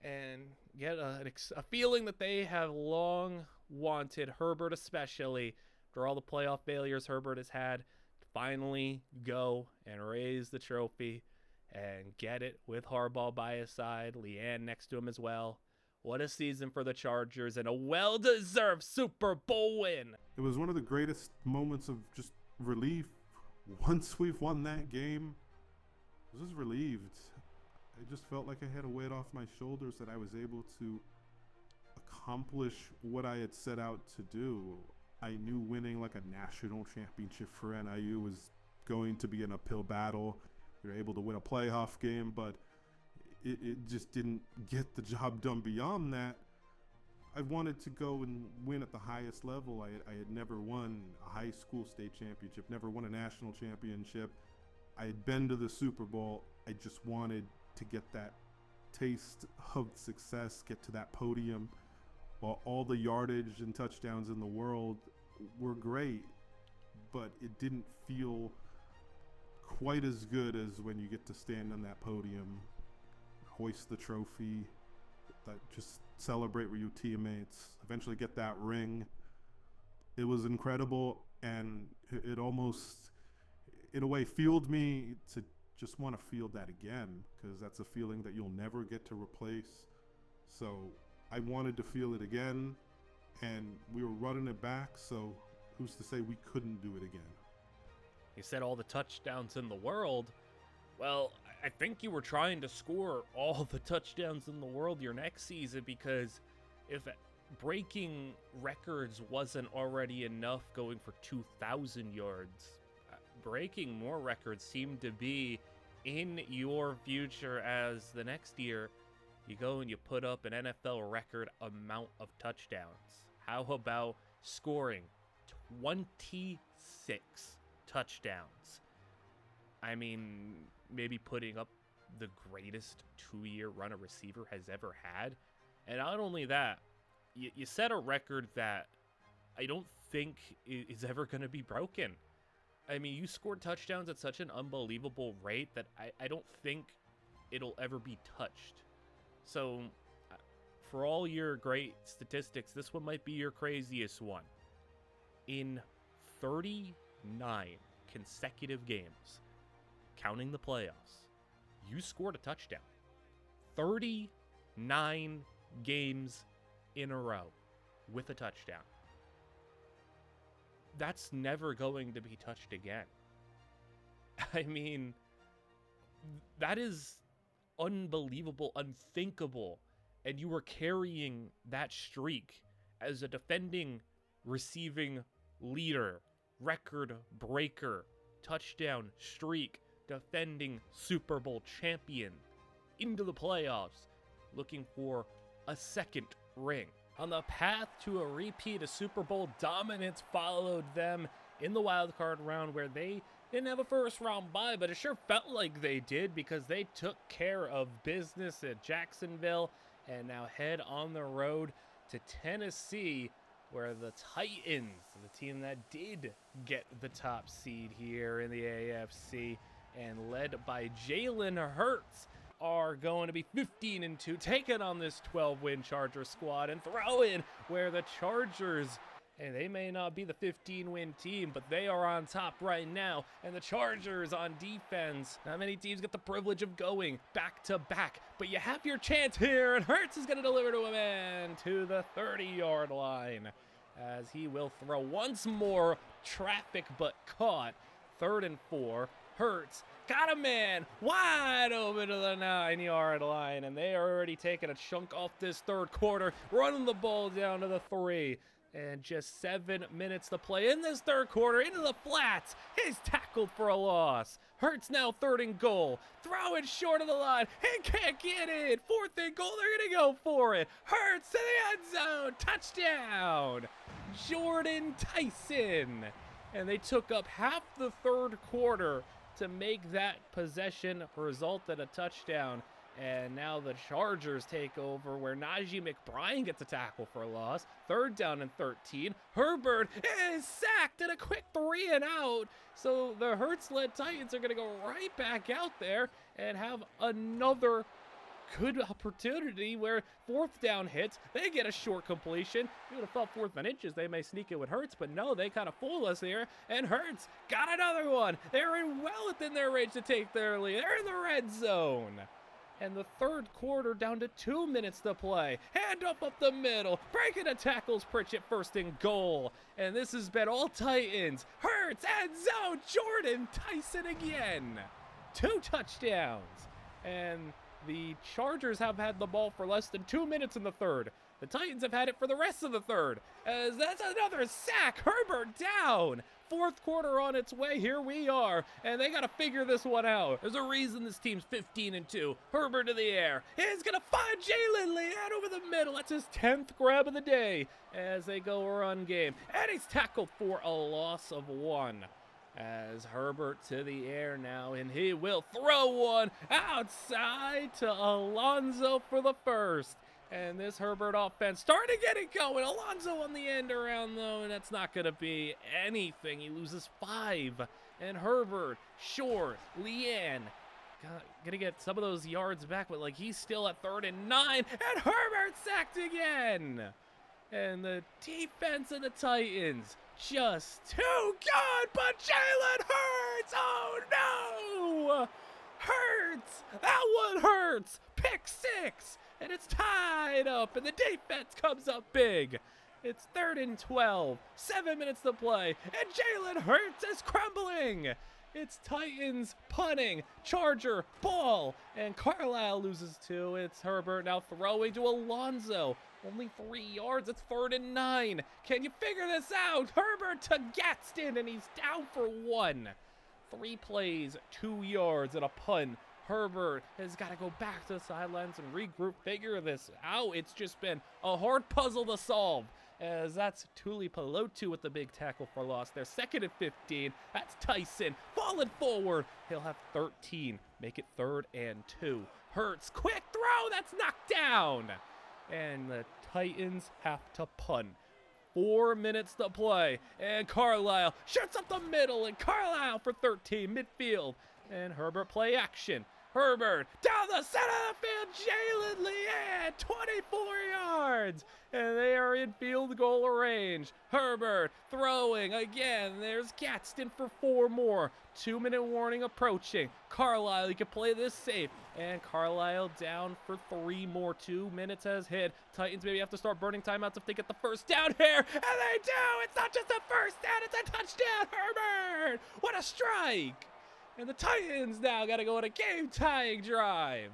and get a feeling that they have long wanted, Herbert especially, after all the playoff failures Herbert has had, to finally go and raise the trophy and get it with Harbaugh by his side, Leane next to him as well. What a season for the Chargers and a well-deserved Super Bowl win. It was one of the greatest moments of just relief. Once we've won that game, I was just relieved. I just felt like I had a weight off my shoulders, that I was able to accomplish what I had set out to do. I knew winning like a national championship for NIU was going to be an uphill battle. We were able to win a playoff game, but it just didn't get the job done beyond that. I wanted to go and win at the highest level. I had never won a high school state championship, never won a national championship. I had been to the Super Bowl. I just wanted to get that taste of success, get to that podium. While all the yardage and touchdowns in the world were great, but it didn't feel quite as good as when you get to stand on that podium, hoist the trophy, just celebrate with your teammates, eventually get that ring. It was incredible, and it almost, in a way, fueled me to just want to feel that again, because that's a feeling that you'll never get to replace. So I wanted to feel it again, and we were running it back, so who's to say we couldn't do it again? You said all the touchdowns in the world. Well, I think you were trying to score all the touchdowns in the world your next season, because if breaking records wasn't already enough going for 2,000 yards, breaking more records seemed to be in your future, as the next year you go and you put up an NFL record amount of touchdowns. How about scoring 26 touchdowns? I mean, maybe putting up the greatest 2-year run a receiver has ever had. And not only that, you set a record that I don't think is ever going to be broken. I mean, you scored touchdowns at such an unbelievable rate that I don't think it'll ever be touched. So, for all your great statistics, this one might be your craziest one. In 39 consecutive games, counting the playoffs, you scored a touchdown. 39 games in a row with a touchdown. That's never going to be touched again. I mean, that is unbelievable, unthinkable. And you were carrying that streak as a defending, receiving leader, record breaker, touchdown streak, defending Super Bowl champion into the playoffs, looking for a second ring. On the path to a repeat of Super Bowl dominance followed them in the wild card round, where they didn't have a first round bye, but it sure felt like they did, because they took care of business at Jacksonville and now head on the road to Tennessee where the Titans, the team that did get the top seed here in the AFC and led by Jalen Hurts, are going to be 15-2, taking on this 12-win Charger squad and throw in where the Chargers, and they may not be the 15-win team, but they are on top right now. And the Chargers on defense, not many teams get the privilege of going back-to-back, but you have your chance here, and Hurts is going to deliver to a man to the 30-yard line as he will throw once more. Traffic but caught. 3rd and 4. Hurts got a man wide open to the 9-yard line, and they are already taking a chunk off this third quarter, running the ball down to the 3. And just 7 minutes to play in this third quarter, into the flats. He's tackled for a loss. Hurts now 3rd and goal. Throw it short of the line. He can't get it. 4th and goal. They're going to go for it. Hurts to the end zone. Touchdown. Jordan Tyson. And they took up half the third quarter to make that possession result in a touchdown. And now the Chargers take over where Najee McBride gets a tackle for a loss. 3rd down and 13. Herbert is sacked and a quick 3 and out. So the Hurts-led Titans are going to go right back out there and have another good opportunity where 4th down hits. They get a short completion. You would have thought 4th and inches they may sneak it with Hurts, but no, they kind of fool us here. And Hurts got another one. They're well within their range to take their lead. They're in the red zone. And the third quarter down to 2 minutes to play. Hand up the middle. Breaking the tackles, Pritchett 1st and goal. And this has been all Titans. Hurts, end zone, Jordan Tyson again. 2 touchdowns. And the Chargers have had the ball for less than 2 minutes in the third. The Titans have had it for the rest of the third. As that's another sack. Herbert down. 4th quarter on its way. Here we are. And they got to figure this one out. There's a reason this team's 15-2. Herbert to the air. He's going to find Jalynne Leane over the middle. That's his 10th grab of the day as they go run game. And he's tackled for a loss of 1. As Herbert to the air now, and he will throw one outside to Alonzo for the first. And this Herbert offense starting to get it going. Alonzo on the end around though, and that's not going to be anything. He loses 5. And Herbert, short, Leane, gonna get some of those yards back, but like he's still at 3rd and 9. And Herbert sacked again. And the defense of the Titans just too good, but Jalen Hurts, oh no! Hurts, that one hurts. Pick 6. And it's tied up, and the defense comes up big. It's 3rd and 12, 7 minutes to play, and Jalen Hurts is crumbling. It's Titans punting, Charger ball, and Carlisle loses 2. It's Herbert now throwing to Alonzo. Only 3 yards, it's 3rd and 9. Can you figure this out? Herbert to Gadsden, and he's down for 1. 3 plays, 2 yards, and a punt. Herbert has got to go back to the sidelines and regroup, figure this out. It's just been a hard puzzle to solve. As that's Tuli Pelotu with the big tackle for loss. They're 2nd and 15. That's Tyson falling forward. He'll have 13. Make it 3rd and 2. Hurts, quick throw. That's knocked down. And the Titans have to punt. 4 minutes to play. And Carlisle shoots up the middle. And Carlisle for 13. Midfield. And Herbert play action. Herbert down the center of the field. Jalynne Leane, 24 yards. And they are in field goal range. Herbert throwing again. There's Gadsden for 4 more. 2-minute warning approaching. Carlisle, you can play this safe. And Carlisle down for 3 more. 2 minutes has hit. Titans maybe have to start burning timeouts if they get the first down here. And they do. It's not just a first down. It's a touchdown. Herbert. What a strike. And the Titans now got to go on a game-tying drive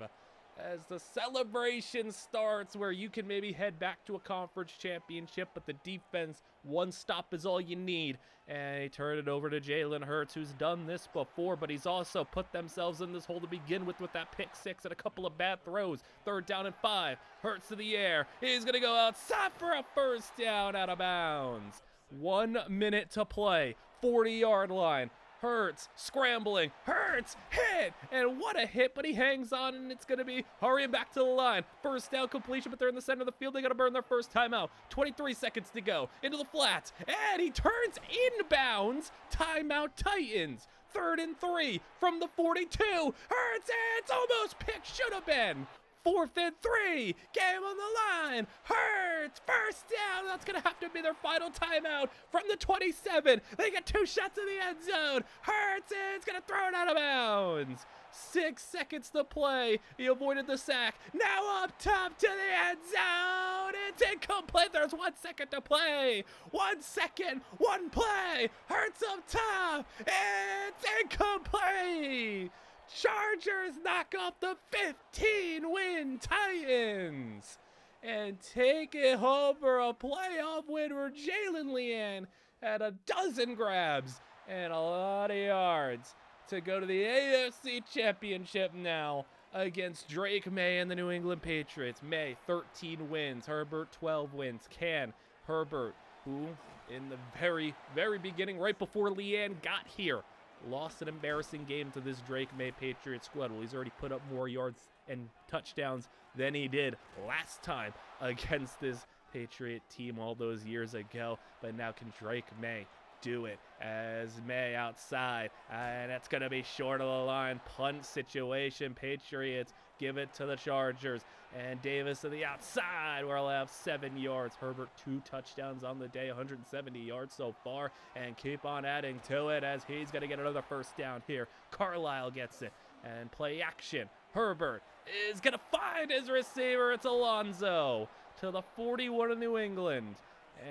as the celebration starts where you can maybe head back to a conference championship, but the defense, 1 stop is all you need. And he turned it over to Jalen Hurts, who's done this before, but he's also put themselves in this hole to begin with that pick 6 and a couple of bad throws. 3rd down and 5. Hurts to the air. He's going to go outside for a first down out of bounds. 1 minute to play. 40-yard line. Hurts, scrambling, Hurts, hit, and what a hit, but he hangs on, and it's going to be hurrying back to the line. First down completion, but they're in the center of the field. They got to burn their first timeout. 23 seconds to go, into the flats, and he turns inbounds. Timeout Titans. 3rd and 3 from the 42. Hurts, it's almost picked, should have been. 4th and 3, game on the line. Hurts, first down. That's going to have to be their final timeout from the 27. They get 2 shots in the end zone. Hurts is going to throw it out of bounds. 6 seconds to play. He avoided the sack. Now up top to the end zone. It's incomplete. There's 1 second to play. 1 second, 1 play. Hurts up top. It's incomplete. Chargers knock off the 15-win Titans and take it home for a playoff win where Leane had a dozen grabs and a lot of yards to go to the AFC Championship now against Drake May and the New England Patriots. May, 13 wins. Herbert, 12 wins. Can Herbert, who in the very, very beginning, right before Leane got here, lost an embarrassing game to this Drake May Patriot squad. Well, he's already put up more yards and touchdowns than he did last time against this Patriot team all those years ago. But now can Drake May do it as May outside, and it's going to be short of the line. Punt situation. Patriots give it to the Chargers, and Davis to the outside where he'll have 7 yards. Herbert 2 touchdowns on the day, 170 yards so far, and keep on adding to it as he's going to get another first down here. Carlisle gets it, and play action. Herbert is going to find his receiver. It's Alonzo to the 41 of New England.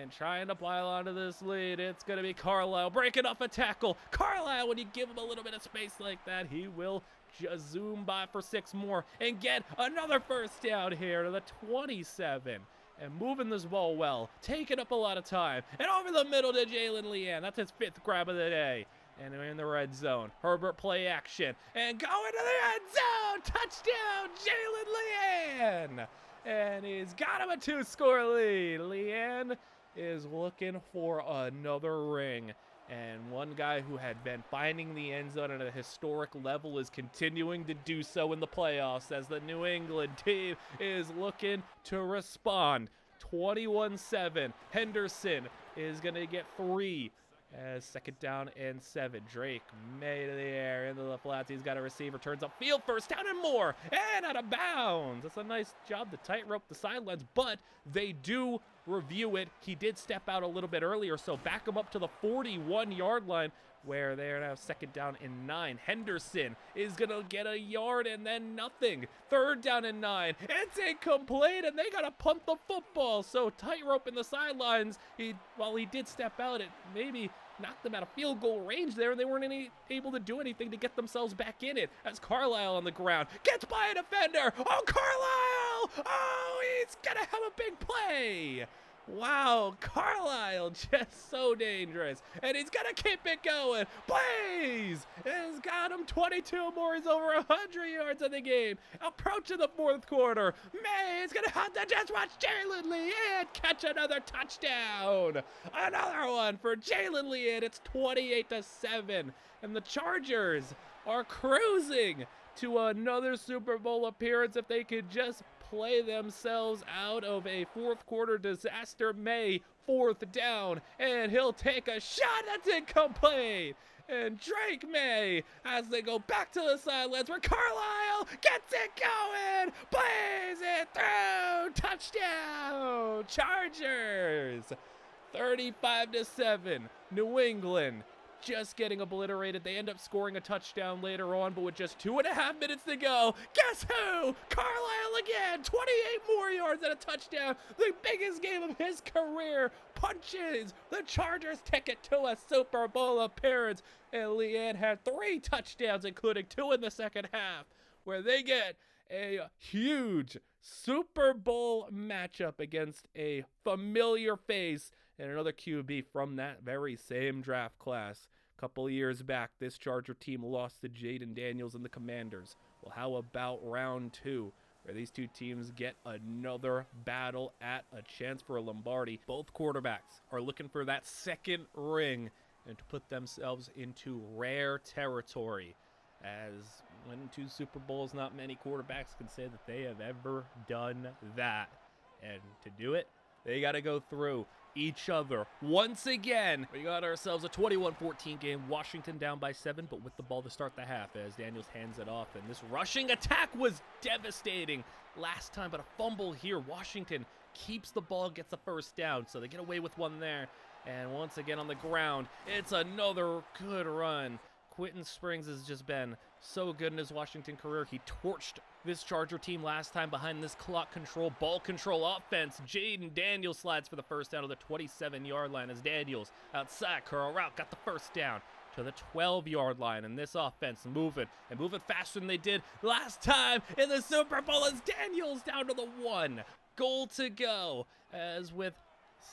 And trying to pile onto this lead, it's going to be Carlisle breaking off a tackle. Carlisle, when you give him a little bit of space like that, he will just zoom by for 6 more and get another first down here to the 27. And moving this ball well, taking up a lot of time. And over the middle to Leane. That's his 5th grab of the day. And they're in the red zone. Herbert play action. And going to the end zone. Touchdown, Leane. And he's got him a 2-score lead. Leane is looking for another ring. And one guy who had been finding the end zone at a historic level is continuing to do so in the playoffs as the New England team is looking to respond. 21-7. Henderson is going to get 3 as 2nd down and 7. Drake May to the air, into the flats. He's got a receiver, turns up field, first down and more, and out of bounds. That's a nice job to tightrope the sidelines, but they do review it. He did step out a little bit earlier, so back him up to the 41-yard line where they're going to have 2nd down and 9. Henderson is going to get a yard and then nothing. 3rd down and 9. It's incomplete, and they got to punt the football. So tightrope in the sidelines. While he did step out, it maybe knocked them out of field goal range there, and they weren't able to do anything to get themselves back in it. As Carlisle on the ground gets by a defender. Oh, Carlisle! Oh, he's going to have a big play. Wow, Carlisle just so dangerous. And he's going to keep it going. Blaze has got him 22 more. He's over 100 yards in the game. Approaching the 4th quarter. May is going to have to just watch Leane catch another touchdown. Another one for Leane. It's 28-7. And the Chargers are cruising to another Super Bowl appearance if they could just play themselves out of a 4th quarter disaster. May, 4th down, and he'll take a shot. That's incomplete. And Drake May, as they go back to the sidelines where Carlisle gets it going, plays it through, touchdown, Chargers. 35-7, New England just getting obliterated. They end up scoring a touchdown later on, but with just 2.5 minutes to go, guess who? Carlisle again, 28 more yards and a touchdown. The biggest game of his career. Punches the Chargers ticket to a Super Bowl appearance. And Leane had 3 touchdowns, including 2 in the second half, where they get a huge Super Bowl matchup against a familiar face and another QB from that very same draft class. A couple of years back, this Charger team lost to Jaden Daniels and the Commanders. Well, how about round 2, where these two teams get another battle at a chance for a Lombardi? Both quarterbacks are looking for that 2nd ring and to put themselves into rare territory. As winning 2 Super Bowls, not many quarterbacks can say that they have ever done that. And to do it, they got to go through each other once again. We got ourselves a 21-14 game. Washington down by 7, but with the ball to start the half as Daniels hands it off. And this rushing attack was devastating last time, but a fumble here. Washington keeps the ball, gets the first down, so they get away with one there. And once again on the ground, it's another good run. Quentin Springs has just been so good in his Washington career. He torched this Charger team last time behind this clock control, ball control offense. Jaden Daniels slides for the first down to the 27-yard line as Daniels outside. Curl route got the first down to the 12-yard line, and this offense moving faster than they did last time in the Super Bowl as Daniels down to the 1. Goal to go as with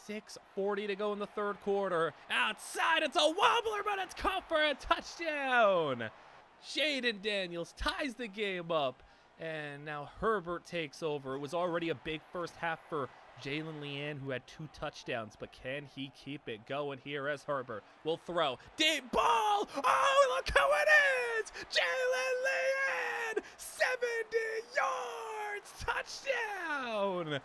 6:40 to go in the third quarter. Outside, it's a wobbler, but it's caught for a touchdown. Jaden Daniels ties the game up, and now Herbert takes over. It was already a big first half for Leane, who had 2 touchdowns, but can he keep it going here as Herbert will throw? Deep ball! Oh, look who it is! Leane! 70 yards! Touchdown!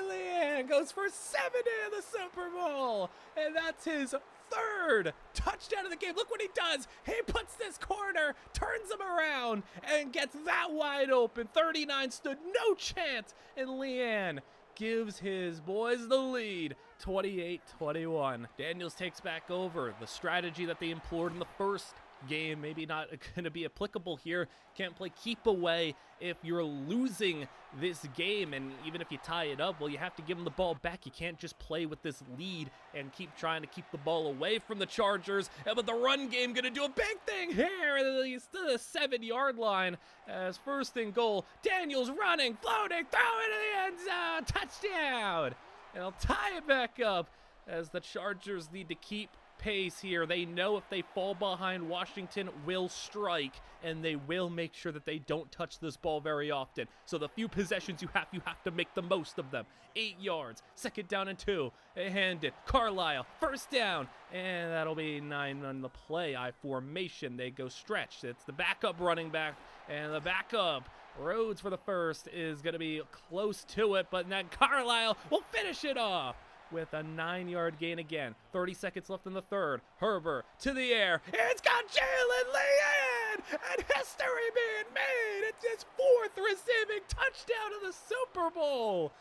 Leane goes for 70 in the Super Bowl, and that's his 3rd touchdown of the game. Look what he does. He puts this corner, turns him around, and gets that wide open. 39 stood no chance, and Leane gives his boys the lead, 28-21. Daniels takes back over. The strategy that they employed in the first game maybe not going to be applicable here. Can't play keep away if you're losing this game, and even if you tie it up, well, you have to give them the ball back. You can't just play with this lead and keep trying to keep the ball away from the Chargers. But the run game going to do a big thing here to the 7-yard line as 1st and goal. Daniels running, floating, throwing to the end zone, touchdown, and they'll tie it back up as the Chargers need to keep pace here. They know if they fall behind, Washington will strike, and they will make sure that they don't touch this ball very often. So the few possessions you have to make the most of them. 8 yards, 2nd down and 2. They hand it. Carlisle, 1st down, and that'll be 9 on the play. I formation. They go stretch. It's the backup running back, and the backup Rhodes for the first is going to be close to it, but then Carlisle will finish it off with a 9-yard gain again. 30 seconds left in the third. Herbert to the air. It's got Leane, and history being made. It's his 4th receiving touchdown of the Super Bowl.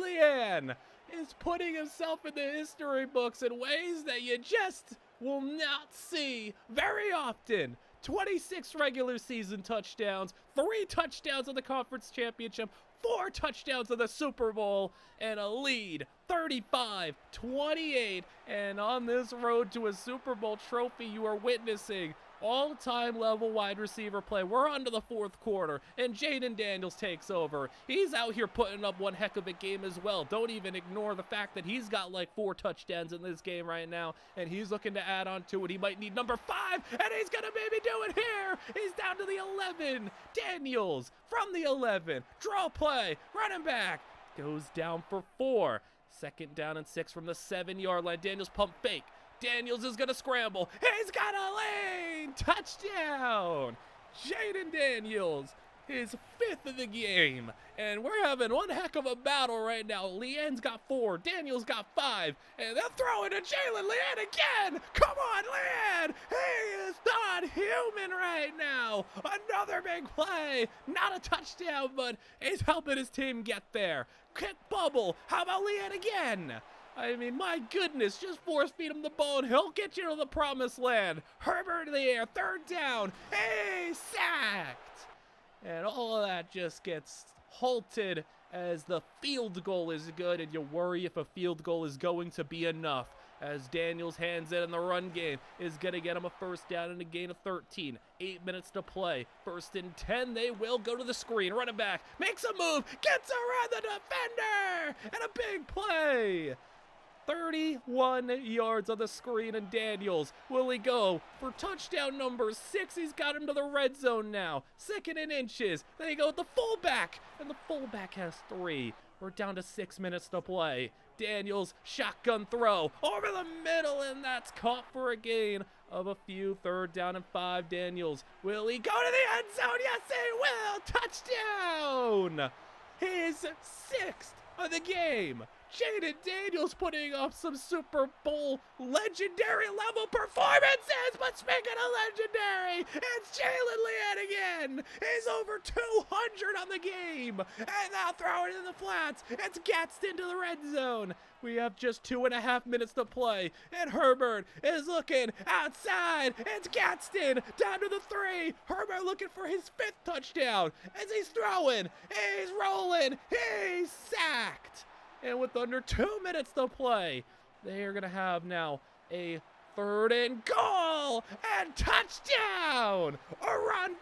Leane is putting himself in the history books in ways that you just will not see very often. 26 regular season touchdowns, 3 touchdowns in the conference championship, 4 touchdowns in the Super Bowl, and a lead, 35-28. And on this road to a Super Bowl trophy, you are witnessing all-time level wide receiver play. We're on to the 4th quarter, and Jaden Daniels takes over. He's out here putting up one heck of a game as well. Don't even ignore the fact that he's got like 4 touchdowns in this game right now, and he's looking to add on to it. He might need number 5, and he's gonna maybe do it here. He's down to the 11. Daniels from the 11. Draw play. Running back goes down for 4. 2nd down and 6 from the 7-yard line. Daniels pump fake. Daniels is going to scramble. He's got a lane. Touchdown. Jaden Daniels, his 5th of the game. And we're having one heck of a battle right now. Leane's got 4. Daniels got 5. And they're throwing to Leane again. Come on, Leane. He is not human right now. Another big play. Not a touchdown, but he's helping his team get there. Kick bubble. How about Leane again? I mean, my goodness, just force feed him the ball and he'll get you to the promised land. Herbert in the air, 3rd down. Hey, sacked. And all of that just gets halted as the field goal is good, and you worry if a field goal is going to be enough, as Daniels hands it, and the run game is going to get him a 1st down and a gain of 13. 8 minutes to play. 1st and 10. They will go to the screen. Running back makes a move, gets around the defender, and a big play. 31 yards on the screen, and Daniels, will he go for touchdown number 6? He's got him to the red zone now. 2nd and inches. Then they go with the fullback, and the fullback has 3. We're down to 6 minutes to play. Daniels, shotgun throw over the middle, and that's caught for a gain of a few. 3rd down and 5. Daniels, will he go to the end zone? Yes, he will. Touchdown! His 6th of the game. Jayden Daniels putting up some Super Bowl legendary level performances, but speaking of legendary, it's Jalynne Leane again. He's over 200 on the game, and now throwing it in the flats. It's Gadsden to the red zone. We have just 2.5 minutes to play, and Herbert is looking outside. It's Gadsden down to the 3. Herbert looking for his 5th touchdown as he's throwing, he's rolling, he's sacked. And with under 2 minutes to play, they are going to have now a 3rd and goal and touchdown! Oronde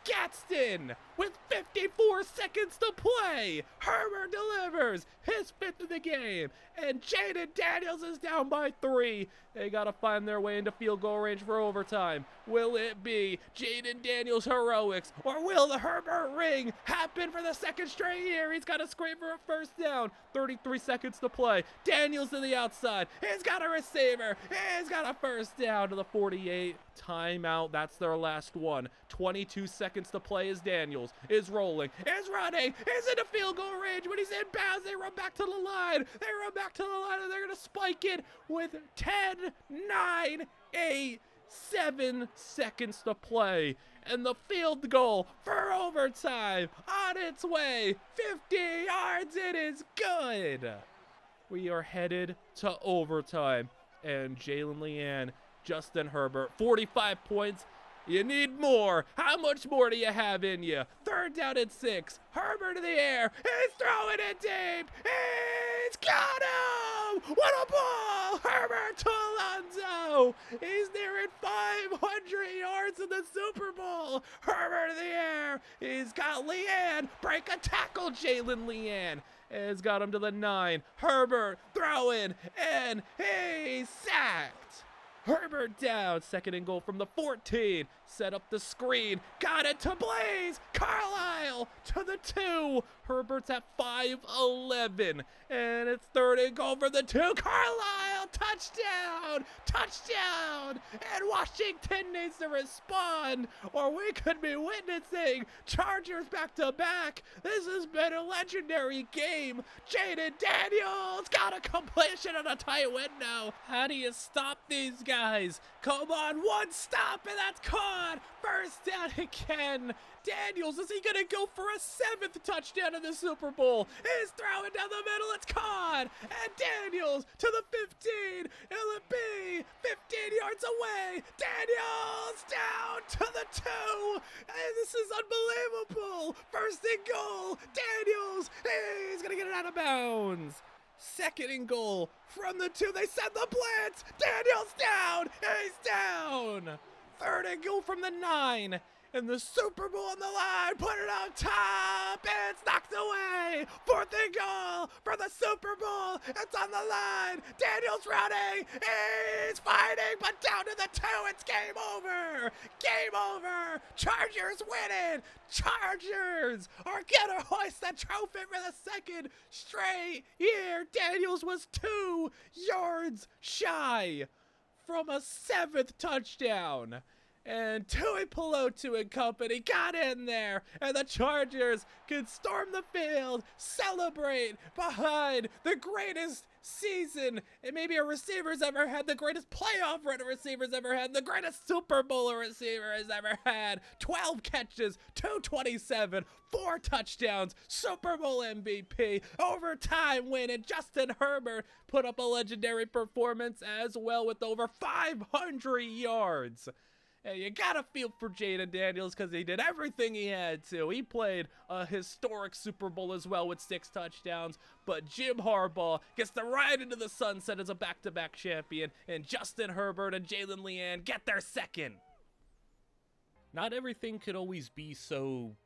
Gadsden with 54 seconds to play. Herbert delivers his 5th of the game, and Jayden Daniels is down by 3. They got to find their way into field goal range for overtime. Will it be Jayden Daniels' heroics, or will the Herbert ring happen for the 2nd straight year? He's got to scrape for a 1st down. 33 seconds to play. Daniels to the outside. He's got a receiver. He's got a 1st down to the 48. Timeout. That's their last one. 22 seconds to play as Daniels is rolling, is running, is in the field goal range. When he's inbounds, they run back to the line. They run back to the line, and they're going to spike it with 10, 9, 8, 7 seconds to play. And the field goal for overtime on its way. 50 yards. It is good. We are headed to overtime. And Jalynne Leane, Justin Herbert, 45 points. You need more. How much more do you have in you? 3rd down and 6. Herbert in the air. He's throwing it deep. He's got him. What a ball. Herbert to Alonzo. He's nearing 500 yards in the Super Bowl. Herbert in the air. He's got Leane. Break a tackle, Jalynne Leane. Has got him to the 9. Herbert throwing, and he's sacked. Herbert down. 2nd and goal from the 14. Set up the screen. Got it to Blaze. Carlisle to the 2. Herbert's at 5'11". And it's 3rd and goal for the 2. Carlisle. Touchdown. Touchdown. And Washington needs to respond, or we could be witnessing Chargers back to back. This has been a legendary game. Jayden Daniels got a completion on a tight window. How do you stop these guys? Come on, one stop, and that's caught. 1st down again. Daniels, is he going to go for a 7th touchdown in the Super Bowl? He's throwing down the middle. It's caught. And Daniels to the 15. Will it be 15 yards away? Daniels down to the 2. And this is unbelievable. 1st and goal. Daniels, he's going to get it out of bounds. 2nd and goal from the 2. They send the blitz. Daniels down. He's down. 3rd and goal from the 9. And the Super Bowl on the line. Put it on top. It's knocked away. 4th and goal for the Super Bowl. It's on the line. Daniels running. He's fighting, but down to the 2. It's game over. Game over. Chargers winning. Chargers are going to hoist the trophy for the 2nd straight year. Daniels was 2 yards shy from a 7th touchdown. And Tui Pelotu and company got in there, and the Chargers can storm the field, celebrate behind the greatest season and maybe a receiver's ever had, the greatest playoff run a receiver's ever had, the greatest Super Bowl a receiver has ever had. 12 catches, 227, 4 touchdowns, Super Bowl MVP, overtime win, and Justin Herbert put up a legendary performance as well with over 500 yards. And you gotta feel for Jayden Daniels because he did everything he had to. He played a historic Super Bowl as well with 6 touchdowns. But Jim Harbaugh gets to ride into the sunset as a back-to-back champion. And Justin Herbert and Jalynne Leane get their 2nd. Not everything could always be so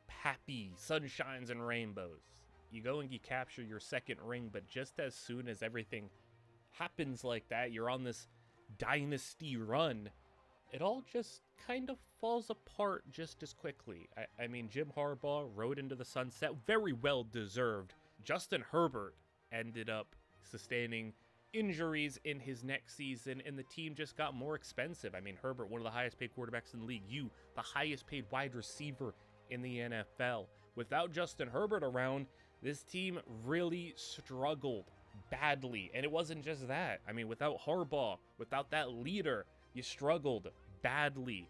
happy, sunshines and rainbows. You go and you capture your 2nd ring, but just as soon as everything happens like that, you're on this dynasty run, it all just kind of falls apart just as quickly. I mean, Jim Harbaugh rode into the sunset, very well deserved. Justin Herbert ended up sustaining injuries in his next season, and the team just got more expensive. I mean, Herbert, one of the highest paid quarterbacks in the league. You, the highest paid wide receiver in the NFL. Without Justin Herbert around, this team really struggled badly. And it wasn't just that. I mean, without Harbaugh, without that leader, you struggled badly.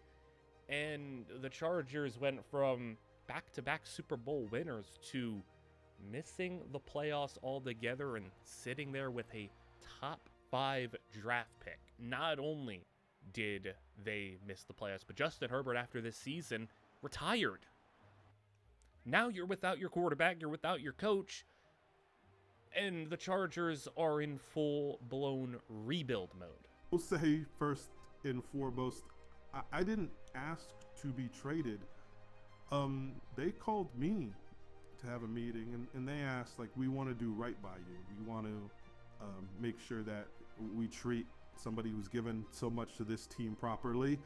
And the Chargers went from back-to-back Super Bowl winners to missing the playoffs altogether and sitting there with a top 5 draft pick. Not only did they miss the playoffs, but Justin Herbert, after this season, retired. Now you're without your quarterback, you're without your coach, and the Chargers are in full-blown rebuild mode. We'll say first and foremost, I didn't ask to be traded. They called me to have a meeting, and they asked, like, we want to do right by you. We want to make sure that we treat somebody who's given so much to this team properly.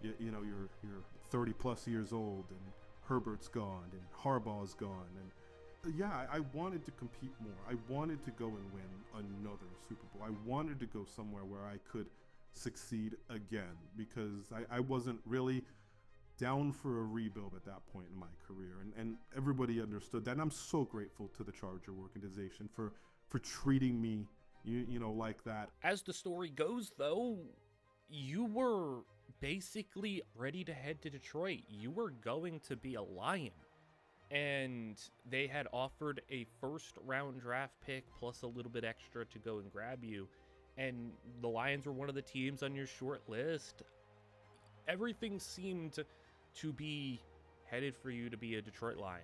You know, you're 30 plus years old, and Herbert's gone, and Harbaugh's gone, and yeah, I wanted to compete more. I wanted to go and win another Super Bowl. I wanted to go somewhere where I could succeed again, because I wasn't really down for a rebuild at that point in my career, and everybody understood that, and I'm so grateful to the Charger organization for treating me you know like that. As the story goes, though, you were basically ready to head to Detroit. You were going to be a Lion, and they had offered a first-round draft pick plus a little bit extra to go and grab you, and the Lions were one of the teams on your short list. Everything seemed to be headed for you to be a Detroit Lion.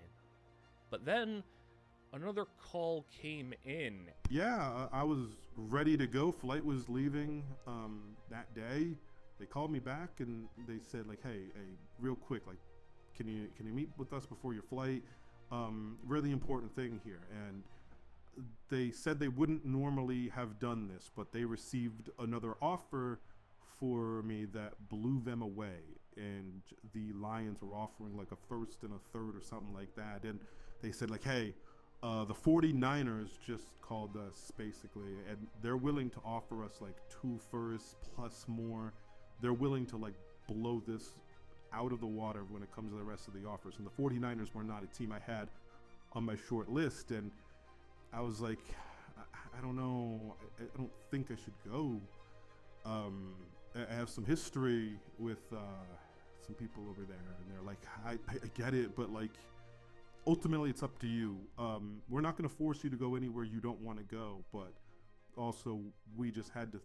But then another call came in. Yeah, I was ready to go. Flight was leaving that day. They called me back and they said, like, hey, real quick, like, can you meet with us before your flight? Really important thing here. And they said they wouldn't normally have done this, but they received another offer for me that blew them away. And the Lions were offering like a first and a third or something like that. And they said, like, hey, the 49ers just called us basically, and they're willing to offer us like 2 firsts plus more. They're willing to like blow this out of the water when it comes to the rest of the offers. And the 49ers were not a team I had on my short list. And I was like, I don't know. I don't think I should go. I have some history with some people over there, and they're like, I get it, but like, ultimately it's up to you. We're not going to force you to go anywhere you don't want to go, but also we just had to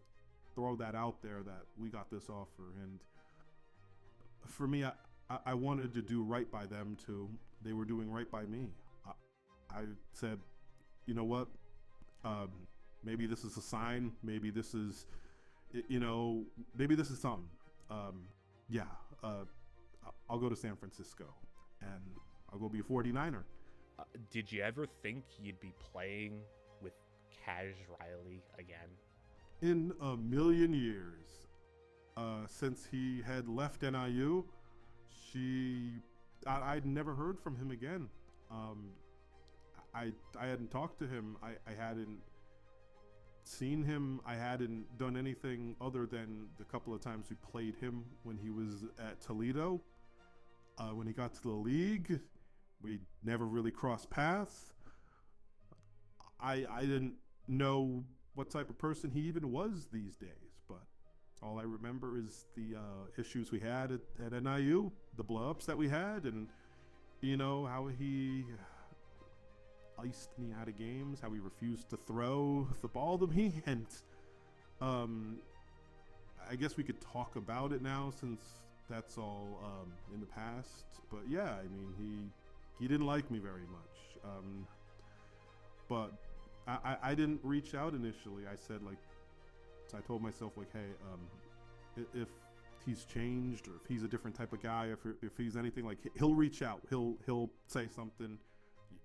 throw that out there that we got this offer. And for me, I wanted to do right by them too. They were doing right by me. I said, you know what? Maybe this is a sign. Maybe this is, maybe this is something. I'll go to San Francisco and I'll go be a 49er. Did you ever think you'd be playing with Cash Riley again? In a million years. Since he had left NIU, I'd never heard from him again. I hadn't talked to him. I hadn't seen him. I hadn't done anything other than the couple of times we played him when he was at Toledo. When he got to the league, we never really crossed paths. I didn't know what type of person he even was these days, but all I remember is the issues we had at NIU, the blow-ups that we had, and how he iced me out of games, how he refused to throw the ball to me, and I guess we could talk about it now since that's all in the past. But yeah, I mean, he didn't like me very much. But I didn't reach out initially. I said, like, so I told myself, like, hey, if he's changed or if he's a different type of guy, if he's anything, like, he'll reach out. He'll say something.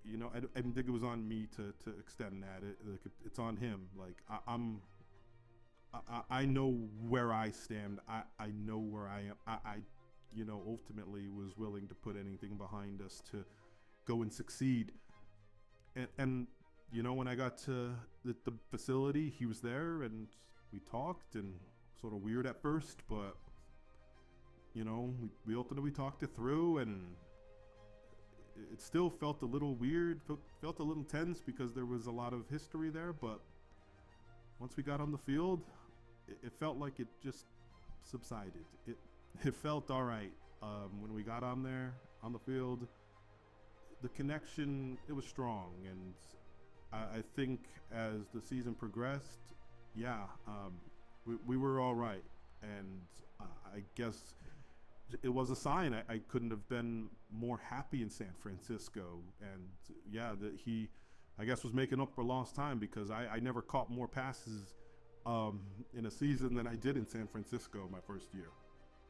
I didn't think it was on me to extend that. It's on him. Like, I know where I stand. I know where I am. I ultimately was willing to put anything behind us to go and succeed. And when I got to the facility, he was there and we talked, and sort of weird at first, but we ultimately talked it through, and it still felt a little weird, felt a little tense because there was a lot of history there, but once we got on the field, it felt like it just subsided. It felt all right. When we got on the field, the connection, it was strong, and I think as the season progressed, we were all right, and I guess it was a sign. I couldn't have been more happy in San Francisco, and that he, I guess, was making up for lost time, because I never caught more passes in a season than I did in San Francisco my first year.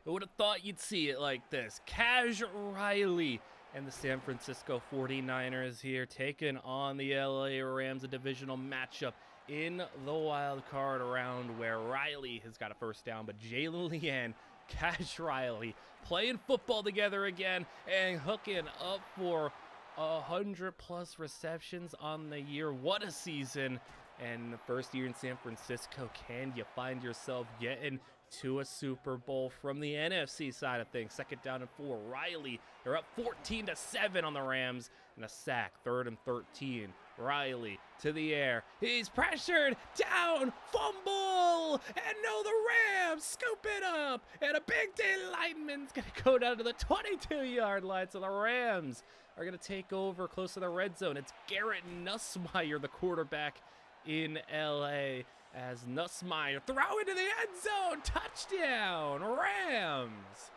Who would have thought you'd see it like this? Cash Riley and the San Francisco 49ers here taking on the LA Rams, a divisional matchup in the wild card round where Riley has got a first down, but Jalynne, Cash Riley playing football together again and hooking up for 100+ receptions on the year. What a season. And the first year in San Francisco, can you find yourself getting to a Super Bowl? From the NFC side of things, 2nd down and 4. Riley, they're up 14-7 on the Rams, and a sack, 3rd and 13. Riley to the air. He's pressured, down, fumble, and no, the Rams scoop it up, and a big D lineman's going to go down to the 22-yard line, so the Rams are going to take over close to the red zone. It's Garrett Nussmeier, the quarterback in LA, as Nussmeier throw into the end zone, touchdown, Rams.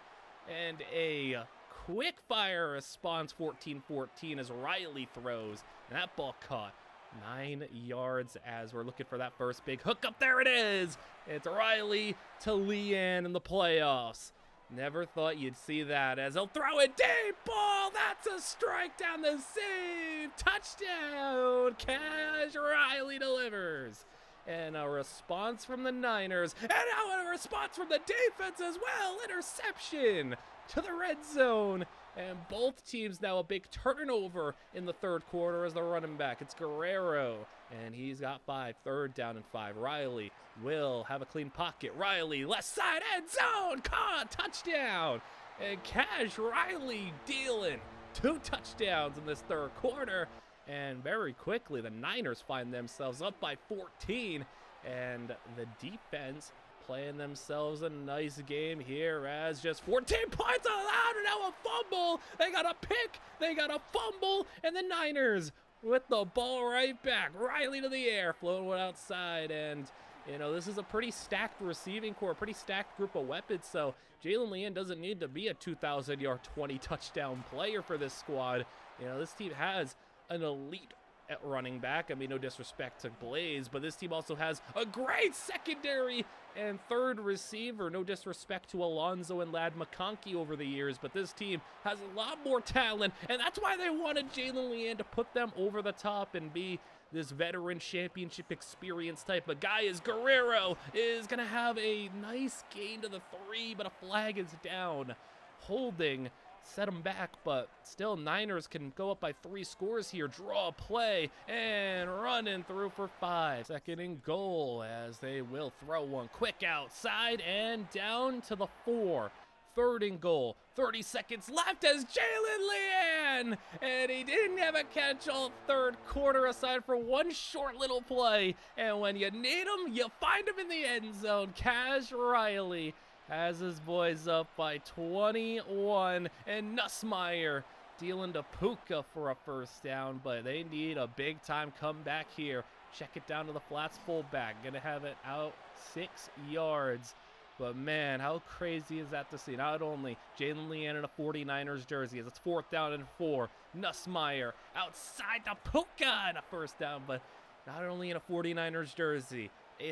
And a quick fire response, 14-14, as Riley throws, and that ball caught 9 yards as we're looking for that first big hookup. There it is. It's Riley to Leane in the playoffs. Never thought you'd see that, as he'll throw a deep ball. That's a strike down the seam. Touchdown. Cash Riley delivers. And a response from the Niners. And now a response from the defense as well. Interception to the red zone. And both teams now a big turnover in the 3rd quarter as the running back. It's Guerrero, and he's got 5. 3rd down and 5. Riley will have a clean pocket. Riley, left side, end zone, caught, touchdown. And Cash Riley dealing 2 touchdowns in this 3rd quarter. And very quickly, the Niners find themselves up by 14. And the defense playing themselves a nice game here, as just 14 points allowed, and now a fumble. They got a pick, they got a fumble, and the Niners with the ball right back. Riley to the air, floating one outside, and this is a pretty stacked receiving core, pretty stacked group of weapons, so Jalynne doesn't need to be a 2,000-yard, 20-touchdown player for this squad. This team has an elite at running back. I mean, no disrespect to Blaze, but this team also has a great secondary and 3rd receiver. No disrespect to Alonzo and Lad McConkey over the years, but this team has a lot more talent, and that's why they wanted Jalynne to put them over the top and be this veteran championship experience type of guy. As Guerrero is going to have a nice gain to the 3, but a flag is down. Holding set them back, but still Niners can go up by 3 scores here. Draw a play and running through for 5. 2nd and goal, as they will throw one quick outside and down to the 4. 3rd and goal, 30 seconds left as Jalynne, and he didn't have a catch all 3rd quarter aside for one short little play, and when you need him, you find him in the end zone. Cash Riley has his boys up by 21, and Nussmeier dealing to Puka for a first down, but they need a big-time comeback here. Check it down to the flats fullback. Gonna have it out 6 yards. But man, how crazy is that to see? Not only Jalynne in a 49ers jersey, as it's 4th down and 4. Nussmeier outside to Puka and a first down, but not only in a 49ers jersey.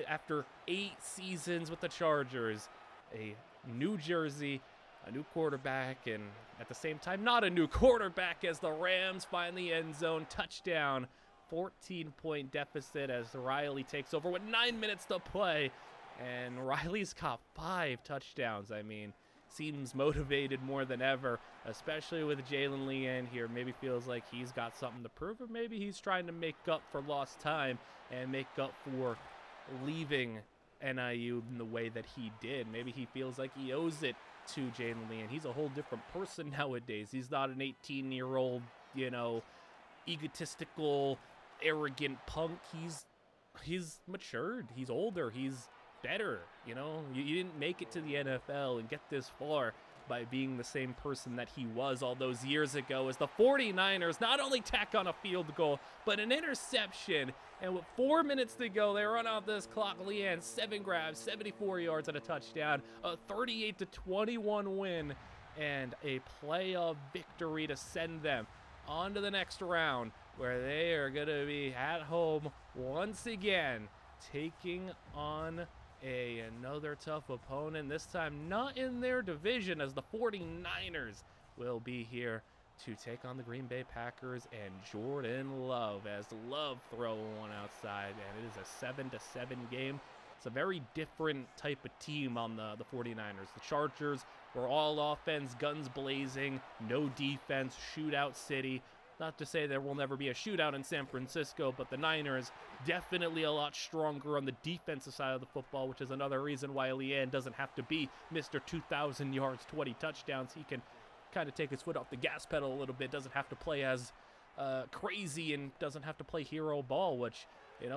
After 8 seasons with the Chargers, a new jersey, a new quarterback, and at the same time, not a new quarterback, as the Rams find the end zone. Touchdown, 14-point deficit as Riley takes over with 9 minutes to play. And Riley's got 5 touchdowns. I mean, seems motivated more than ever, especially with Jalynne Leane here. Maybe feels like he's got something to prove, or maybe he's trying to make up for lost time and make up for leaving NIU in the way that he did. Maybe he feels like he owes it to Jalynne Leane. He's a whole different person nowadays. He's not an 18-year-old, egotistical, arrogant punk. He's matured. He's older. He's better. You didn't make it to the NFL and get this far by being the same person that he was all those years ago, as the 49ers not only tack on a field goal, but an interception. And with 4 minutes to go, they run out this clock. Leane, 7 grabs, 74 yards and a touchdown, a 38-21 win, and a playoff victory to send them on to the next round, where they are going to be at home once again, taking on another tough opponent, this time not in their division, as the 49ers will be here to take on the Green Bay Packers and Jordan Love, as Love throw one outside, and it is a 7-7 game. It's a very different type of team on the 49ers. The Chargers were all offense, guns blazing, no defense, shootout city. Not to say there will never be a shootout in San Francisco, but the Niners definitely a lot stronger on the defensive side of the football, which is another reason why Leane doesn't have to be Mr. 2,000 yards, 20 touchdowns. He can kind of take his foot off the gas pedal a little bit, doesn't have to play as crazy, and doesn't have to play hero ball, which,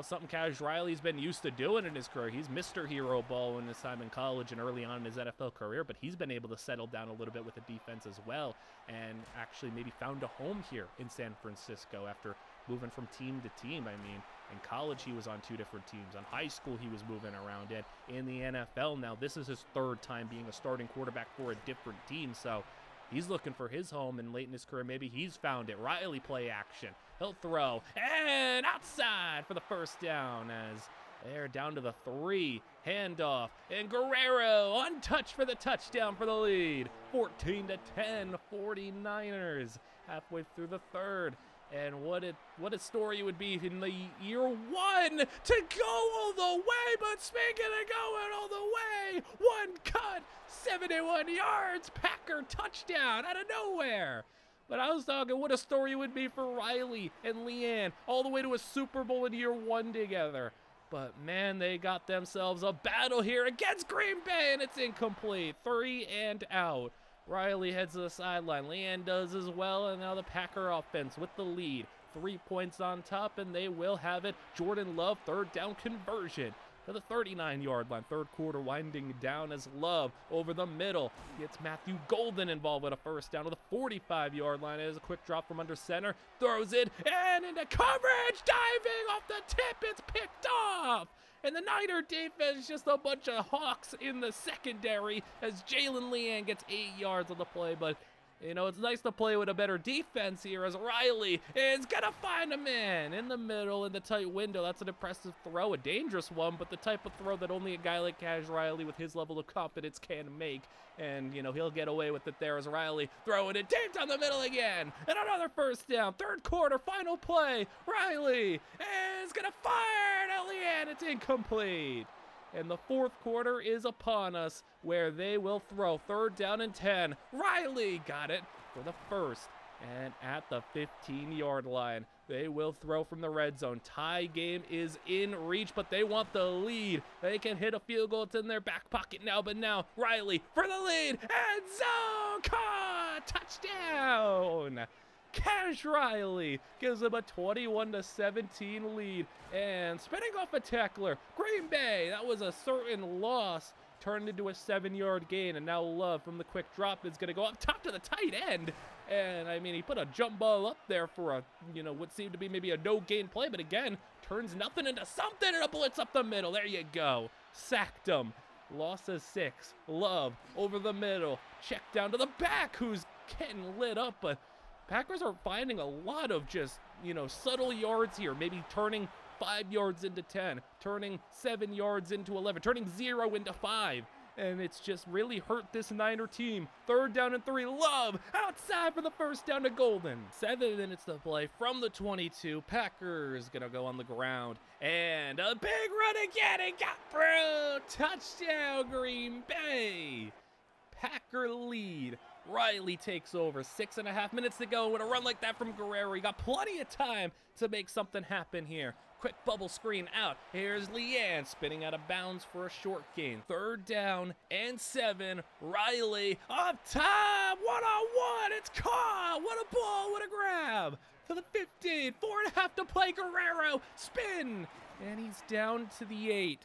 something Cash Riley's been used to doing in his career. He's Mr. Hero Ball in his time in college and early on in his NFL career, but he's been able to settle down a little bit with the defense as well, and actually maybe found a home here in San Francisco after moving from team to team. I mean, in college he was on 2 different teams. In high school he was moving around, and in the NFL now this is his 3rd time being a starting quarterback for a different team, so he's looking for his home, and late in his career, maybe he's found it. Riley play action. He'll throw, and outside for the first down, as they're down to the 3. Handoff, and Guerrero untouched for the touchdown for the lead. 14-10, 49ers halfway through the 3rd. And what a story it would be in the year 1 to go all the way. But speaking of going all the way, one cut, 71 yards, Packer touchdown out of nowhere. But I was talking what a story it would be for Riley and Leane, all the way to a Super Bowl in year 1 together. But man, they got themselves a battle here against Green Bay, and it's incomplete. 3 and out. Riley heads to the sideline. Leane does as well, and now the Packer offense with the lead. 3 points on top, and they will have it. Jordan Love, 3rd down conversion to the 39-yard line. 3rd quarter winding down as Love over the middle gets Matthew Golden involved with a 1st down to the 45-yard line. It is a quick drop from under center. Throws it, and into coverage. Diving off the tip. It's picked off. And the Niner defense, just a bunch of hawks in the secondary, as Jalynne Leane gets 8 yards on the play. But, it's nice to play with a better defense here, as Riley is going to find a man in the middle in the tight window. That's an impressive throw, a dangerous one, but the type of throw that only a guy like Cash Riley with his level of confidence can make. And, he'll get away with it there, as Riley throwing it deep down the middle again. And another 1st down. 3rd quarter, final play. Riley is going to fire at Leane. It's incomplete. And the 4th quarter is upon us, where they will throw 3rd down and 10. Riley got it for the 1st. And at the 15-yard line, they will throw from the red zone. Tie game is in reach, but they want the lead. They can hit a field goal. It's in their back pocket now, but now Riley for the lead. End zone caught. Touchdown. Cash Riley gives them a 21-17 lead. And spinning off a tackler, Green Bay, that was a certain loss, turned into a 7-yard gain. And now Love from the quick drop is going to go up top to the tight end. And, he put a jump ball up there for a, what seemed to be maybe a no-gain play. But again, turns nothing into something, and a blitz up the middle. There you go. Sacked him. Loss of 6. Love over the middle. Check down to the back, who's getting lit up. But Packers are finding a lot of just, subtle yards here. Maybe turning 5 yards into 10. Turning 7 yards into 11. Turning 0 into 5. And it's just really hurt this Niner team. 3rd down and 3. Love outside for the 1st down to Golden. 7 minutes to play from the 22. Packers gonna go on the ground. And a big run again. And got through. Touchdown, Green Bay. Packers Packer lead. Riley takes over. 6.5 minutes to go. With a run like that from Guerrero, he got plenty of time to make something happen here. Quick bubble screen out. Here's Leane spinning out of bounds for a short gain. 3rd down and 7. Riley up top. 1-on-1. It's caught. What a ball. What a grab. To the 15. 4.5 to play. Guerrero. Spin. And he's down to the 8.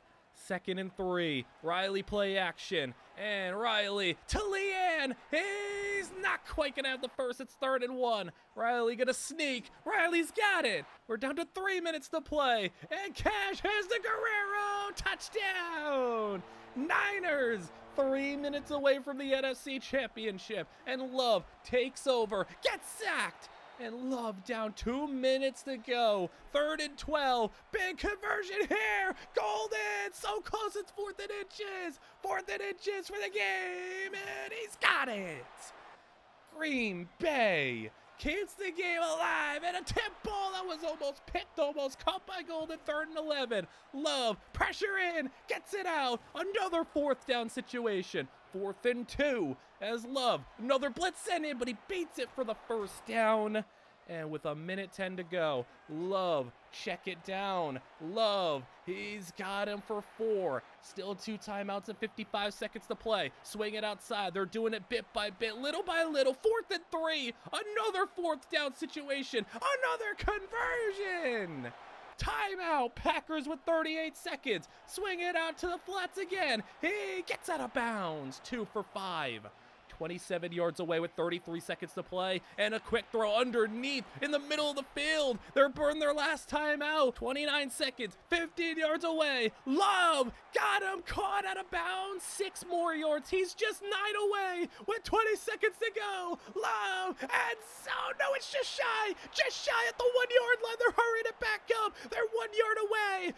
2nd and 3. Riley play action. And Riley to Leane. He's not quite going to have the first. It's 3rd and 1. Riley going to sneak. Riley's got it. We're down to 3 minutes to play. And Cash has the Guerrero. Touchdown. Niners 3 minutes away from the NFC Championship. And Love takes over. Gets sacked. And Love down 2 minutes to go. 3rd and 12. Big conversion here. Golden. So close. It's 4th and inches. 4th and inches for the game. And he's got it. Green Bay keeps the game alive. And a tip ball that was almost picked. Almost caught by Golden. 3rd and 11. Love. Pressure in. Gets it out. Another 4th down situation. 4th and 2 as Love, another blitz sent in, but he beats it for the 1st down. And with 1:10 to go, Love, check it down. Love, he's got him for 4. Still 2 timeouts and 55 seconds to play. Swing it outside. They're doing it bit by bit, little by little. 4th and 3, another 4th down situation, another conversion. Timeout, Packers with 38 seconds. Swing it out to the flats again. He gets out of bounds. 2 for 5. 27 yards away with 33 seconds to play. And a quick throw underneath in the middle of the field. They're burned their last timeout. 29 seconds, 15 yards away. Love got him, caught out of bounds. 6 more yards. He's just 9 away with 20 seconds to go. Love, and so, no, it's just shy at the 1 yard line. They're hurrying it back up. They're 1 yard away.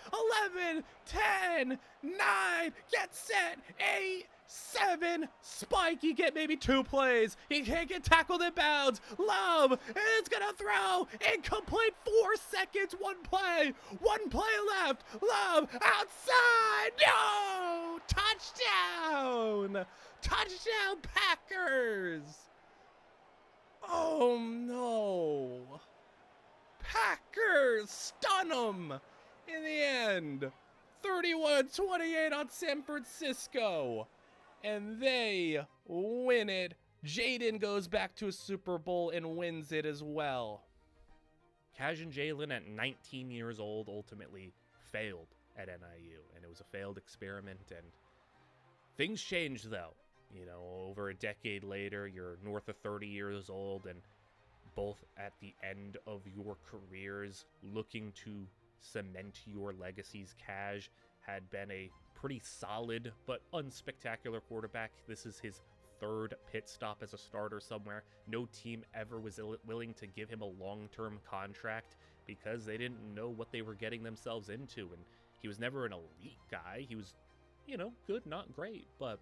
11, 10, 9, get set, 8, 7, spike. You get maybe 2 plays. He can't get tackled in bounds. Love is gonna throw. Incomplete. 4 seconds. 1 play. 1 play left. Love outside. No! Touchdown! Touchdown, Packers! Oh no! Packers stun them in the end. 31-28 on San Francisco. And they win it. Jaden goes back to a Super Bowl and wins it as well. Cash and Jalynne at 19 years old ultimately failed at NIU. And it was a failed experiment. And things changed though. You know, over a decade later, you're north of 30 years old and both at the end of your careers looking to cement your legacies. Cash had been a pretty solid but unspectacular quarterback. This is his 3rd pit stop as a starter somewhere. No team ever was willing to give him a long-term contract because they didn't know what they were getting themselves into. And he was never an elite guy. He was, you know, good, not great, but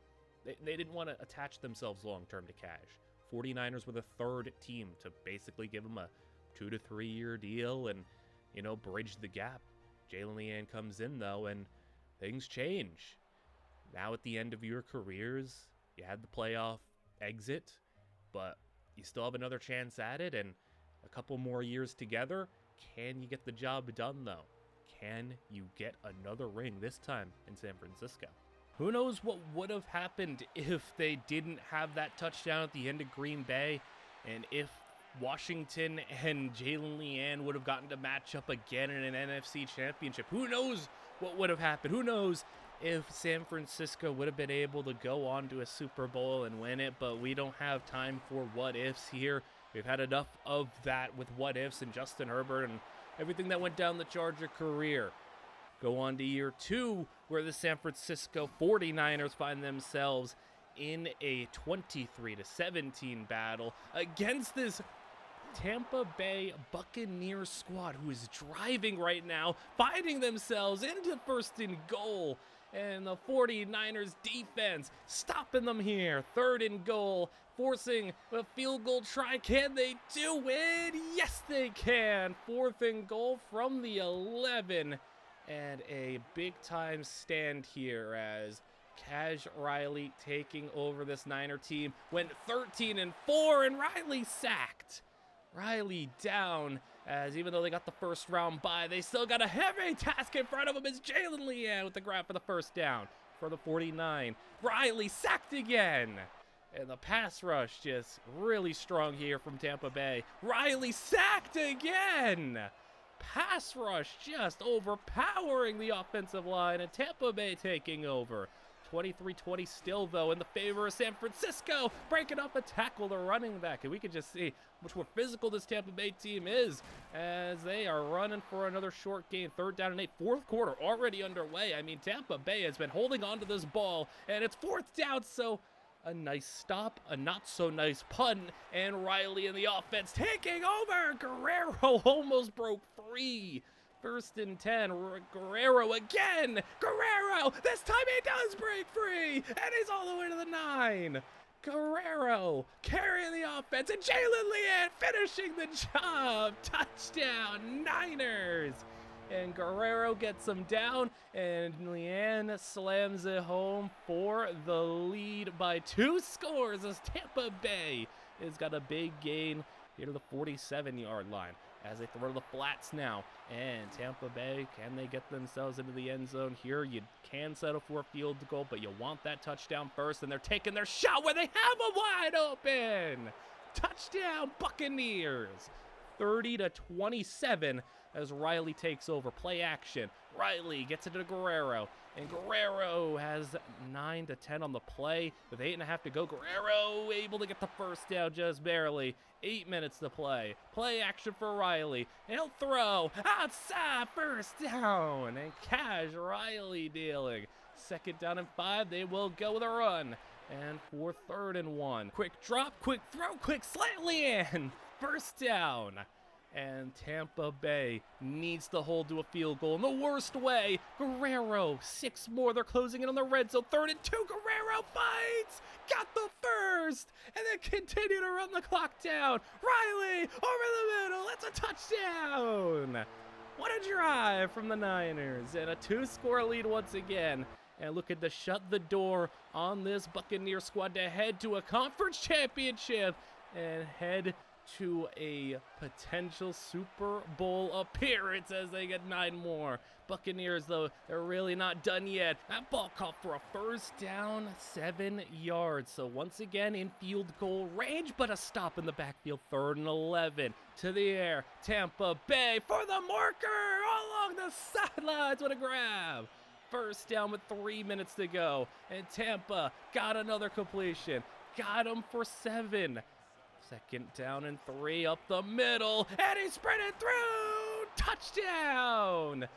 they didn't want to attach themselves long-term to Cash. 49ers were the 3rd team to basically give him a 2 to 3 year deal and, you know, bridge the gap. Jalynne Leane comes in though, and things change. Now at the end of your careers, you had the playoff exit, but you still have another chance at it and a couple more years together. Can you get the job done though? Can you get another ring, this time in San Francisco? Who knows what would have happened if they didn't have that touchdown at the end of Green Bay, and if Washington and Jalynne Leane would have gotten to match up again in an NFC Championship. Who knows what would have happened? Who knows if San Francisco would have been able to go on to a Super Bowl and win it, but we don't have time for what ifs here. We've had enough of that with what ifs and Justin Herbert and everything that went down the Charger career. Go on to year 2, where the San Francisco 49ers find themselves in a 23-17 battle against this Tampa Bay Buccaneers squad, who is driving right now, finding themselves into 1st and goal. And the 49ers defense stopping them here. 3rd and goal, forcing a field goal try. Can they do it? Yes, they can. 4th and goal from the 11. And a big time stand here as Cash Riley taking over this Niner team. Went 13-4, and Riley sacked. Riley down, as even though they got the first round bye, they still got a heavy task in front of them as Jalynne Leane with the grab for the first down for the 49. Riley sacked again. And the pass rush just really strong here from Tampa Bay. Riley sacked again. Pass rush just overpowering the offensive line, and Tampa Bay taking over. 23-20 still, though, in the favor of San Francisco, breaking up a tackle, the running back. And we can just see much more physical this Tampa Bay team is as they are running for another short gain. 3rd down and 8, fourth quarter already underway. I mean, Tampa Bay has been holding on to this ball, and it's 4th down, so a nice stop, a not-so-nice punt, and Riley in the offense taking over. Guerrero almost broke free. 1st and 10, Guerrero again. Guerrero, this time he does break free, and he's all the way to the 9. Guerrero carrying the offense, and Jalynne Leane finishing the job. Touchdown, Niners. And Guerrero gets him down, and Leane slams it home for the lead by 2 scores as Tampa Bay has got a big gain here to the 47-yard line. As they throw the flats now, and Tampa Bay, can they get themselves into the end zone here? You can settle for a field goal, but you want that touchdown first, and they're taking their shot where they have a wide open. Touchdown, Buccaneers. 30-27 as Riley takes over. Play action. Riley gets it to Guerrero, and Guerrero has 9-10 on the play with 8.5 to go. Guerrero able to get the first down just barely. 8 minutes to play. Play action for Riley. He'll throw outside, first down, and Cash Riley dealing. 2nd down and 5. They will go with a run. And for 3rd and 1. Quick drop, quick throw, quick slant, Leane. First down. And Tampa Bay needs to hold to a field goal in the worst way. Guerrero, 6 more. They're closing in on the red zone. 3rd and 2. Guerrero fights. Got the first. And then continue to run the clock down. Riley over the middle. It's a touchdown. What a drive from the Niners. And a 2-score lead once again. And looking to shut the door on this Buccaneer squad to head to a conference championship and head to a potential Super Bowl appearance as they get 9 more. Buccaneers, though, they're really not done yet. That ball caught for a first down, 7 yards. So once again in field goal range, but a stop in the backfield. 3rd and 11 to the air. Tampa Bay for the marker all along the sidelines. What a grab. First down with 3 minutes to go. And Tampa got another completion. Got him for 7. 2nd down and 3 up the middle, and he sprinted through. Touchdown,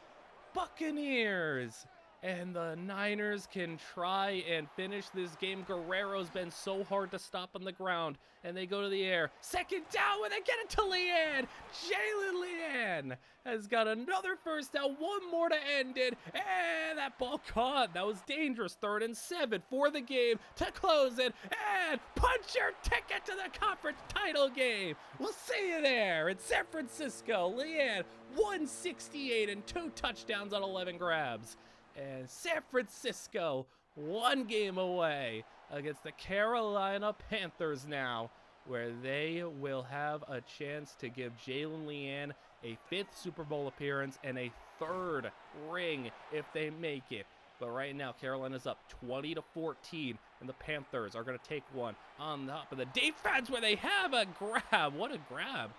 Buccaneers. And the Niners can try and finish this game. Guerrero's been so hard to stop on the ground, and they go to the air. 2nd down when they get it to Leane. Jalynne Leane has got another first down, 1 more to end it, and that ball caught. That was dangerous. 3rd and 7 for the game to close it, and punch your ticket to the conference title game. We'll see you there in San Francisco. Leane, 168 and 2 touchdowns on 11 grabs. And San Francisco 1 game away against the Carolina Panthers now, where they will have a chance to give Jalynne Leane a 5th Super Bowl appearance and a 3rd ring if they make it. But right now, Carolina's up 20-14, and the Panthers are going to take one on top of the defense where they have a grab. What a grab,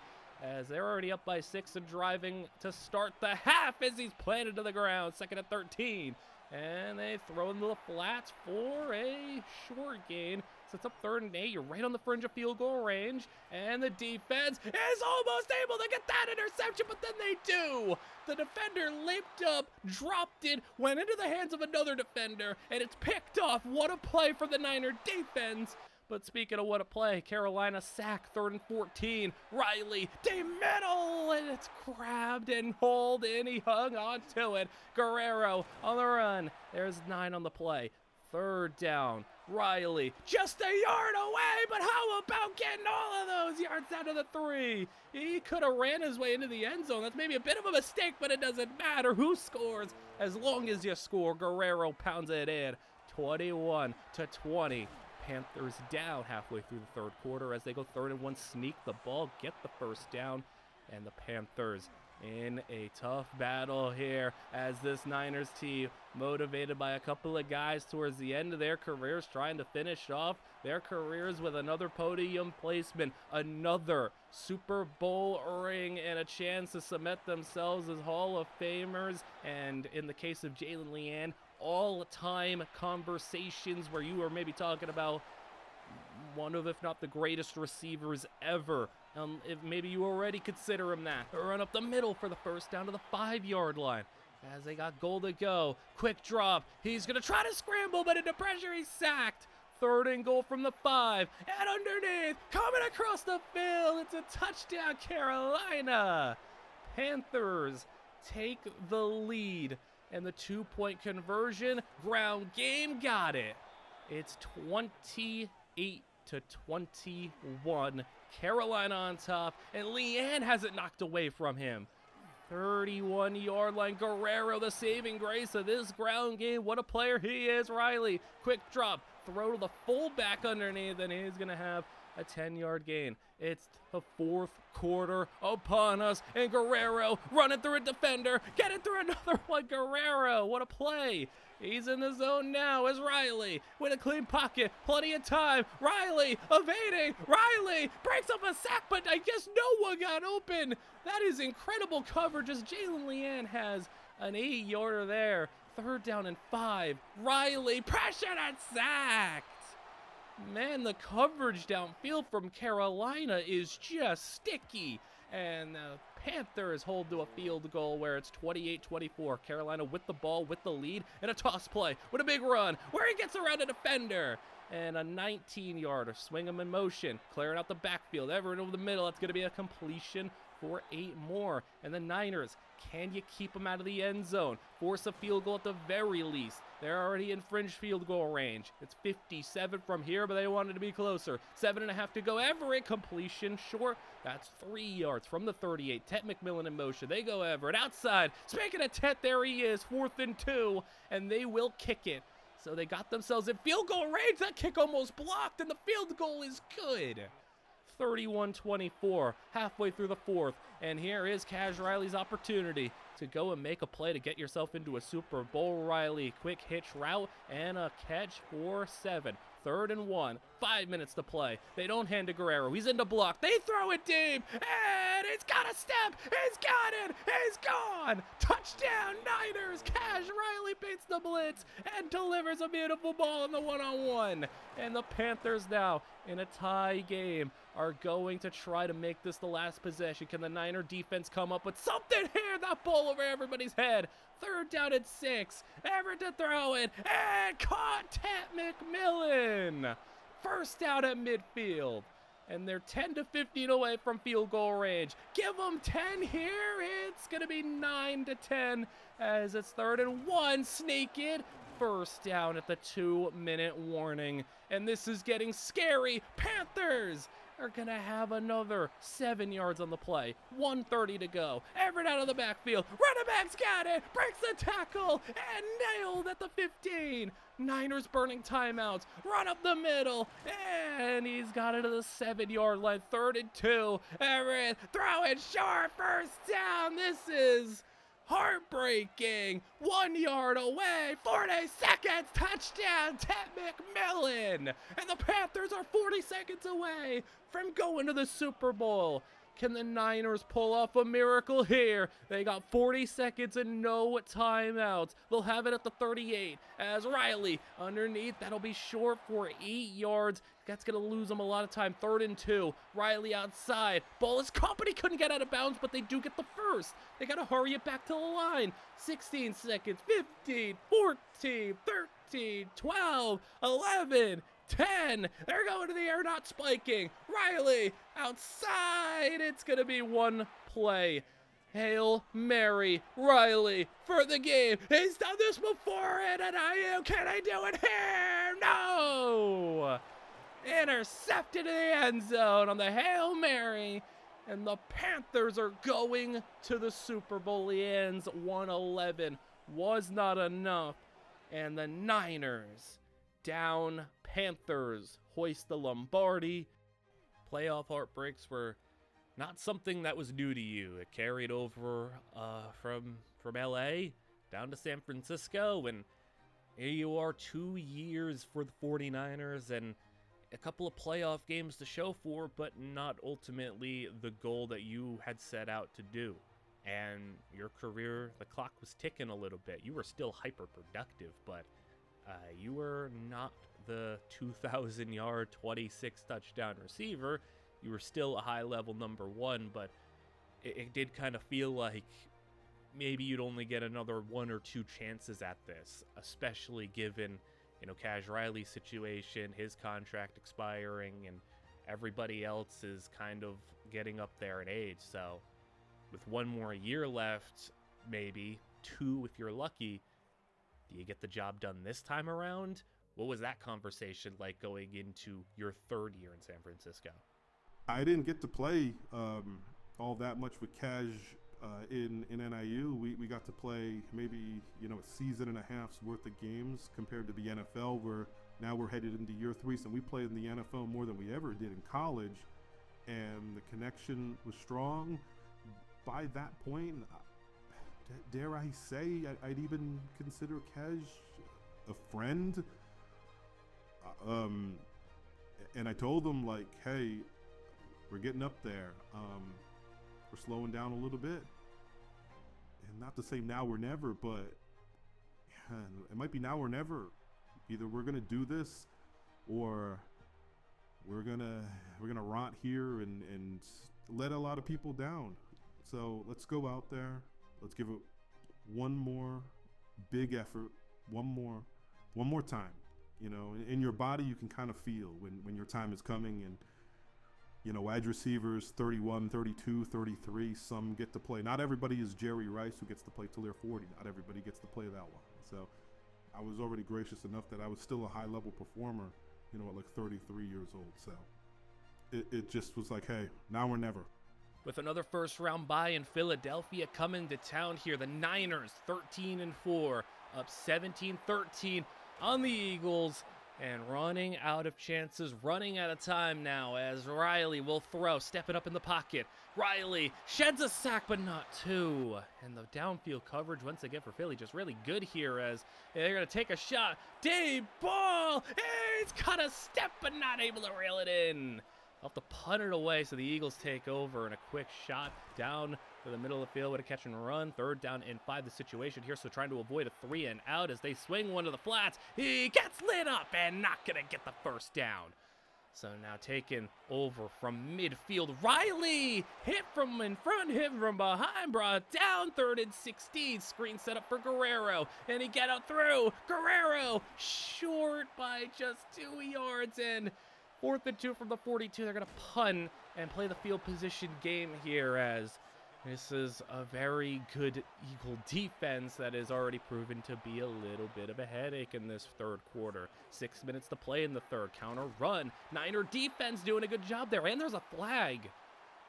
as they're already up by 6 and driving to start the half as he's planted to the ground. 2nd and 13, and they throw into the flats for a short gain. So it's up 3rd and 8. You're right on the fringe of field goal range, and the defense is almost able to get that interception, but then they do. The defender leaped up, dropped it, went into the hands of another defender, and it's picked off. What a play for the Niner defense. But speaking of what a play, Carolina sack, 3rd and 14. Riley, de middle, and it's grabbed and pulled in. He hung on to it. Guerrero on the run. There's 9 on the play. 3rd down. Riley just a yard away, but how about getting all of those yards down to the 3? He could have ran his way into the end zone. That's maybe a bit of a mistake, but it doesn't matter who scores as long as you score. Guerrero pounds it in. 21-20. Panthers down halfway through the third quarter as they go 3rd and 1, sneak the ball, get the first down, and the Panthers in a tough battle here as this Niners team, motivated by a couple of guys towards the end of their careers, trying to finish off their careers with another podium placement, another Super Bowl ring, and a chance to cement themselves as Hall of Famers. And in the case of Jalynne Leane, all-time conversations where you are maybe talking about one of, if not the greatest receivers ever. If maybe you already consider him that. Run up the middle for the first down to the 5-yard line. As they got goal to go. Quick drop. He's going to try to scramble, but into pressure, he's sacked. 3rd and goal from the 5. And underneath, coming across the field. It's a touchdown, Carolina. Panthers take the lead. And the 2-point conversion, ground game, got it. It's 28-21. Carolina on top, and Leane has it knocked away from him. 31-yard line. Guerrero, the saving grace of this ground game. What a player he is. Riley, quick drop, throw to the fullback underneath, and he's going to have a 10-yard gain. It's the 4th quarter upon us, and Guerrero running through a defender, getting through another one. Guerrero, what a play. He's in the zone now as Riley with a clean pocket, plenty of time. Riley evading. Riley breaks up a sack, but I guess no one got open. That is incredible coverage as Jalynne Leane has an 8-yarder there. 3rd down and 5. Riley pressured and sacked. Man, the coverage downfield from Carolina is just sticky. And the Panthers hold to a field goal where it's 28-24. Carolina with the ball, with the lead, and a toss play with a big run where he gets around a defender. And a 19-yarder, swing him in motion, clearing out the backfield, Everett over the middle. That's going to be a completion for 8 more. And the Niners, can you keep them out of the end zone? Force a field goal at the very least. They're already in fringe field goal range. It's 57 from here, but they wanted to be closer. 7.5 to go. Everett, completion short. That's 3 yards from the 38. Tet McMillan in motion. They go Everett outside. Speaking of Tet, there he is. 4th and 2, and they will kick it. So they got themselves in field goal range. That kick almost blocked, and the field goal is good. 31-24, halfway through the 4th, and here is Cash Riley's opportunity to go and make a play to get yourself into a Super Bowl. Riley, quick hitch route and a catch for 7. 3rd and 1, 5 minutes to play. They don't hand to Guerrero. He's in the block. They throw it deep, and it's got a step. He's got it. He's gone. Touchdown, Niners. Cash Riley beats the blitz and delivers a beautiful ball in the one-on-one. And the Panthers now, in a tie game, are going to try to make this the last possession. Can the Niner defense come up with something here? That ball over everybody's head. 3rd down and 6. Everett to throw it. And caught Tet McMillan. 1st down at midfield. And they're 10 to 15 away from field goal range. Give them 10 here. It's going to be 9 to 10 as it's 3rd and 1. Sneak it. 1st down at the 2-minute warning. And this is getting scary. Panthers are going to have another 7 yards on the play. 1:30 to go. Everett out of the backfield. Running back's got it. Breaks the tackle and nailed at the 15. Niners burning timeouts. Run up the middle. And he's got it to the 7-yard line. 3rd and 2. Everett throw it short. 1st down. This is heartbreaking. 1 yard away. 40 seconds. Touchdown. Tet McMillan. And the Panthers are 40 seconds away from going to the Super Bowl. Can the Niners pull off a miracle here? They got 40 seconds and no timeouts. They'll have it at the 38 as Riley underneath. That'll be short for 8 yards. That's going to lose them a lot of time. 3rd and 2. Riley outside. Ball is company. Couldn't get out of bounds, but they do get the first. They got to hurry it back to the line. 16 seconds. 15, 14, 13, 12, 11, 10. They're going to the air, not spiking. Riley outside. It's going to be one play. Hail Mary. Riley for the game. He's done this before, and can I do it here? No. Intercepted in the end zone on the Hail Mary. And the Panthers are going to the Super Bowl. Leane's 111 was not enough. And the Niners down. Panthers hoist the Lombardi. Playoff heartbreaks were not something that was new to you. It carried over from LA down to San Francisco, and here you are 2 years for the 49ers and a couple of playoff games to show for, but not ultimately the goal that you had set out to do. And your career, the clock was ticking a little bit. You were still hyper productive, but you were not the 2,000-yard, 26-touchdown receiver. You were still a high-level number one, but it did kind of feel like maybe you'd only get another 1 or 2 chances at this, especially given, Cash Riley's situation, his contract expiring, and everybody else is kind of getting up there in age. So with 1 more year left, maybe 2 if you're lucky, do you get the job done this time around? What was that conversation like going into your 3rd year in San Francisco? I didn't get to play all that much with Cash in NIU. We got to play maybe a season and a half's worth of games compared to the NFL, where now we're headed into year 3. So we played in the NFL more than we ever did in college, and the connection was strong. By that point, dare I say, I'd even consider Cash a friend. And I told him, like, hey, we're getting up there. We're slowing down a little bit. And not to say now or never, but it might be now or never. Either we're gonna do this, or we're gonna rot here and let a lot of people down. So let's go out there. Let's give it one more big effort, one more time. In your body, you can kind of feel when your time is coming. And wide receivers 31, 32, 33, some get to play. Not everybody is Jerry Rice, who gets to play till they're 40. Not everybody gets to play that long. So I was already gracious enough that I was still a high-level performer, at like 33 years old. So it just was like, hey, now or never. With another first-round bye in Philadelphia coming to town here, the Niners 13-4, up 17-13 on the Eagles, and running out of chances, running out of time now as Riley will throw, stepping up in the pocket. Riley sheds a sack, but not 2. And the downfield coverage once again for Philly just really good here as they're going to take a shot. Deep ball! He's got a step, but not able to reel it in. They'll have to punt it away, so the Eagles take over, and a quick shot down to the middle of the field with a catch and run. 3rd down and 5 the situation here, so trying to avoid a 3 and out as they swing one to the flats. He gets lit up and not going to get the first down. So now taken over from midfield. Riley hit from in front, hit from behind, brought down. 3rd and 16. Screen set up for Guerrero, and he get out through. Guerrero short by just 2 yards, and 4th and 2 from the 42. They're going to punt and play the field position game here, as this is a very good Eagle defense that has already proven to be a little bit of a headache in this 3rd quarter. 6 minutes to play in the 3rd. Counter run. Niner defense doing a good job there, and there's a flag.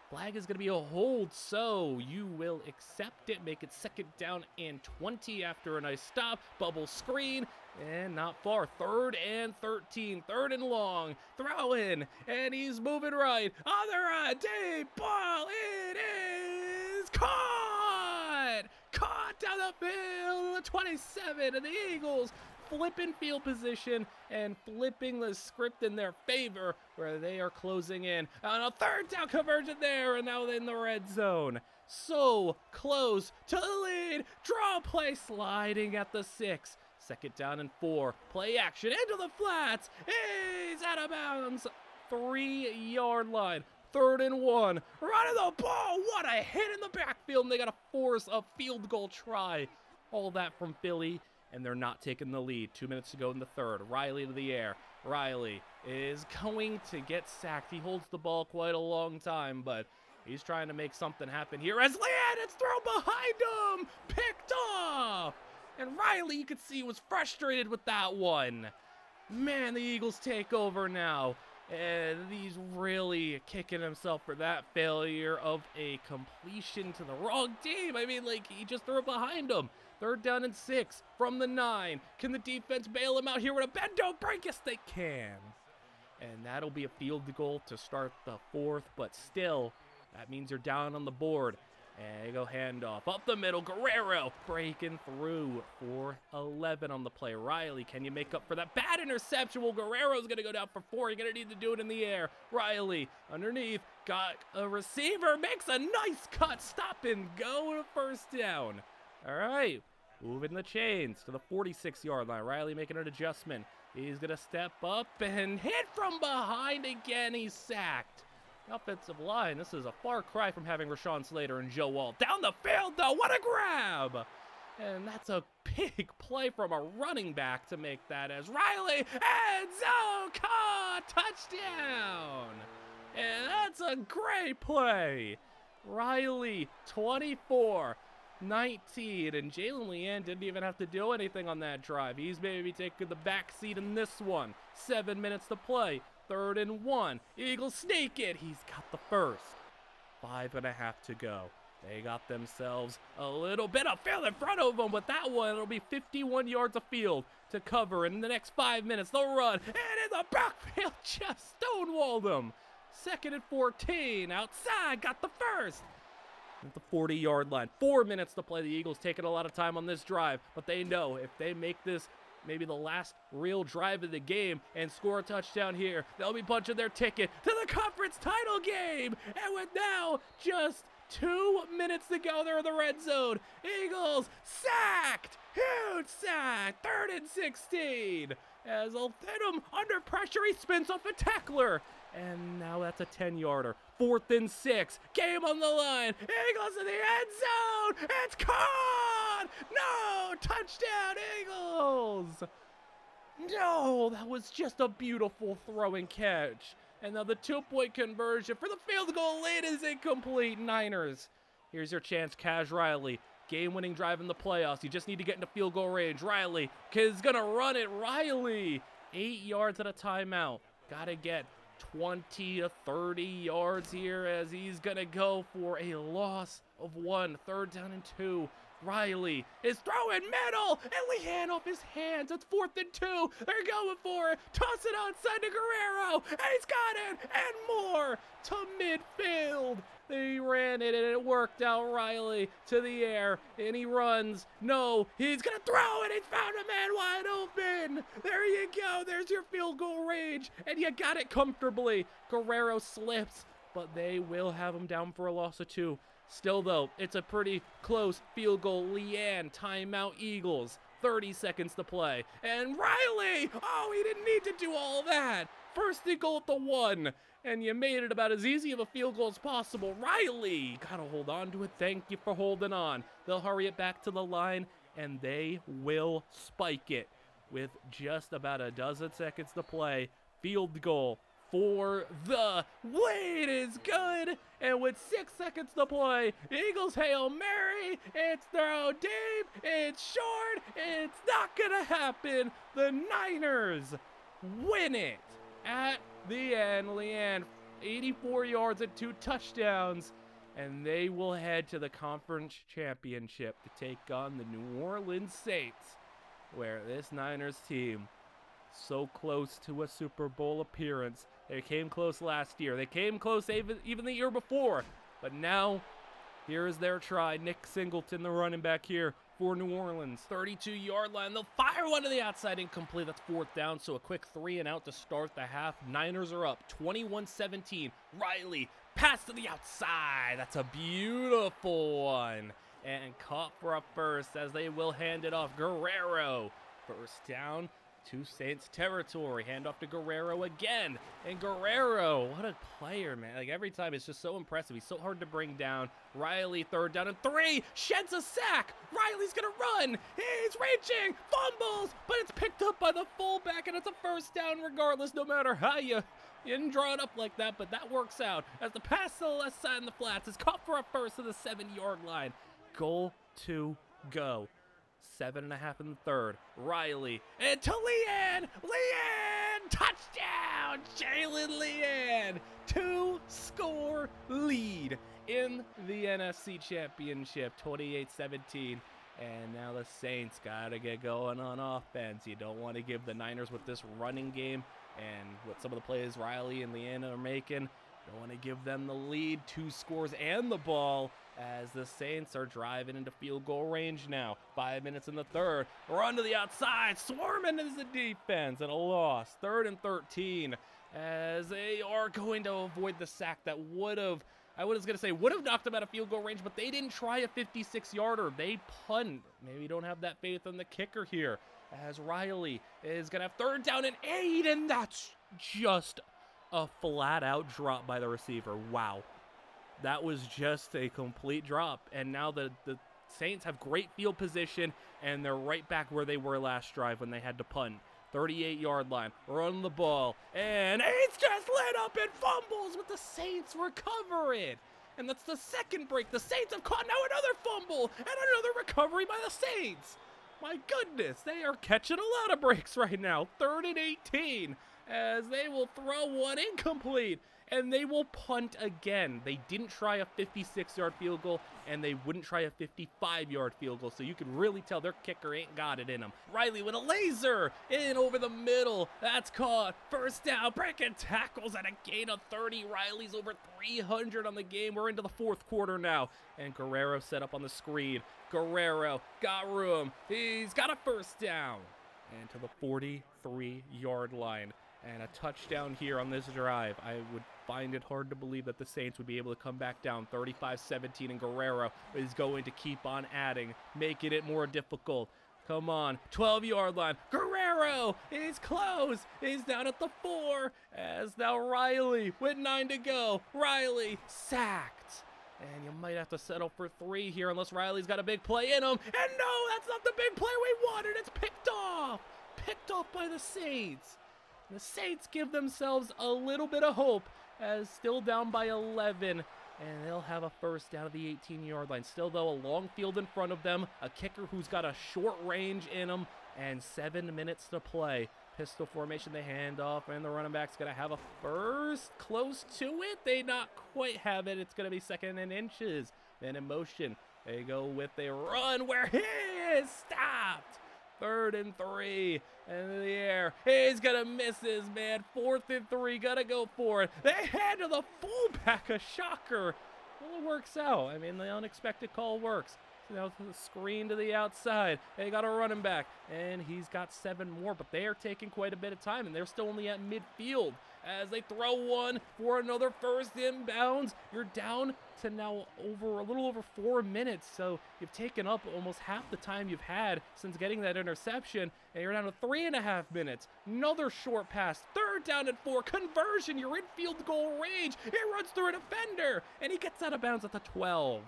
Flag is going to be a hold, so you will accept it. Make it 2nd down and 20 after a nice stop. Bubble screen, and not far. 3rd and 13. 3rd and long. Throw in, and he's moving right. On the right, deep ball. It is caught! Caught down the field. 27, and the Eagles flipping field position and flipping the script in their favor, where they are closing in on a 3rd down conversion there, and now in the red zone. So close to the lead. Draw play sliding at the 6. 2nd down and 4. Play action into the flats. He's out of bounds. 3-yard line. 3rd and 1. Running the ball. What a hit in the backfield. And they got to force a field goal try. All that from Philly, and they're not taking the lead. 2 minutes to go in the 3rd. Riley to the air. Riley is going to get sacked. He holds the ball quite a long time, but he's trying to make something happen here as Leane, it's thrown behind him. Picked off. And Riley, you could see, was frustrated with that one. Man, the Eagles take over now. And he's really kicking himself for that failure of a completion to the wrong team. I mean, like, he just threw it behind him. 3rd down and 6 from the 9. Can the defense bail him out here with a bend don't break? Yes, they can. And that'll be a field goal to start the 4th, but still, that means you're down on the board. And you go handoff up the middle. Guerrero breaking through for 11 on the play. Riley, can you make up for that bad interception? Well, Guerrero's going to go down for 4. You're going to need to do it in the air. Riley underneath. Got a receiver. Makes a nice cut. Stop and go to 1st down. All right. Moving the chains to the 46-yard line. Riley making an adjustment. He's going to step up and hit from behind again. He's sacked. Offensive line, this is a far cry from having Rashawn Slater and Joe Walt. Down the field, though, what a grab! And that's a big play from a running back to make that as Riley and zone caught! Touchdown! And that's a great play. Riley, 24. 19, and Leane didn't even have to do anything on that drive. He's maybe taking the back seat in this one. 7 minutes to play. 3rd and 1. Eagles sneak it. He's got the 1st. 5.5 to go. They got themselves a little bit of field in front of them, but that one, it'll be 51 yards of field to cover. In the next 5 minutes, they'll run, and in the backfield, just stonewalled them. 2nd and 14. Outside, got the 1st. At the 40-yard line. 4 minutes to play. The Eagles taking a lot of time on this drive, but they know if they make this maybe the last real drive of the game and score a touchdown here, they'll be punching their ticket to the conference title game. And with now just 2 minutes to go, they're in the red zone. Eagles sacked. Huge sack. 3rd and 16. As they'll hit him under pressure, he spins off a tackler. And now that's a 10-yarder. 4th and 6. Game on the line. Eagles in the end zone. It's caught. No. Touchdown, Eagles. No, that was just a beautiful throw and catch. And now the 2-point conversion for the field goal lead is incomplete. Niners. Here's your chance, Cash Riley. Game-winning drive in the playoffs. You just need to get into field goal range. Riley is going to run it. Riley. 8 yards at a timeout. Got to get 20 to 30 yards here as he's going to go for a loss of 1. 3rd down and 2. Riley is throwing middle, and Leane off his hands. It's 4th and 2. They're going for it. Toss it outside to Guerrero, and he's got it, and more to midfield. They ran it, and it worked out. Riley to the air, and he runs. No, he's going to throw it. He's found a man wide open. There you go. There's your field goal range, and you got it comfortably. Guerrero slips, but they will have him down for a loss of 2. Still, though, it's a pretty close field goal. Leane, timeout, Eagles. 30 seconds to play. And Riley! Oh, he didn't need to do all that. 1st and goal at the 1. And you made it about as easy of a field goal as possible. Riley! Gotta hold on to it. Thank you for holding on. They'll hurry it back to the line, and they will spike it with just about a dozen seconds to play. Field goal for the lead is good, and with 6 seconds to play, Eagles Hail Mary, it's thrown deep, it's short, it's not gonna happen. The Niners win it at the end. Leane, 84 yards and 2 touchdowns, and they will head to the conference championship to take on the New Orleans Saints, where this Niners team so close to a Super Bowl appearance. They came close last year. They came close even the year before. But now, here is their try. Nick Singleton, the running back here for New Orleans. 32-yard line. They'll fire one to the outside, incomplete. That's 4th down, so a quick 3 and out to start the half. Niners are up 21-17. Riley, pass to the outside. That's a beautiful one. And caught for a 1st as they will hand it off. Guerrero, 1st down to Saints territory. Hand off to Guerrero again. And Guerrero, what a player, man. Like, every time, it's just so impressive. He's so hard to bring down. Riley, 3rd down and 3. Sheds a sack. Riley's going to run. He's reaching. Fumbles. But it's picked up by the fullback, and it's a 1st down regardless, no matter how you didn't draw it up like that. But that works out as the pass to the left side in the flats is caught for a 1st to the 7-yard line. Goal to go. 7.5 in the 3rd. Riley and to Leane. Leane, touchdown. Jalynne Leane, 2-score lead in the NFC Championship. 28-17 And now the Saints got to get going on offense. You don't want to give the Niners with this running game and what some of the plays Riley and Leane are making. Don't want to give them the lead, 2 scores and the ball, as the Saints are driving into field goal range now. 5 minutes in the third. Run to the outside, swarming into the defense, and a loss. 3rd and 13, as they are going to avoid the sack that would have knocked them out of field goal range, but they didn't try a 56-yarder. They punt. Maybe don't have that faith in the kicker here, as Riley is going to have 3rd down and 8, and that's just a flat-out drop by the receiver. Wow. That was just a complete drop, and now the Saints have great field position, and they're right back where they were last drive when they had to punt. 38-yard line, run the ball, and it's just lit up and fumbles with the Saints recover it. And that's the second break. The Saints have caught now another fumble and another recovery by the Saints. My goodness, they are catching a lot of breaks right now. 3rd and 18, as they will throw one incomplete, and they will punt again. They didn't try a 56-yard field goal, and they wouldn't try a 55-yard field goal, so you can really tell their kicker ain't got it in him. Riley with a laser in over the middle. That's caught. 1st down, breaking tackles at a gain of 30. Riley's over 300 on the game. We're into the 4th quarter now, and Guerrero set up on the screen. Guerrero got room. He's got a 1st down, and to the 43-yard line. And a touchdown here on this drive. I would find it hard to believe that the Saints would be able to come back down 35-17, and Guerrero is going to keep on adding, making it more difficult. Come on, 12-yard line. Guerrero is close. He's down at the 4, as now Riley with 9 to go. Riley sacked. And you might have to settle for 3 here unless Riley's got a big play in him. And no, that's not the big play we wanted. It's picked off. Picked off by the Saints. The Saints give themselves a little bit of hope, as still down by 11, and they'll have a 1st down at the 18-yard line. Still, though, a long field in front of them, a kicker who's got a short range in him, and 7 minutes to play. Pistol formation, they hand off, and the running back's going to have a 1st. Close to it. They not quite have it. It's going to be 2nd and inches. Then in motion, they go with a run where he is stopped. 3rd and 3, in the air. He's gonna miss his man. 4th and 3, gotta go for it. They hand to the fullback, a shocker. Well, it works out. I mean, the unexpected call works. So now the screen to the outside. They got a running back, and he's got 7 more, but they are taking quite a bit of time, and they're still only at midfield as they throw one for another 1st inbounds. You're down to now a little over 4 minutes, so you've taken up almost half the time you've had since getting that interception, and you're down to 3.5 minutes. Another short pass, 3rd down and 4, conversion. You're in field goal range. He runs through a defender, and he gets out of bounds at the 12.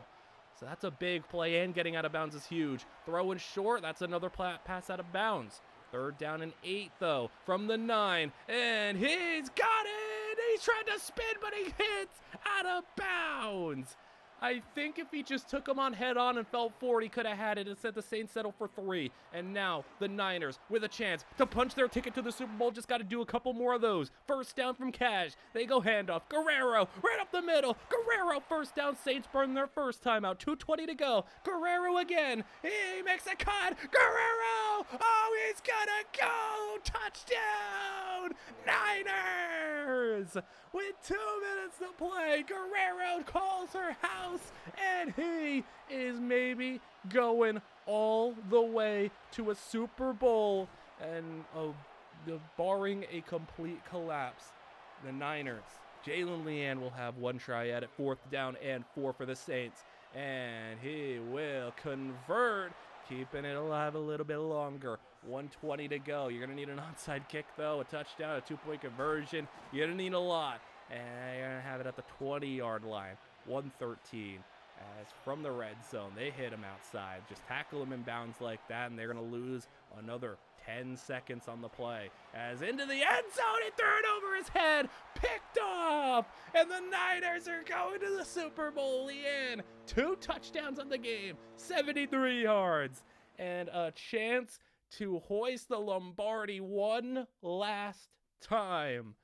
So that's a big play, and getting out of bounds is huge. Throwing short, that's another pass out of bounds. 3rd down and 8, though, from the 9, and he's got it! He's trying to spin, but he hits out of bounds. I think if he just took him on head on and fell forward, he could have had it. Instead, the Saints settle for 3. And now the Niners with a chance to punch their ticket to the Super Bowl. Just got to do a couple more of those. 1st down from Cash. They go handoff. Guerrero right up the middle. Guerrero 1st down. Saints burn their 1st timeout. 2:20 to go. Guerrero again. He makes a cut. Guerrero. Oh, he's gonna go. Touchdown. Niners. With 2 minutes to play, Guerrero calls her house, and he is maybe going all the way to a Super Bowl, and barring a complete collapse, the Niners, Jalynne will have one try at it, 4th down and 4 for the Saints, and he will convert, keeping it alive a little bit longer. 1:20 to go. You're going to need an onside kick, though, a touchdown, a 2-point conversion. You're going to need a lot. And you're going to have it at the 20-yard line. 1:13. As from the red zone, they hit him outside. Just tackle him in bounds like that, and they're going to lose another 10 seconds on the play. As into the end zone, he threw it over his head. Picked off. And the Niners are going to the Super Bowl. Leane, 2 touchdowns on the game. 73 yards. And a chance to hoist the Lombardi one last time.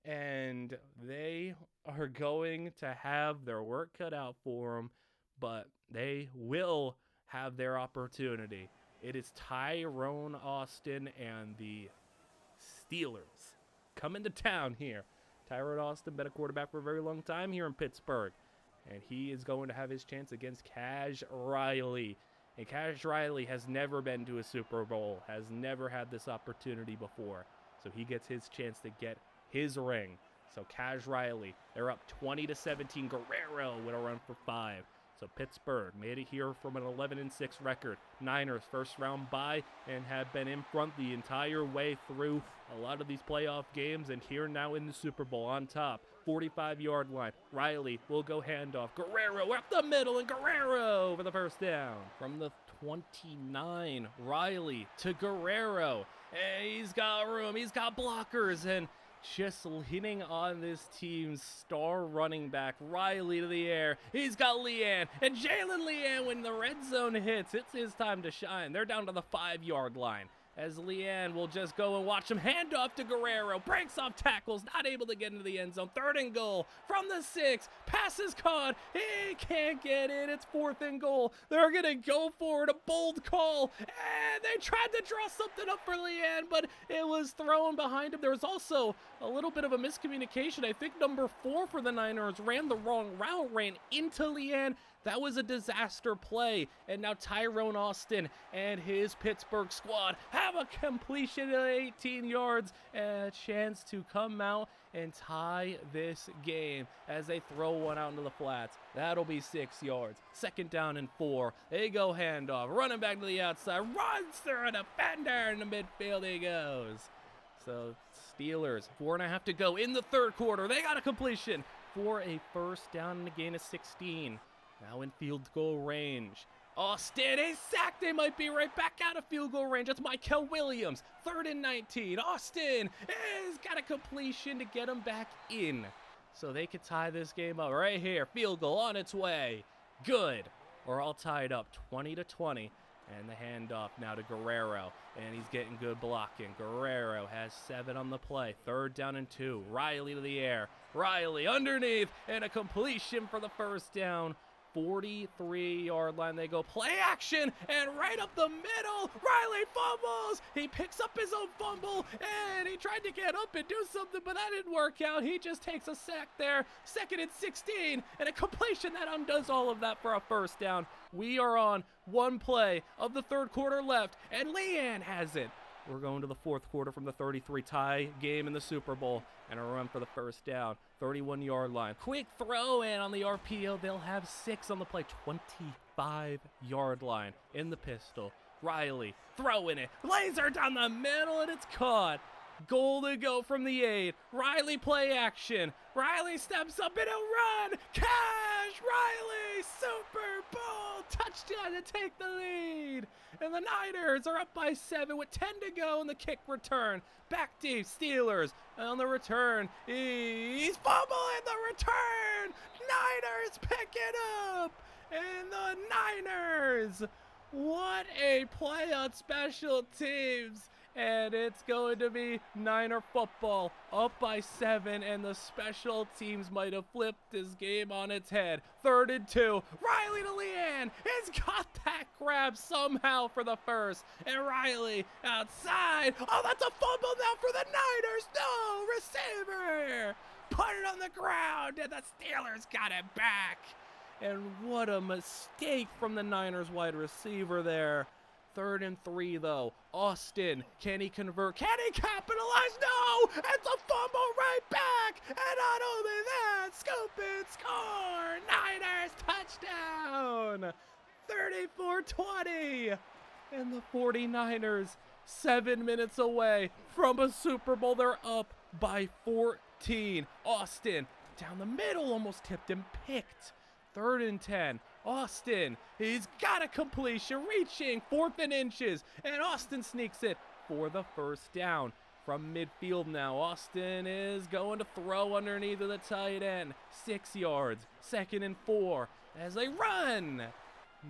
And they are going to have their work cut out for them, but they will have their opportunity. It is Tyrone Austin and the Steelers coming to town here. Tyrone Austin been a quarterback for a very long time here in Pittsburgh, and he is going to have his chance against Cash Riley. And Cash Riley has never been to a Super Bowl, has never had this opportunity before. So he gets his chance to get his ring. So Cash Riley, they're up 20-17. Guerrero with a run for 5. So Pittsburgh made it here from an 11-6 record. Niners first round bye and have been in front the entire way through a lot of these playoff games, and here now in the Super Bowl on top. 45-yard line. Riley will go handoff. Guerrero up the middle, and Guerrero for the first down. From the 29, Riley to Guerrero. And he's got room. He's got blockers, and just leaning on this team's star running back, Riley to the air. He's got Leane, and Leane, when the red zone hits, it's his time to shine. They're down to the 5-yard line, as Leane will just go and watch him hand off to Guerrero. Breaks off tackles, not able to get into the end zone. 3rd and goal from the 6. Pass is caught. He can't get in. It's 4th and goal. They're going to go for it. A bold call. And they tried to draw something up for Leane, but it was thrown behind him. There was also a little bit of a miscommunication. I think number 4 for the Niners ran the wrong route, ran into Leane. That was a disaster play, and now Tyrone Austin and his Pittsburgh squad have a completion of 18 yards and a chance to come out and tie this game as they throw one out into the flats. That'll be 6 yards. 2nd down and 4. They go handoff, running back to the outside, runs through a defender in the midfield. He goes. So Steelers, 4.5 to go in the 3rd quarter. They got a completion for a first down and a gain of 16. Now in field goal range. Austin, he's sacked. They might be right back out of field goal range. That's Michael Williams. 3rd and 19. Austin has got a completion to get him back in. So they could tie this game up right here. Field goal on its way. Good. We're all tied up 20-20. And the handoff now to Guerrero. And he's getting good blocking. Guerrero has 7 on the play. 3rd down and 2. Riley to the air. Riley underneath. And a completion for the first down. 43-yard line. They go play action, and right up the middle, Riley fumbles. He picks up his own fumble, and he tried to get up and do something, but that didn't work out. He just takes a sack there. 2nd and 16, and a completion that undoes all of that for a first down. We are on one play of the 3rd quarter left, and Leane has it. We're going to the 4th quarter from the 33, tie game in the Super Bowl, and a run for the first down. 31-yard line. Quick throw in on the RPO. They'll have 6 on the play. 25-yard line in the pistol. Riley throwing it. Laser down the middle, and it's caught. Goal to go from the 8. Riley play action. Riley steps up and he'll run. Cash Riley, Super Bowl touchdown to take the lead. And the Niners are up by 7 with 10 to go in the kick return. Back deep, Steelers on the return. He's fumbling the return. Niners pick it up. And the Niners, what a play on special teams. And it's going to be Niner football, up by 7, and the special teams might have flipped this game on its head. 3rd and 2, Riley to Leane. He's got that grab somehow for the first, and Riley outside. Oh, that's a fumble now for the Niners. No, receiver. Put it on the ground, and the Steelers got it back. And what a mistake from the Niners wide receiver there. 3rd and 3, though. Austin, can he convert? Can he capitalize? No! It's a fumble right back! And not only that, scoop and score! Niners touchdown! 34-20! And the 49ers, 7 minutes away from a Super Bowl. They're up by 14. Austin, down the middle, almost tipped and picked. 3rd and 10. Austin, he's got a completion, reaching 4th and inches, and Austin sneaks it for the first down. From midfield now, Austin is going to throw underneath of the tight end. 6 yards, 2nd and 4, as they run.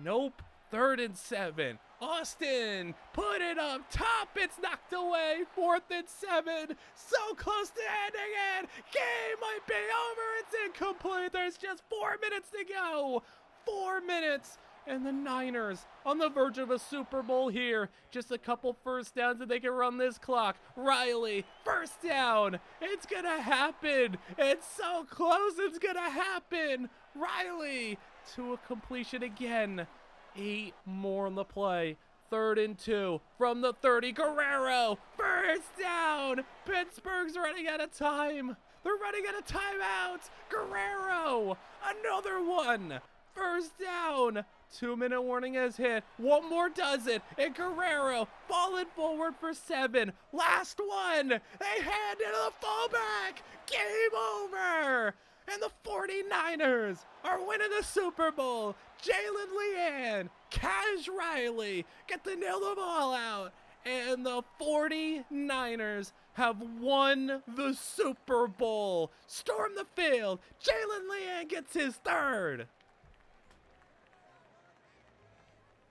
Nope, 3rd and 7. Austin, put it up top, it's knocked away. 4th and 7, so close to ending it. Game might be over, it's incomplete. There's just 4 minutes to go. 4 minutes And the Niners on the verge of a Super Bowl here. Just a couple first downs and they can run this clock. Riley, first down. It's gonna happen. It's so close. It's gonna happen. Riley to a completion again. 8 more on the play. 3rd and 2 from the 30. Guerrero, first down. Pittsburgh's running out of time. They're running out of timeouts. Guerrero, another one. First down. 2-minute warning has hit. One more does it. And Guerrero falling forward for 7. Last one. They hand it to the fullback. Game over. And the 49ers are winning the Super Bowl. Jalynne Leane, Cash Riley get to nail the ball out. And the 49ers have won the Super Bowl. Storm the field. Jalynne Leane gets his 3rd.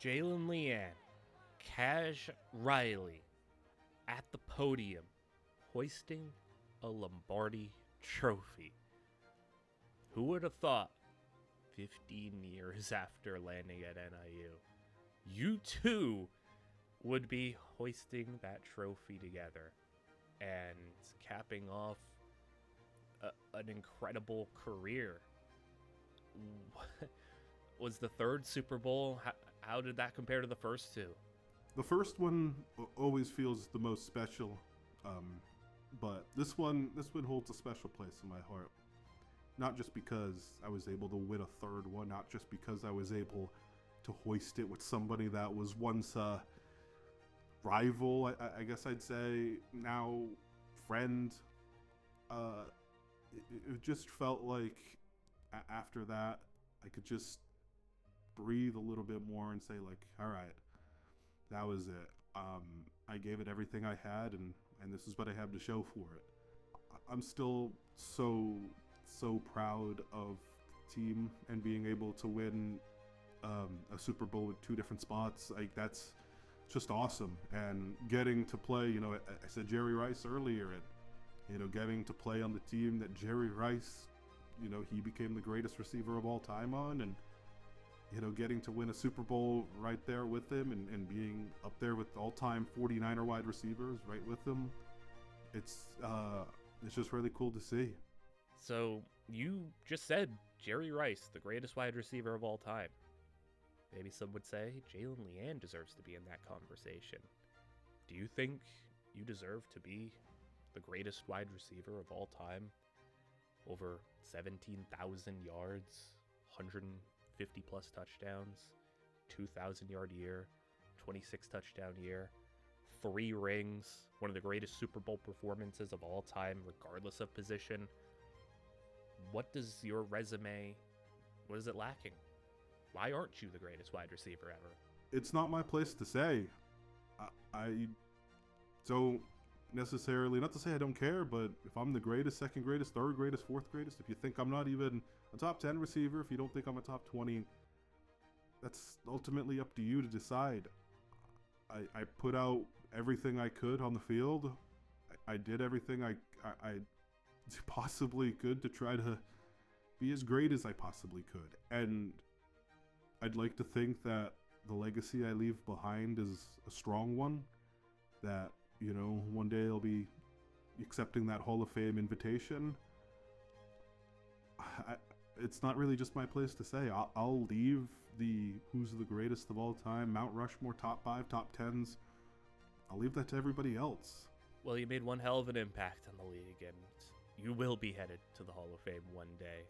Jalynne Leane, Cash Riley at the podium, hoisting a Lombardi trophy. Who would have thought 15 years after landing at NIU, you two would be hoisting that trophy together and capping off an incredible career? Was the 3rd Super Bowl, how did that compare to the first 2? The first one always feels the most special, but this one holds a special place in my heart. Not just because I was able to win a 3rd one, not just because I was able to hoist it with somebody that was once a rival, I guess I'd say, now friend. It just felt like after that, I could just breathe a little bit more and say, like, all right, that was it. I gave it everything I had, and this is what I have to show for it. I'm still so proud of the team and being able to win a Super Bowl with 2 different spots. Like, that's just awesome. And getting to play, I said Jerry Rice earlier, and getting to play on the team that Jerry Rice, he became the greatest receiver of all time on, and getting to win a Super Bowl right there with him, and being up there with all-time 49er wide receivers right with him, it's just really cool to see. So you just said Jerry Rice, the greatest wide receiver of all time. Maybe some would say Jalynne Leane deserves to be in that conversation. Do you think you deserve to be the greatest wide receiver of all time? Over 17,000 yards, 150 plus touchdowns, 2,000 yard year, 26 touchdown year, 3 rings, one of the greatest Super Bowl performances of all time, regardless of position. What does your resume, what is it lacking? Why aren't you the greatest wide receiver ever? It's not my place to say. I don't necessarily, not to say I don't care, but if I'm the greatest, second greatest, third greatest, fourth greatest, if you think I'm not even a top 10 receiver, if you don't think I'm a top 20, that's ultimately up to you to decide. I put out everything I could on the field. I did everything I possibly could to try to be as great as I possibly could. And I'd like to think that the legacy I leave behind is a strong one, that, one day I'll be accepting that Hall of Fame invitation. It's not really just my place to say. I'll leave the who's the greatest of all time, Mount Rushmore, top 5, top 10s. I'll leave that to everybody else. Well, you made one hell of an impact on the league, and you will be headed to the Hall of Fame one day.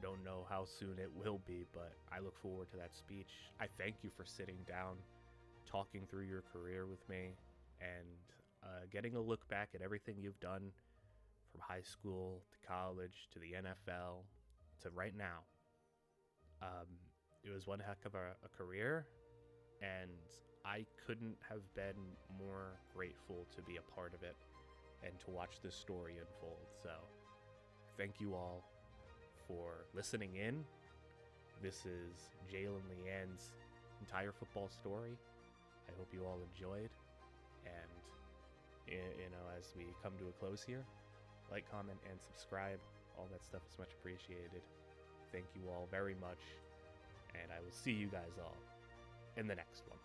Don't know how soon it will be, but I look forward to that speech. I thank you for sitting down, talking through your career with me, and getting a look back at everything you've done from high school to college to the NFL to right now. It was one heck of a career, and I couldn't have been more grateful to be a part of it and to watch this story unfold. So thank you all for listening in. This is Jalynne Leane's entire football story. I hope you all enjoyed, and as we come to a close here, like, comment, and subscribe. All that stuff is much appreciated. Thank you all very much, and I will see you guys all in the next one.